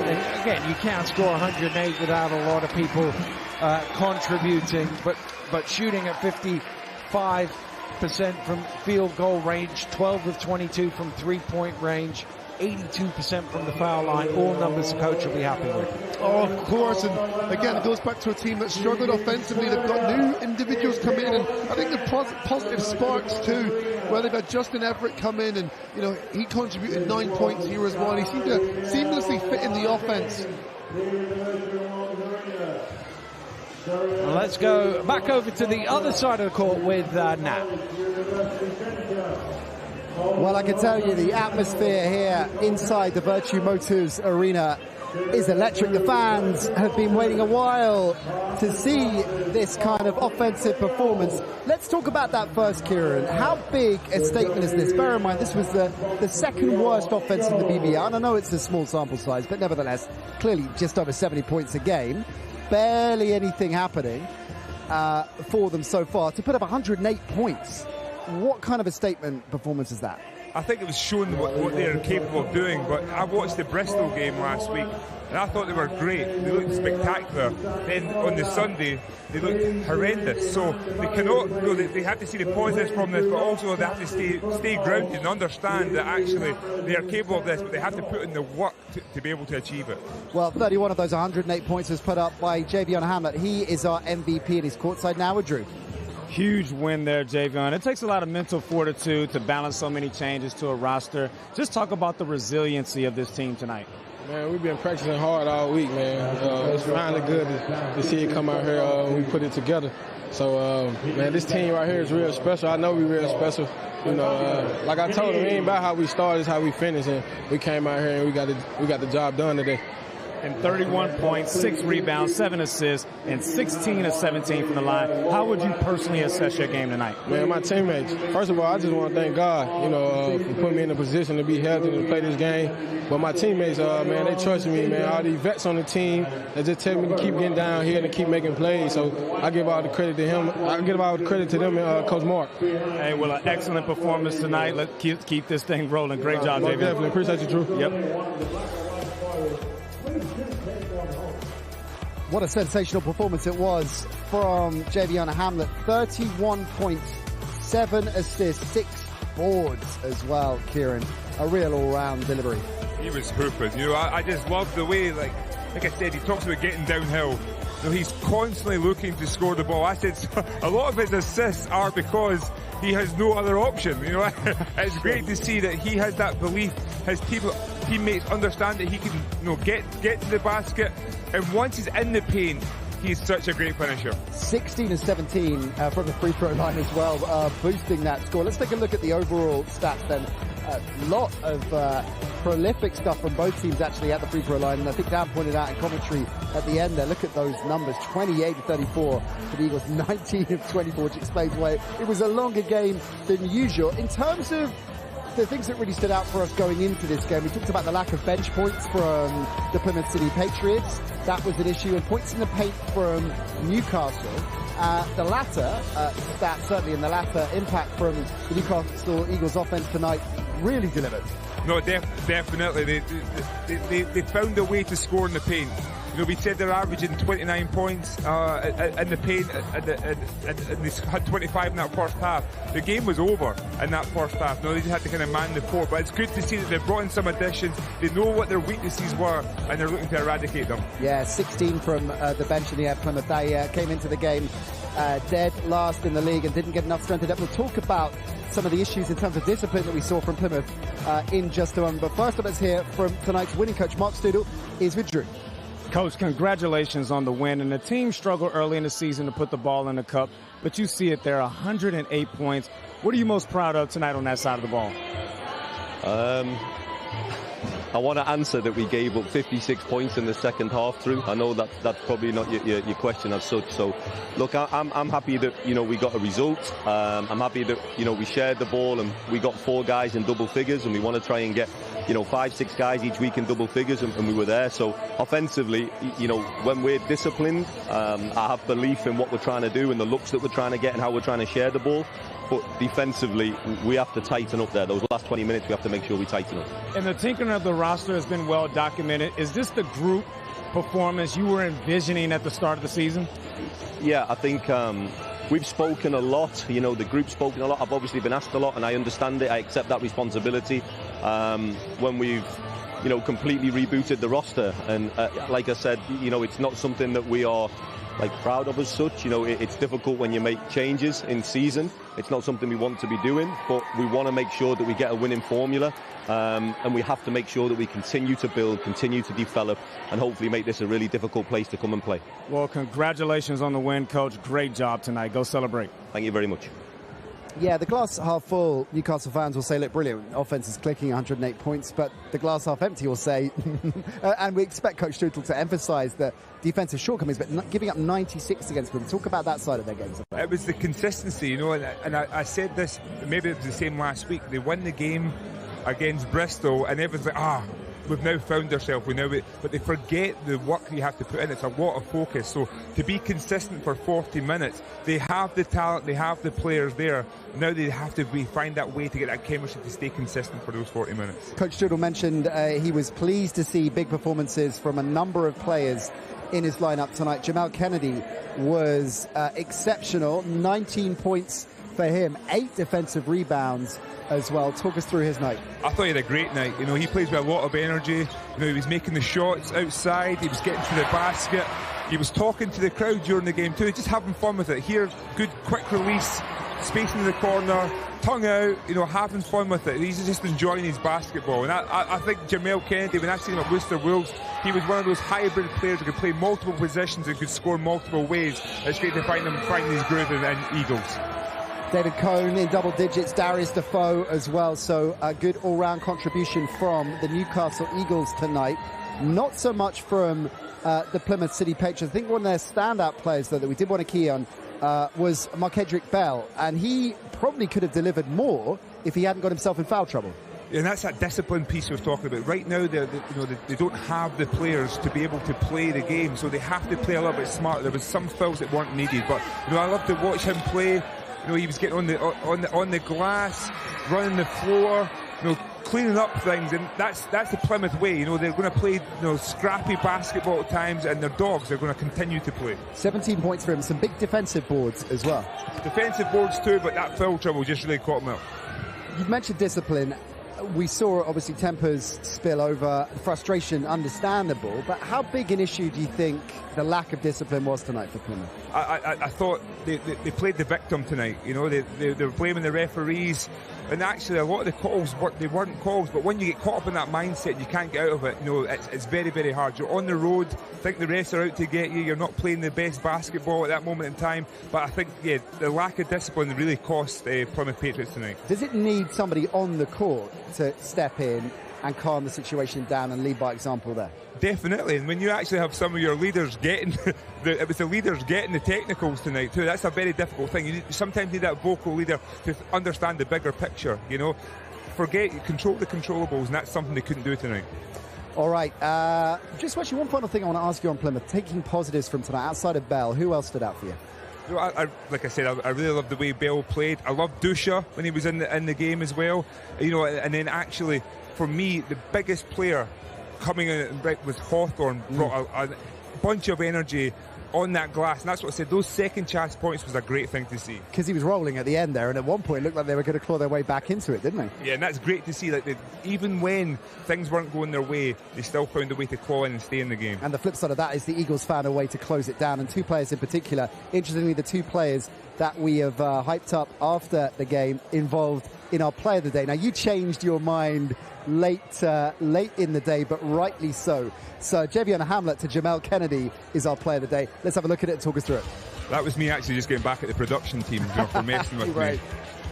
Speaker 10: And again, you can't score 108 without a lot of people contributing, but shooting at 55% from field goal range, 12 of 22 from 3-point range, 82% from the foul line, all numbers the coach will be happy with.
Speaker 11: Oh, of course, and again, it goes back to a team that struggled offensively. They've got new individuals come in, and I think the positive sparks too, where they've had Justin Everett come in, and you know, he contributed 9 points here as well. He seemed to seamlessly fit in the offense.
Speaker 10: Well, let's go back over to the other side of the court with Nat.
Speaker 5: Well, I can tell you the atmosphere here inside the Virtue Motors Arena is electric. The fans have been waiting a while to see this kind of offensive performance. Let's talk about that first, Kieran. How big a statement is this? Bear in mind, this was the second worst offense in the BBL. And I know it's a small sample size, but nevertheless, clearly just over 70 points a game. Barely anything happening for them so far. To put up 108 points, what kind of a statement performance is that?
Speaker 7: I think it was showing what they're capable of doing, but I watched the Bristol game last week and I thought they were great. They looked spectacular. Then on the Sunday, they looked horrendous. So they cannot, you know, they have to see the positives from this, but also they have to stay grounded and understand that actually they are capable of this, but they have to put in the work to be able to achieve it.
Speaker 5: Well, 31 of those 108 points was put up by Javion Hamlet. He is our MVP and he's courtside now with Drew.
Speaker 6: Huge win there, Javion. It takes a lot of mental fortitude to balance so many changes to a roster. Just talk about the resiliency of this team tonight.
Speaker 16: Man, we've been practicing hard all week, man. It's finally good to see it come out here when we put it together. So, man, this team right here is real special. I know we're real special. You know, like I told them, it ain't about how we start, it's how we finish. And we came out here and we got the job done today.
Speaker 3: and 31 points, 6 rebounds, 7 assists, and 16 of 17 from the line. How would you personally assess your game tonight?
Speaker 16: Man, my teammates. First of all, I just want to thank God, for putting me in a position to be healthy and to play this game. But my teammates, man, they trust me, man. All these vets on the team, they just tell me to keep getting down here and to keep making plays. So I give all the credit to him. I give all the credit to them and Coach Mark.
Speaker 3: Hey, well, an excellent performance tonight. Let's keep this thing rolling. Great job, Javion.
Speaker 16: Definitely. Appreciate you, Drew.
Speaker 3: Yep.
Speaker 5: What a sensational performance it was from Javion Hamlet. 31 points, 7 assists, 6 boards as well, Kieran. A real all-round delivery.
Speaker 7: He was hooping. I just love the way, like I said, he talks about getting downhill. He's constantly looking to score the ball. I said a lot of his assists are because he has no other option. It's great to see that he has that belief. His teammates understand that he can, get to the basket, and once he's in the paint, he's such a great finisher.
Speaker 5: 16 and 17 from the free throw line as well, boosting that score. Let's take a look at the overall stats then. A lot of prolific stuff from both teams actually at the free throw line, and I think Dan pointed out in commentary at the end there, look at those numbers, 28 to 34 for the Eagles, 19 of 24, which explains why it was a longer game than usual. In terms of the things that really stood out for us going into this game, we talked about the lack of bench points from the Plymouth City Patriots. That was an issue, and points in the paint from Newcastle. The latter stat, certainly in the latter impact from the Newcastle Eagles offense tonight really delivered.
Speaker 7: No, definitely. They found a way to score in the paint. We said they're averaging 29 points in the paint, and they had 25 in that first half. The game was over in that first half. They just had to kind of man the fort. But it's good to see that they've brought in some additions. They know what their weaknesses were, and they're looking to eradicate them.
Speaker 5: Yeah, 16 from the bench in the air. Plymouth. They came into the game dead last in the league and didn't get enough strength. We'll talk about some of the issues in terms of discipline that we saw from Plymouth in just a moment. But first up, let's hear from tonight's winning coach. Mark Studel is with Drew.
Speaker 3: Coach, congratulations on the win. And the team struggled early in the season to put the ball in the cup, but you see it there, 108 points. What are you most proud of tonight on that side of the ball?
Speaker 8: I want to answer that we gave up 56 points in the second half through. I know that's probably not your question as such. So, look, I'm happy that, we got a result. I'm happy that, we shared the ball and we got 4 guys in double figures, and we want to try and get, 5-6 guys each week in double figures, and we were there. So, offensively, when we're disciplined, I have belief in what we're trying to do and the looks that we're trying to get and how we're trying to share the ball. But defensively, we have to tighten up there. Those last 20 minutes, we have to make sure we tighten up.
Speaker 3: And the tinkering of the roster has been well documented. Is this the group performance you were envisioning at the start of the season?
Speaker 8: Yeah, I think we've spoken a lot. The group's spoken a lot. I've obviously been asked a lot, and I understand it. I accept that responsibility. When we've completely rebooted the roster, and like I said, it's not something that we are proud of as such. It's difficult when you make changes in season. It's not something we want to be doing, but we want to make sure that we get a winning formula, and we have to make sure that we continue to build, continue to develop, and hopefully make this a really difficult place to come and play.
Speaker 3: Well, congratulations on the win, Coach. Great job tonight. Go celebrate.
Speaker 8: Thank you very much.
Speaker 5: Yeah, the glass half full, Newcastle fans will say, look, brilliant, offense is clicking, 108 points, but the glass half empty will say, and we expect Coach Strudel to emphasise the defensive shortcomings, but not giving up 96 against them. Talk about that side of their game.
Speaker 7: It was the consistency, and I said this, maybe it was the same last week. They won the game against Bristol, and everyone's like, we've now found ourselves, but they forget the work you have to put in. It's a lot of focus. So to be consistent for 40 minutes, they have the talent, they have the players there. Now they have to find that way to get that chemistry to stay consistent for those 40 minutes.
Speaker 5: Coach Strudel mentioned he was pleased to see big performances from a number of players in his lineup tonight. Jamal Kennedy was exceptional, 19 points for him, 8 defensive rebounds as well. Talk us through his night.
Speaker 7: I thought he had a great night. He plays with a lot of energy. He was making the shots outside. He was getting to the basket. He was talking to the crowd during the game too, just having fun with it. Here, good quick release, spacing in the corner, tongue out, having fun with it. He's just enjoying his basketball. And I think Jamal Kennedy, when I seen him at Worcester Wolves, he was one of those hybrid players who could play multiple positions and could score multiple ways. It's great to find him finding his groove in Eagles.
Speaker 5: David Cohn in double digits, Darius Defoe as well. So a good all-round contribution from the Newcastle Eagles tonight. Not so much from the Plymouth City Patriots. I think one of their standout players, though, that we did want to key on was Markedrick Bell, and he probably could have delivered more if he hadn't got himself in foul trouble.
Speaker 7: And that's that discipline piece we were talking about. Right now, they don't have the players to be able to play the game, so they have to play a little bit smarter. There was some fouls that weren't needed, but I love to watch him play. He was getting on the glass, running the floor, cleaning up things, and that's the Plymouth way. They're going to play scrappy basketball at times, and their dogs are going to continue to play. 17
Speaker 5: points for him, some big defensive boards as well.
Speaker 7: Defensive boards too, but that foul trouble just really caught him out.
Speaker 5: You've mentioned discipline. We saw obviously tempers spill over, frustration understandable, but how big an issue do you think the lack of discipline was tonight for Plymouth?
Speaker 7: I thought they played the victim tonight. They were blaming the referees, and actually a lot of the calls weren't calls, but when you get caught up in that mindset, you can't get out of it. It's very, very hard. You're on the road, think the refs are out to get you, you're not playing the best basketball at that moment in time, but I think the lack of discipline really cost Plymouth Patriots tonight.
Speaker 5: Does it need somebody on the court to step in and calm the situation down and lead by example there?
Speaker 7: Definitely, and when you actually have some of your leaders getting it was the leaders getting the technicals tonight too. That's a very difficult thing. You sometimes need that vocal leader to understand the bigger picture. Control the controllables, and that's something they couldn't do tonight.
Speaker 5: All right, just actually one final thing I want to ask you on Plymouth. Taking positives from tonight outside of Bell, who else stood out for you?
Speaker 7: Like I said, I really loved the way Bell played. I loved Dusha when he was in the game as well. And then actually, for me, the biggest player coming in was Hawthorne. Brought a bunch of energy on that glass, and that's what I said. Those second chance points was a great thing to see.
Speaker 5: Because he was rolling at the end there, and at one point it looked like they were going to claw their way back into it, didn't they?
Speaker 7: Yeah, and that's great to see. Even when things weren't going their way, they still found a way to claw in and stay in the game.
Speaker 5: And the flip side of that is the Eagles found a way to close it down, and two players in particular. Interestingly, the two players that we have hyped up after the game involved in our play of the day. Now, you changed your mind late in the day, but rightly so. So Javion Hamlet to Jamel Kennedy is our play of the day. Let's have a look at it and talk us through it.
Speaker 7: That was me actually just getting back at the production team for messing with
Speaker 5: right.
Speaker 7: me.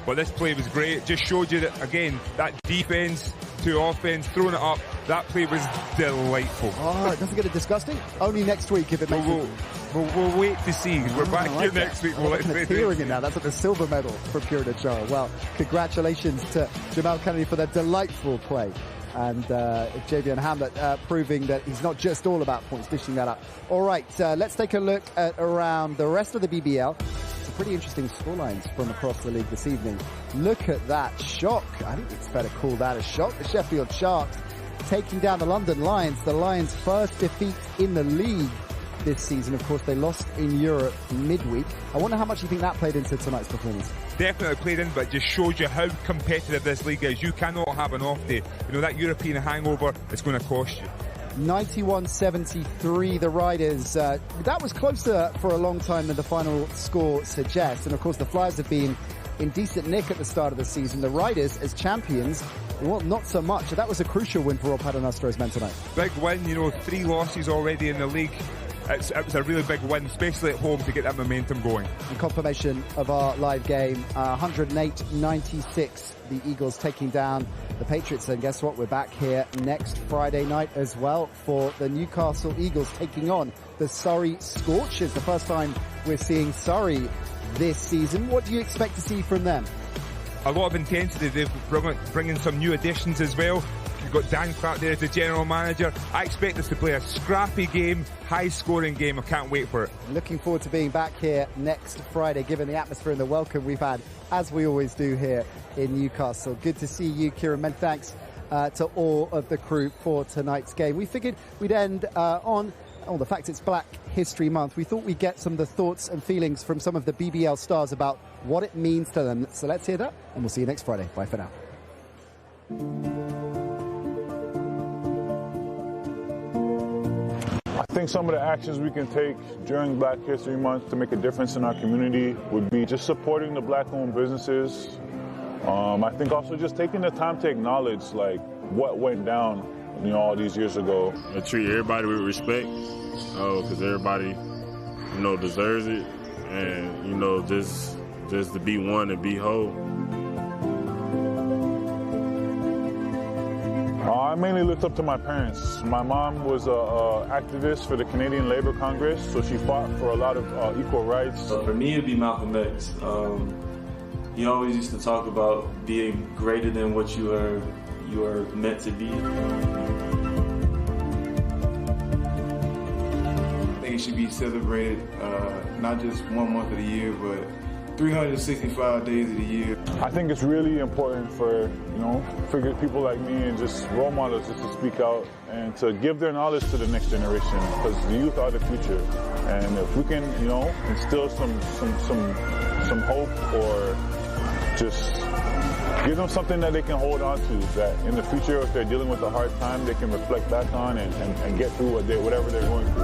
Speaker 7: But this play was great. Just showed you that, again, that defense to offense, throwing it up, that play was delightful.
Speaker 5: Oh, it doesn't get it disgusting? Only next week if it makes it.
Speaker 7: We'll wait to see. We're back here next week. We'll
Speaker 5: hearing it now. That's like the silver medal for Purina Jar. Well, congratulations to Jamel Kennedy for that delightful play. And Javion Hamlet proving that he's not just all about points, dishing that up. All right, let's take a look at around the rest of the BBL. Some pretty interesting scorelines from across the league this evening. Look at that shock. I think it's better call that a shock. The Sheffield Sharks taking down the London Lions. The Lions' first defeat in the league this season. Of course, they lost in Europe midweek. I wonder how much you think that played into tonight's performance.
Speaker 7: Definitely played in, but just shows you how competitive this league is. You cannot have an off day. That European hangover is going to cost you.
Speaker 5: 91-73, the Riders. That was closer for a long time than the final score suggests. And of course, the Flyers have been in decent nick at the start of the season. The Riders, as champions, well, not so much. That was a crucial win for Rob Paternostro's men tonight.
Speaker 7: Big win, 3 losses already in the league. It was a really big win, especially at home, to get that momentum going.
Speaker 5: And confirmation of our live game, 108-96, the Eagles taking down the Patriots. And guess what? We're back here next Friday night as well for the Newcastle Eagles taking on the Surrey Scorchers. The first time we're seeing Surrey this season. What do you expect to see from them?
Speaker 7: A lot of intensity. They've bringing some new additions as well. You've got Dan Clark there as the general manager. I expect us to play a scrappy game, high-scoring game. I can't wait for it.
Speaker 5: Looking forward to being back here next Friday, given the atmosphere and the welcome we've had, as we always do here in Newcastle. Good to see you, Kieran. Many thanks to all of the crew for tonight's game. We figured we'd end on the fact it's Black History Month. We thought we'd get some of the thoughts and feelings from some of the BBL stars about what it means to them. So let's hear that, and we'll see you next Friday. Bye for now.
Speaker 17: I think some of the actions we can take during Black History Month to make a difference in our community would be just supporting the Black-owned businesses. I think also just taking the time to acknowledge what went down, all these years ago.
Speaker 18: I treat everybody with respect, because everybody, deserves it, and just to be one and be whole.
Speaker 17: I I mainly looked up to my parents. My mom was an activist for the Canadian Labour Congress, so she fought for a lot of equal rights.
Speaker 19: For me, it'd be Malcolm X. He always used to talk about being greater than what you are meant to be.
Speaker 20: I think it should be celebrated not just 1 month of the year, but 365 days of the year.
Speaker 17: I think it's really important for, for people like me and just role models just to speak out and to give their knowledge to the next generation, because the youth are the future. And if we can, instill some hope, or just give them something that they can hold on to, that in the future, if they're dealing with a hard time, they can reflect back on and get through whatever they're going through.